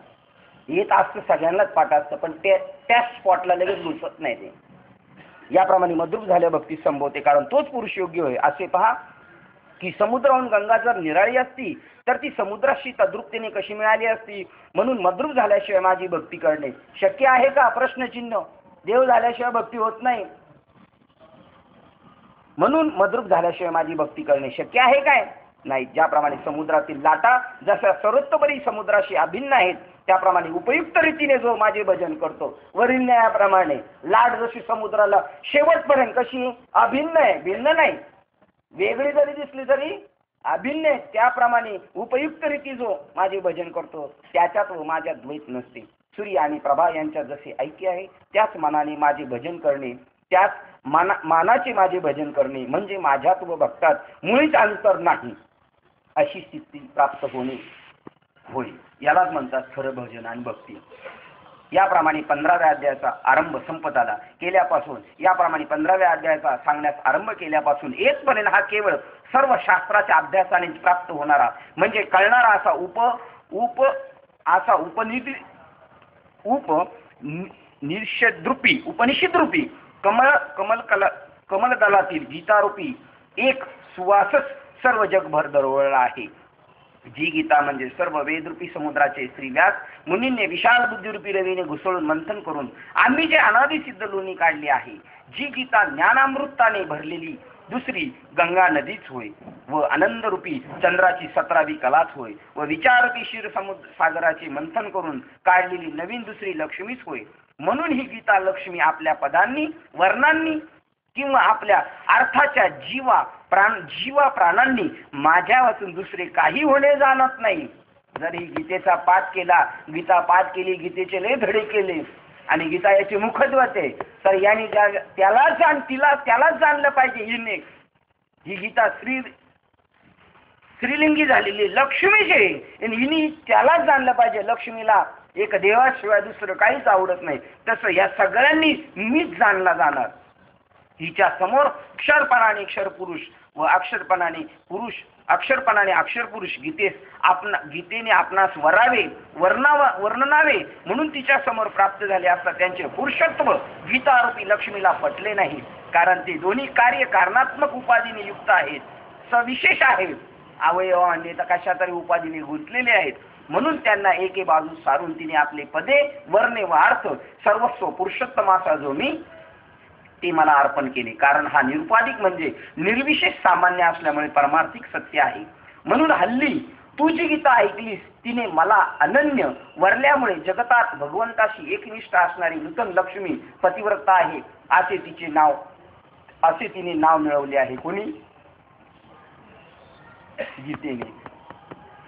A: येत असतं सगळ्यांनाच पाठ असतं, पण त्या स्पॉटला लगेच घुसत नाही ते. याप्रमाणे मद्रूप झाल्या भक्ती संभवते, कारण तोच पुरुष योग्य होय. असे पहा की समुद्राहून गंगा जर निराळी असती तर ती समुद्राशी तद्रुपतेने कशी मिळाली असती. म्हणून मद्रूप झाल्याशिवाय माझी भक्ती करणे शक्य आहे का, प्रश्नचिन्ह. देव झाल्याशिवाय भक्ती होत नाही. म्हणून मद्रूप झाल्याशिवाय माझी भक्ती करणे शक्य आहे काय, नाही. ज्याप्रमाणे समुद्रातील लाटा जशा सर्वोत्तपरी समुद्राशी अभिन्न आहेत, त्याप्रमाणे उपयुक्त रीतीने जो माझे भजन करतो वरील न्यायाप्रमाणे लाट जशी समुद्राला शेवटपर्यंत कशी अभिन्न आहे, भिन्न नाही, वेगळी जरी दिसली तरी अभिन्न आहे, त्याप्रमाणे उपयुक्त रीती जो माझे भजन करतो त्याच्यात व माझ्यात द्वैत नसते. सूर्य आणि प्रभा यांच्यात जसे ऐक्य आहे त्याच मनाने माझे भजन करणे, त्याच मानाचे माझे भजन करणे म्हणजे माझ्यात व भक्तात मुळीच अंतर नाही, अशी स्थिती प्राप्त होणे होय. यालाच म्हणतात खरं भजन आणि भक्ती. याप्रमाणे 15व्या अध्यायाचा आरंभ संपत आला केल्यापासून, याप्रमाणे 15व्या अध्यायाचा सांगण्यास आरंभ केल्यापासून येथपर्यंत हा केवळ सर्व शास्त्राच्या अभ्यासाने प्राप्त होणारा म्हणजे कळणारा असा उपनिषदरूपी कमलदलातील गीतारूपी एक सुवासच सर्व जगभर दरवळला आहे. जी गीता म्हणजे सर्व वेदरूपी समुद्राचे श्री व्यास मुनींनी विशाल बुद्धिरूपी रवीने घुसळून मंथन करून आम्ही जे अनादिसिद्ध लोणी काढली आहे, जी गीता ज्ञानामृताने भरलेली दुसरी गंगा नदीच होय, व आनंदरूपी चंद्राची 17वी कलाच होय, व विचाररूपी क्षीरसागराचे मंथन करून काढलेली नवीन दुसरी लक्ष्मीच होय. म्हणून ही गीता लक्ष्मी आपल्या पदांनी वर्णांनी किंवा आपल्या अर्थाच्या जीवा प्राणांनी माझ्या वाचून दुसरे काही होणे जाणत नाही. जरी गीतेचा पाठ केला, गीता पाठ केली, गीतेचे लय धडे केले आणि गीता याचे मुखद्वाच आहे, तर याने त्यालाच जाणलं पाहिजे. ही गीता स्त्रीलिंगी झालेली लक्ष्मीची आहे आणि हिने त्यालाच जाणलं पाहिजे. लक्ष्मीला एक देवाशिवाय दुसरं काहीच आवडत नाही. तसं या सगळ्यांनी मीच जाणला जाणार. हिच्या समोर क्षरपणाने क्षरपुरुष व अक्षरपणाने अक्षरपुरुष गीतेने आपणास वर्णनावे म्हणून तिच्या समोर प्राप्त झाले असता त्यांचे पुरुषत्व गीतारूपी लक्ष्मीला पटले नाही. कारण ते दोन्ही कार्य कारणात्मक उपाधीने युक्त आहेत, सविशेष आहेत, अवयवाने तर कशा तरी उपाधीने गुंतलेले आहेत. म्हणून त्यांना एके बाजू सारून तिने आपले पदे वर्णे व अर्थ सर्वस्व पुरुषोत्तमाचा जो मी ते मला अर्पण केले. कारण हा निरुपाधिक म्हणजे निर्विशेष सामान्य असल्यामुळे परमार्थिक सत्य आहे. म्हणून हल्ली तू जी गीता ऐकलीस तिने मला अनन्य वरल्यामुळे जगतात भगवंताशी एकनिष्ठ असणारी नूतन लक्ष्मी पतिव्रता आहे असे तिने नाव मिळवले आहे. कोणी? गीतेने.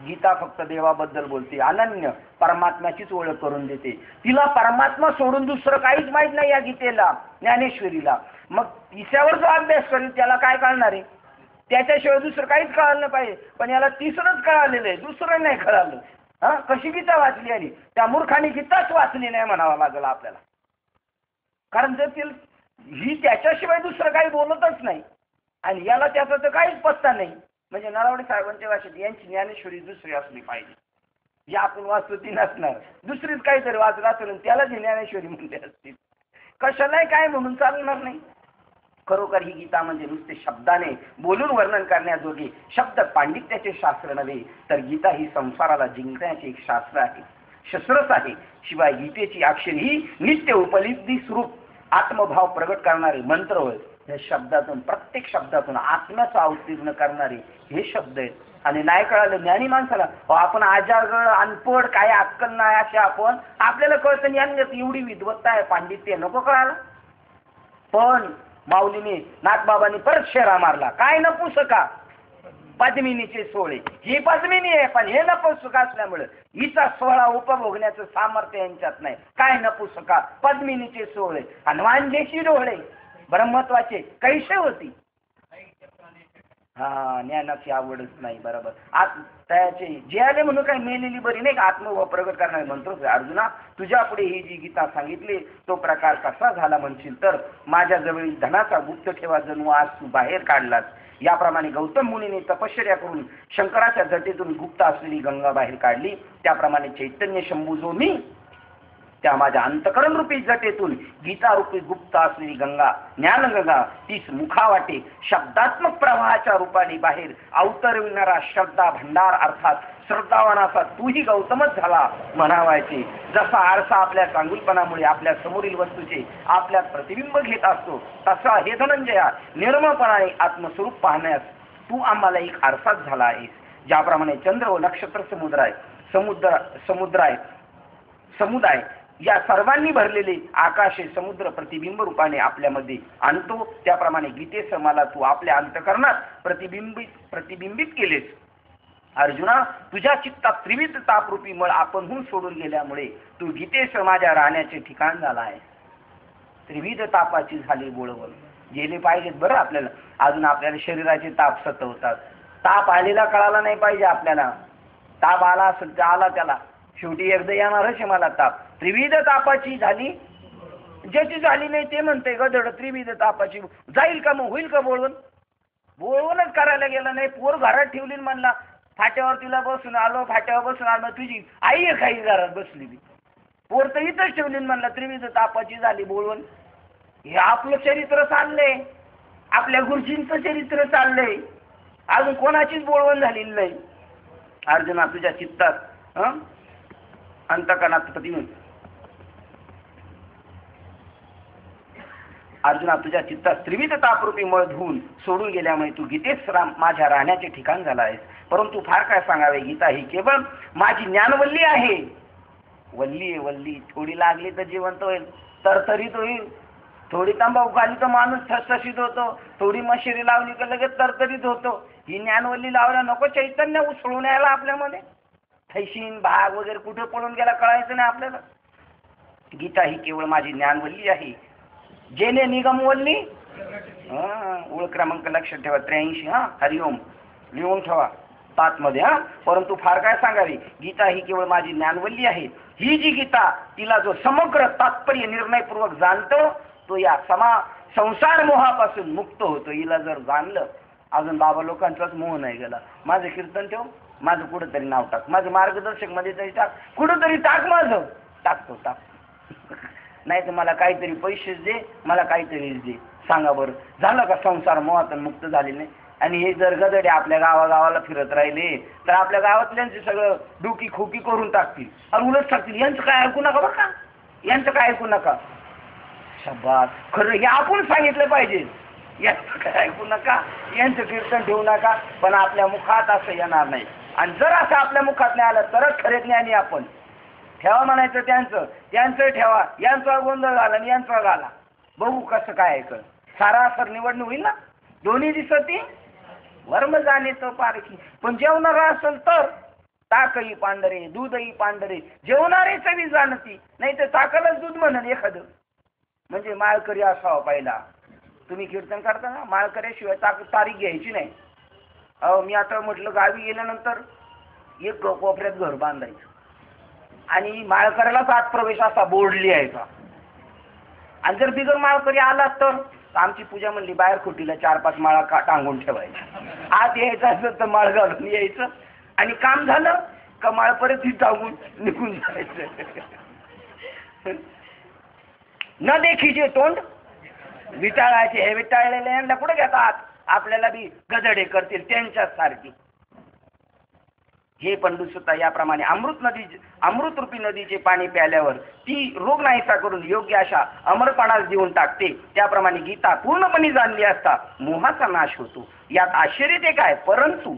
A: गीता फक्त देवाबद्दल बोलते, अनन्य परमात्म्याचीच ओळख करून देते. तिला परमात्मा सोडून दुसरं काहीच माहित नाही या गीतेला, ज्ञानेश्वरीला. मग तिच्यावर जो अभ्यास करेल त्याला काय कळणार आहे? त्याच्याशिवाय दुसरं काहीच कळालं पाहिजे. पण याला तिसरंच कळालेलं आहे, दुसरं नाही कळालं. कशी गीता वाचली? आणि त्या मूर्खाने गीताच वाचली नाही म्हणावं लागलं आपल्याला. कारण जर ही त्याच्याशिवाय दुसरं काही बोलतच नाही आणि याला त्याचा तर काहीच पत्ता नाही. म्हणजे नलावडे साहेबांच्या भाषेत यांची ज्ञानेश्वरी दुसरी असली पाहिजे. जी आपण वाचतो ती नसणार, दुसरीच काहीतरी वाचत असेल त्याला ज्ञानेश्वरी म्हणले असतील. कशालाही काय म्हणून चालणार नाही. खरोखर ही गीता म्हणजे नुसते शब्दाने बोलून वर्णन करण्याजोगे शब्द पांडित्याचे शास्त्र नव्हे, तर गीता ही संसाराला जिंकण्याचे एक शास्त्र आहे, शस्त्रच आहे. शिवाय गीतेची अक्षरे ही नित्य उपलब्धी स्वरूप आत्मभाव प्रगट करणारे मंत्र होय. या शब्दातून, प्रत्येक शब्दातून आत्म्याचा अवतीर्ण करणारे हे शब्द आहेत. आणि नाही कळालं ज्ञानी माणसाला, आपण आजारगड अनपड काय अक्कल नाही असे आपण, आपल्याला कळतं ज्ञान एवढी विद्वत्ता आहे, पांडित्य नको कळालं. पण माऊलीने नाथबाबांनी परत शेरा मारला. काय नपुसका पद्मिनीचे सोळे. ही पद्मिनी आहे पण हे नपुसका असल्यामुळे हिचा सोहळा उपभोगण्याचं सामर्थ्य यांच्यात नाही. काय नपुसका पद्मिनीचे सोळे आणि वांजेची डोळे ब्रह्मत्वाचे कैसे होती. ज्ञानाची आवडच नाही. बरोबर. त्याचे जे आले म्हणून काय मेलेली बरी नाही का, आत्मभाव प्रगट करणारे मंत्र. अर्जुना, तुझ्या पुढे ही जी गीता सांगितली तो प्रकार कसा झाला म्हणशील तर, माझ्या जवळील धनाचा गुप्त ठेवा जणू आज तू बाहेर काढलास. याप्रमाणे गौतम मुनीने तपश्चर्या करून शंकराच्या जटेतून गुप्त असलेली गंगा बाहेर काढली, त्याप्रमाणे चैतन्य शंभू जो मी त्या माझ्या अंतकरण रूपी जटेतून गीता रूपी गुप्त असलेली गंगा, ज्ञानगंगा तीच मुखावाटे शब्दात्मक प्रवाहाच्या रूपाने बाहेर अवतरविणारा श्रद्धा भंडार अर्थात श्रद्धावानाचा तूही गौतमच झाला म्हणावायचे. जसा आरसा आपल्या चांगुलपणामुळे आपल्या समोरील वस्तूचे आपल्यात प्रतिबिंब घेत असतो, तसा हे धनंजया निर्मळपणाने आत्मस्वरूप पाहण्यास तू आम्हाला एक आरसाच झाला आहेस. ज्याप्रमाणे चंद्र व नक्षत्र समुदाय या सर्वांनी भरलेले आकाशे समुद्र प्रतिबिंब रूपाने आपल्यामध्ये आणतो, त्याप्रमाणे गीतेसह मला तू आपल्या अंतकरणात प्रतिबिंबित केलेस. अर्जुना, तुझ्या चित्तात त्रिविध तापरूपी मळ आपणहून सोडून गेल्यामुळे तू गीतेसह माझ्या राहण्याचे ठिकाण झाला आहे. त्रिविध तापाची झाली बोळवण. गेले पाहिजेत बरं आपल्याला. अजून आपल्याला शरीराचे ताप सतवतात. ताप आलेला कळाला नाही पाहिजे आपल्याला. ताप आला असेल तर आला, त्याला शेवटी एकदा येणारच आहे मला ताप. त्रिविध तापाची झाली, ज्याची झाली नाही ते म्हणते गदड त्रिविध तापाची. जाईल का मग, होईल का बोलवून? बोलवूनच करायला गेलं नाही. पोर घरात ठेवली म्हणला, फाट्यावर तिला बसून आलो, फाट्यावर बसून आलो. तुझी आई आहे काही घरात बसलेली, पोर तर इथंच ठेवली म्हणला त्रिविध तापाची झाली बोलवून. हे आपलं चरित्र चाललंय, आपल्या गुरुजींचं चरित्र चाललंय, अजून कोणाचीच बोलवण झालेली नाही. अर्जुना, तुझ्या चित्तात अंतकरणात अर्जुना, तुझ्या चित्तात त्रिविध तापरूपी मळ धुवून सोडून गेल्यामुळे तू गीतेस माझ्या राहण्याचे ठिकाण झाला आहेस. परंतु फार काय सांगावे, गीता ही केवळ माझी ज्ञानवल्ली आहे. वल्ली आहे, वल्ली. थोडी लागली तर जिवंत होईल, तरतरीत होईल. थोडी तंबाखू खाली तर माणूस ठसठशीत होतो, थोडी मशिरी लावली तर लगेच तरतरीत होतो. ही ज्ञानवल्ली लावल्या नको चैतन्य उसळून यायला आपल्यामध्ये. थैशीन भाग वगैरे कुठे पळून गेला कळायचं नाही आपल्याला. गीता ही केवळ माझी ज्ञानवल्ली आहे, जेने निगमवल्ली. ओळ क्रमांक लक्षात ठेवा 83. हरिओम लिहून ठेवा तातमध्ये. परंतु फार काय सांगावी, गीता ही केवळ माझी ज्ञानवल्ली आहे. ही जी गीता, तिला जो समग्र तात्पर्य निर्णयपूर्वक जाणतो तो या संसार मोहापासून मुक्त होतो. हिला जर जाणलं, अजून बाबा लोकांचाच मोह नाही गेला. माझं कीर्तन ठेव, माझं कुठंतरी नाव टाक, माझं मार्गदर्शक मध्ये तरी टाक, कुठंतरी टाक, माझं टाकतो नाही तर मला काहीतरी पैसे दे, मला काहीतरी दे. सांगा बरं, झालं का संसार मोहातून मुक्त झाले नाही? आणि हे जर गदडे आपल्या गावागावाला फिरत राहिले तर आपल्या गावातल्यांचे सगळं डुकी खोकी करून टाकतील आणि उलट टाकतील. यांचं काय ऐकू नका बरं का, यांचं काय ऐकू नका. शब्बात खरं हे आपण सांगितलं पाहिजे. यांचं काय ऐकू नका, यांचं कीर्तन ठेवू नका. पण आपल्या मुखात असं येणार नाही. आणि जर असं आपल्या मुखात नाही आलं तरच खरे ज्ञानी आपण. ठेवा म्हणायचं त्यांचं ठेवा, यांचा गोंधळ झाला आणि यांचा झाला. बघू कसं काय ऐकल. सारासर निवडणूक होईल ना, दोन्ही दिसती वर्म जाणे तो पारखी. पण जेवणारा असेल तर ताकही पांढरे दूधही पांढरे, जेवणारे चवी जाणती, नाही तर ताकालाच दूध म्हणन एखादं. म्हणजे माळकरी असावा पहिला. तुम्ही कीर्तन करता ना, माळकऱ्याशिवाय तारीख घ्यायची नाही. मी आता म्हटलं गावी गेल्यानंतर एक कोपऱ्यात घर बांधायचं आणि माळकऱ्यालाच आत प्रवेश असा बोर्ड लिहायचा. आणि जर बिगर माळकरी आला तर आमची पूजा म्हणली बाहेर खोटीला 4-5 माळा टांगून ठेवायच्या. आत यायचं असेल तर माळ घालून यायचं आणि काम झालं का माळ परत ही टांगून निघून जायचं. न देखीचे तोंड विटाळायचे. हे विटाळलेले यांना कुठे घेतात, आपल्याला बी गदडे करतील त्यांच्याच सारखी. हे पंडुसुता याप्रमाणे अमृतरूपी नदीचे पाणी प्याल्यावर ती रोग नाहीसा करून योग्य अशा अमरपणास देऊन टाकते. त्याप्रमाणे गीता पूर्णपणे जाणली असता मोहाचा नाश होतो. यात आश्चर्य ते काय, परंतु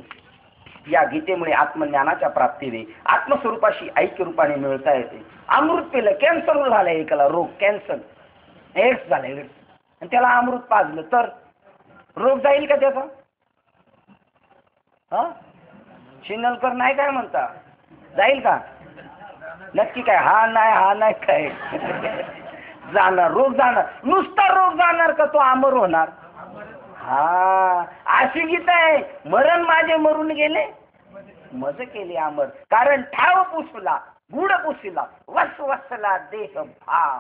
A: या गीतेमुळे आत्मज्ञानाच्या प्राप्तीने आत्मस्वरूपाशी ऐक्य रूपाने मिळता येते. अमृत पेलं, कॅन्सर झालं, एकाला रोग कॅन्सर एड्स झाले आणि त्याला अमृत पाजलं तर रोग जाईल का त्याचा? शिनलकर नाही काय म्हणता, जाईल का? नक्की काय? हा नाही काय जाणार, रोग जाणार. नुसता रोग जाणार का तो अमर होणार? अशी गीता आहे. मरण माझे मरून गेले, मज केले अमर. कारण ठाव पुसला गुढ पुसला वसवसला देह भाव.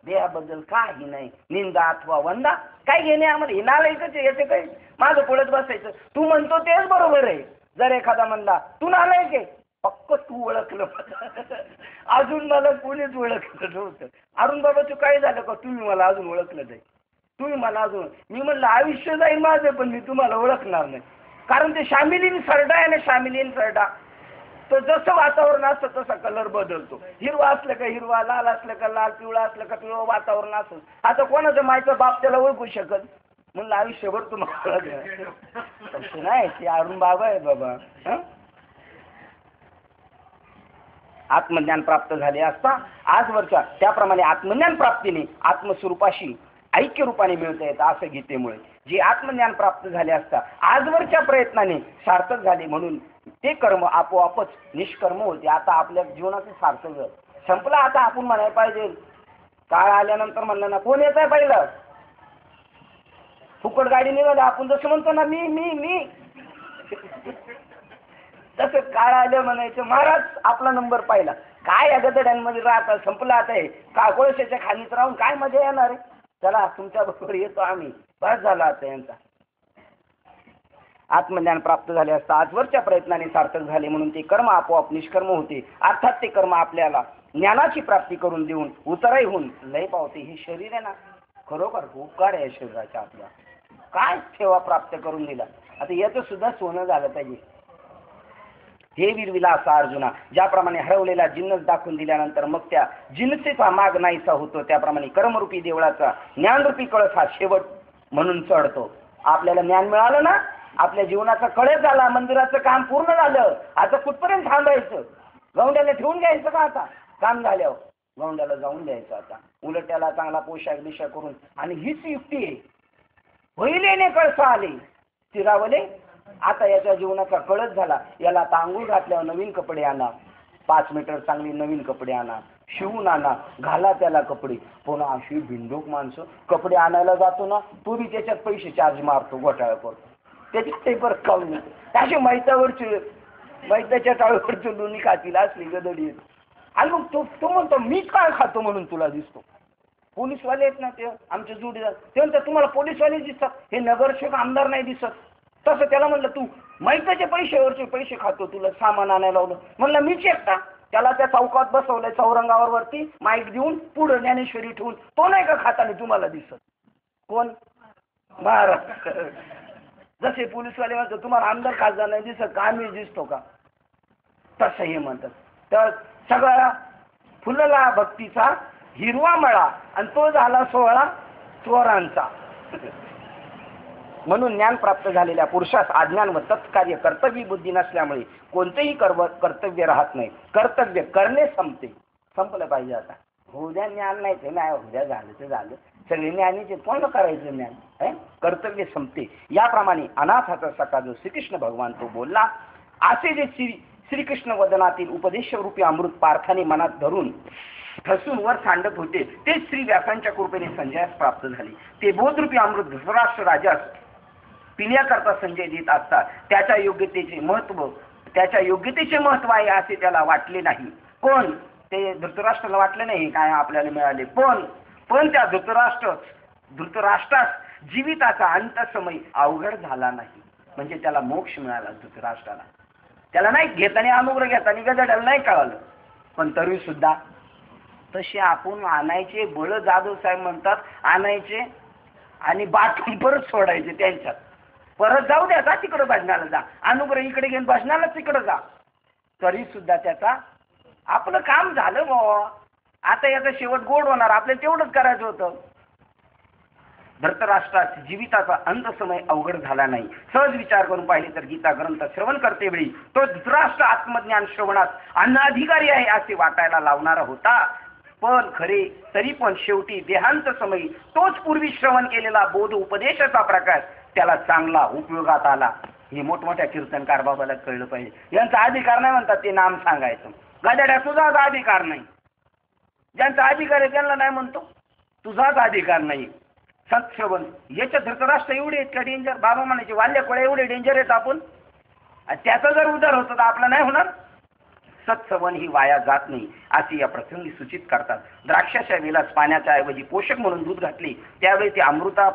A: देहाबद्दल काही नाही, निंदा अथवा वंदा काय घेणे आम्हाला. हे नालायकच याचे काही माझं पळत बसायचं. तू म्हणतो तेच बरोबर आहे. जर एखादा म्हणला तू नालायक आहे, पक्क तू ओळखलं. अजून मला कोणीच ओळखलं नव्हतं. अरुण बाबा तू काय झालं का, तुम्ही मला अजून ओळखलं नाही, तुम्ही मला अजून. मी म्हणलं आयुष्य जाईल माझं पण मी तुम्हाला ओळखणार नाही. कारण ते शामिलीन सरडा आहे ना, शामिलीन सरडा. तर जसं वातावरण असतं तसा कलर बदलतो. हिरवा असलं का हिरवा, लाल असलं का लाल, पिवळा असलं का पिवळं वातावरण असतं. आता कोणाचं मायचं बाप त्याला ओळखू शकत? म्हणलं आयुष्यभर तुम्हाला तसं नाही. ते अरुण बाबा आहे बाबा. आत्मज्ञान प्राप्त झाले असता आजवरच्या त्याप्रमाणे आत्मज्ञान प्राप्तीने आत्मस्वरूपाशी ऐक्य रूपाने मिळता येतं असं गीतेमुळे. जे आत्मज्ञान प्राप्त झाले असता आजवरच्या प्रयत्नाने सार्थक झाले, म्हणून ते कर्म आपोआपच निष्कर्म होते. आता आपल्या जीवनाचं सार्थक संपलं. आता आपण म्हणायला पाहिजे, काळ आल्यानंतर म्हणलं ना, कोण येत आहे पहिलं? फुकट गाडी निघाली. आपण जसं म्हणतो ना मी मी मी तसं काळ आलं म्हणायचं महाराज आपला नंबर पाहिला. काय या गदड्यांमध्ये राहतात, संपलं आता हे. का कोळशाच्या खाणीत राहून काय मजा येणार आहे? चला तुमच्या बरोबर येतो आम्ही, बस झाला आता यांचा. आत्मज्ञान प्राप्त झाले असता आजवरच्या प्रयत्नाने सार्थक झाले, म्हणून ते कर्म आपोआप निष्कर्म होते. अर्थात ते कर्म आपल्याला ज्ञानाची प्राप्ती करून देऊन उतराई होऊन लय पावते. हे शरीर आहे ना, खरोखर उपकार आहे शरीराचा आपला. काय सेवा प्राप्त करून दिला. आता याचं सुद्धा सोनं झालं पाहिजे. हे वीरविलासा अर्जुना, ज्याप्रमाणे हरवलेला जिन्नस दाखवून दिल्यानंतर मग त्या जिन्नसेचा माग नाहीसा होतो, त्याप्रमाणे कर्मरूपी देवळाचा ज्ञानरूपी कळस हा शेवट म्हणून चढतो. आपल्याला ज्ञान मिळालं ना, आपल्या जीवनाचा कळस झाला, मंदिराचं काम पूर्ण झालं. आता कुठपर्यंत थांबायचं? गौंड्याला ठेवून घ्यायचं का आता काम झाल्यावर? गौंड्याला जाऊन द्यायचं आता. उलट त्याला चांगला पोशाख दिशा करून. आणि हीच युक्ती आहे. पहिलेने कळसा आले स्थिरावले. आता याच्या जीवनाचा कळस झाला. याला आता आंघोळ घातल्यावर नवीन कपडे आणा, 5 मीटर चांगली नवीन कपडे आणा, शिवून आणा, घाला त्याला कपडे. पण अशी भिंडूक माणसं कपडे आणायला जातो ना, तो बी त्याच्यात पैसे चार्ज मारतो, घोटाळा करतो. त्याच्यात ते परत खाऊन येतो. त्याच्या मैत्याच्या टाळीवरची लोणी खातील असली गदडी. आणि मग तो म्हणतो मीच काय खातो म्हणून तुला दिसतो. पोलीसवाले आहेत ना ते आमचे जोडीदार, ते म्हणतात तुम्हाला पोलीसवाले दिसतात, हे नगरसेवक आमदार नाही दिसत. तसं त्याला म्हणलं तू मैत्याच्या पैशावरचे पैसे खातो, तुला सामान आणायला लावलं. म्हणलं मीच एकटा. त्याला त्या चौकात बसवलंय चौरंगावर वरती माईक देऊन, पुढं ज्ञानेश्वरी ठेवून. तो नाही का खाताना तुम्हाला दिसत? कोण? महाराज. जसे पोलीसवाले म्हणतात तुम्हाला आमदार खासदार नाही दिसत का, आम्ही दिसतो का? तसं हे म्हणतात. तर सगळा फुलला भक्तीचा हिरवा मळा आणि तो झाला सोहळा चोरांचा. म्हणून ज्ञान प्राप्त झालेल्या पुरुषास अज्ञान व तत्कार्य कर्तव्य बुद्धी नसल्यामुळे कोणतेही कर्तव्य राहत नाही. कर्तव्य करणे संपलं पाहिजे. आता उद्या ज्ञान नाही ते नाही, उद्या झालं ते झालं, सगळे ज्ञानीचे कोण करायचं ज्ञान? कर्तव्य संपते. याप्रमाणे अनाथाचा सखा जो श्रीकृष्ण भगवान तो बोलला, असे जे श्रीकृष्ण वदनातील उपदेशरूपी अमृत पार्थाने मनात धरून ठसून वर सांडत होते, ते श्री व्यासांच्या कृपेने संजयास प्राप्त झाले. ते बोधरूपी अमृत धृतराष्ट्र राजास पिण्याकरता संजय देत असता त्याच्या योग्यतेचे महत्व आहे असे त्याला वाटले नाही. कोण? ते धृतराष्ट्राला वाटले नाही काय आपल्याला मिळाले. पण त्या धृतराष्ट्रास जीविताचा अंत समय अवघड झाला नाही. म्हणजे त्याला मोक्ष मिळाला धृतराष्ट्राला. त्याला नाही घेताना अनुग्रह घेताना गजाड्याला नाही कळालं. पण तरी सुद्धा तसे आपण आणायचे. बळ जाधव साहेब म्हणतात आणायचे आणि बाटून परत सोडायचे त्यांच्यात. परत जाऊ द्या, जा तिकडे भजनाला जा, अनुग्रह इकडे घेऊन भजनाला तिकडे जा. तरी सुद्धा त्याचा आपलं काम झालं बाबा. आता याचा शेवट गोड होणार, आपल्याला तेवढंच करायचं होतं. धृतराष्ट्रास जीविताचा अंत समय अवघड झाला नाही. सहज विचार करून पाहिले तर गीता ग्रंथ श्रवण करते वेळी तो धृतराष्ट्र आत्मज्ञान श्रवणात अनधिकारी आहे असे वाटायला लावणारा होता. पण खरे तरी पण शेवटी देहांत समयी तोच पूर्वी श्रवण केलेला बोध उपदेशाचा प्रकाश त्याला चांगला उपयोगात आला. हे मोठमोठ्या कीर्तनकार बाबाला कळलं पाहिजे. यांचा अधिकार नाही म्हणतात ते नाम सांगायचं. गजाड्या तुझाच अधिकार नाही. ज्यांचा अधिकार आहे त्यांना नाही म्हणतो तुझाच अधिकार नाही. सत्श्रवण याच्या धृतराष्ट्र एवढे आहेत का डेंजर? बाबा म्हणायचे वाल्यकोळ्या एवढे डेंजर आहेत आपण. त्याचा जर उदार होतं तर आपला नाही होणार. सत्सवन ही वाया जात नाही असे या प्रसंगी सूचित करतात. द्राक्षाच्या वेलास पाण्याच्या ऐवजी पोषक म्हणून दूध घातले त्यावेळी ते अमृता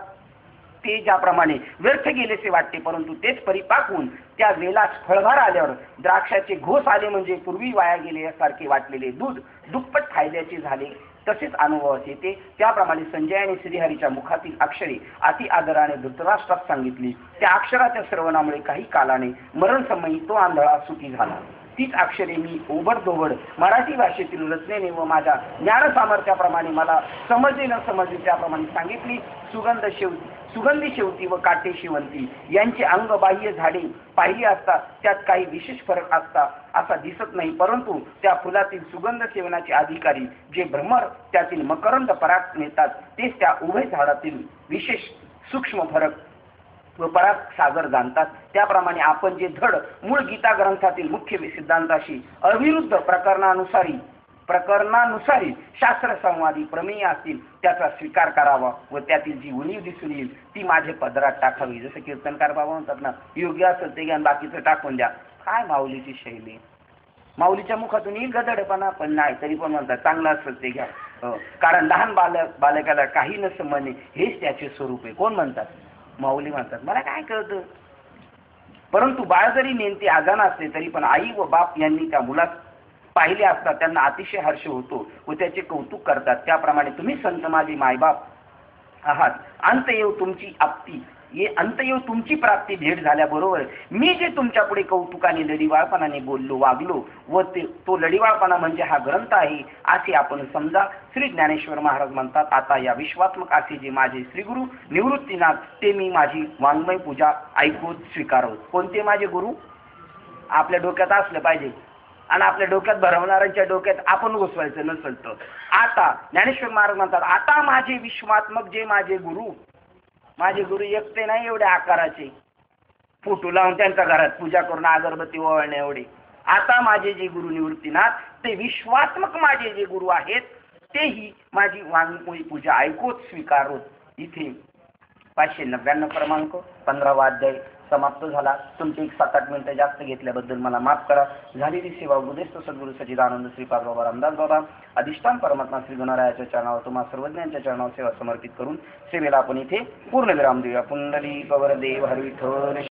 A: ते ज्याप्रमाणे व्यर्थ गेलेसे वाटते, परंतु तेच परिपाक होऊन त्या वेलास फळभार आल्यावर द्राक्षाचे घोस आले म्हणजे पूर्वी वाया गेल्यासारखे वाटलेले दूध दुप्पट फायद्याचे झाले तसेच अनुभवास येते. त्याप्रमाणे संजय आणि श्रीहरीच्या मुखातील अक्षरे अति आदराने धृतराष्ट्रास सांगितली. त्या अक्षराच्या श्रवणामुळे काही कालाने मरणसमयी तो आंधळा सुखी झाला. तीच अक्षरे मी ओबडधोबड मराठी भाषेतील रचनेने व माझ्या ज्ञान सामर्थ्याप्रमाणे मला समजले न समजले त्याप्रमाणे सांगितली. सुगंधी शेवटी व काटे शेवंती यांचे अंग बाह्य झाडे पाहिली असता त्यात काही विशेष फरक असता असा दिसत नाही, परंतु त्या फुलातील सुगंध सेवनाचे अधिकारी जे भ्रमर त्यातील मकरंद पराग नेतात तेच त्या उभय झाडातील विशेष सूक्ष्म फरक व पराग सागर जाणतात. त्याप्रमाणे आपण जे धड मूळ गीता ग्रंथातील मुख्य सिद्धांताशी अविरुद्ध प्रकरणानुसारी शास्त्र संवादी प्रमेय असतील त्याचा स्वीकार करावा व त्यातील जी उणीव दिसून येईल ती माझे पदरात टाकावी. जसं कीर्तनकार बाबा म्हणतात ना, योग्य असेल ते ज्ञान बाकीचं टाकून द्या. काय माऊलीची शैली! माऊलीच्या मुखातून येईल गदडपणा, पण नाही तरी पण म्हणतात चांगलं असेल ते घ्या. कारण लहान बालकाला काही नसं म्हणे हेच त्याचे स्वरूप आहे. कोण म्हणतात? माऊली म्हणतात. मला काय कळतं. परंतु बाळ जरी नेमते आजान असते तरी पण आई व बाप यांनी त्या मुलास पाहिले असता त्यांना अतिशय हर्ष होतो व त्याचे कौतुक करतात. त्याप्रमाणे तुम्ही संत माझे मायबाप आहात. अंत येऊ तुमची प्राप्ती भेट झाल्याबरोबर मी जे तुमच्या पुढे कौतुकाने लढीवाळपणाने बोललो वागलो व तो लढीवाळपणा म्हणजे हा ग्रंथ आहे असे आपण समजा. श्री ज्ञानेश्वर महाराज म्हणतात, आता या विश्वात्मक असे जे माझे श्रीगुरु निवृत्तीनाथ ते मी माझी वाङ्मय पूजा ऐकून स्वीकारवत. कोणते माझे गुरु? आपल्या डोक्यात असलं पाहिजे. आणि आपल्या डोक्यात भरवणाऱ्यांच्या डोक्यात आपण घुसवायचं नसेल तर. आता ज्ञानेश्वर महाराज म्हणतात, आता माझे विश्वात्मक जे माझे गुरु एकटे नाही एवढे आकाराचे, फोटो लावून त्यांच्या घरात पूजा करून अगरबत्ती ओवाळणे एवढे. आता माझे जे गुरु निवृत्तीनाथ ते विश्वात्मक माझे जे गुरु आहेत तेही माझी वाङ्मयी पूजा ऐकोच स्वीकारोत. इथे 599 क्रमांक 15वा अध्याय समाप्त झाला. तुमची 7-8 मिनिटं जास्त घेतल्याबद्दल मला माफ करा. झालेली सेवा गुरुदेव सद्गुरू सच्चिदानंद श्रीपाद बाबा रामदास बाबा अधिष्ठान परमात्मा श्री गणरायाच्या चरणावर तुम्हा सर्वज्ञांच्या चरणावर सेवा समर्पित करून सेवेला आपण इथे पूर्ण विराम देऊया. पुंडलिक वरदेव हरी विठ्ठल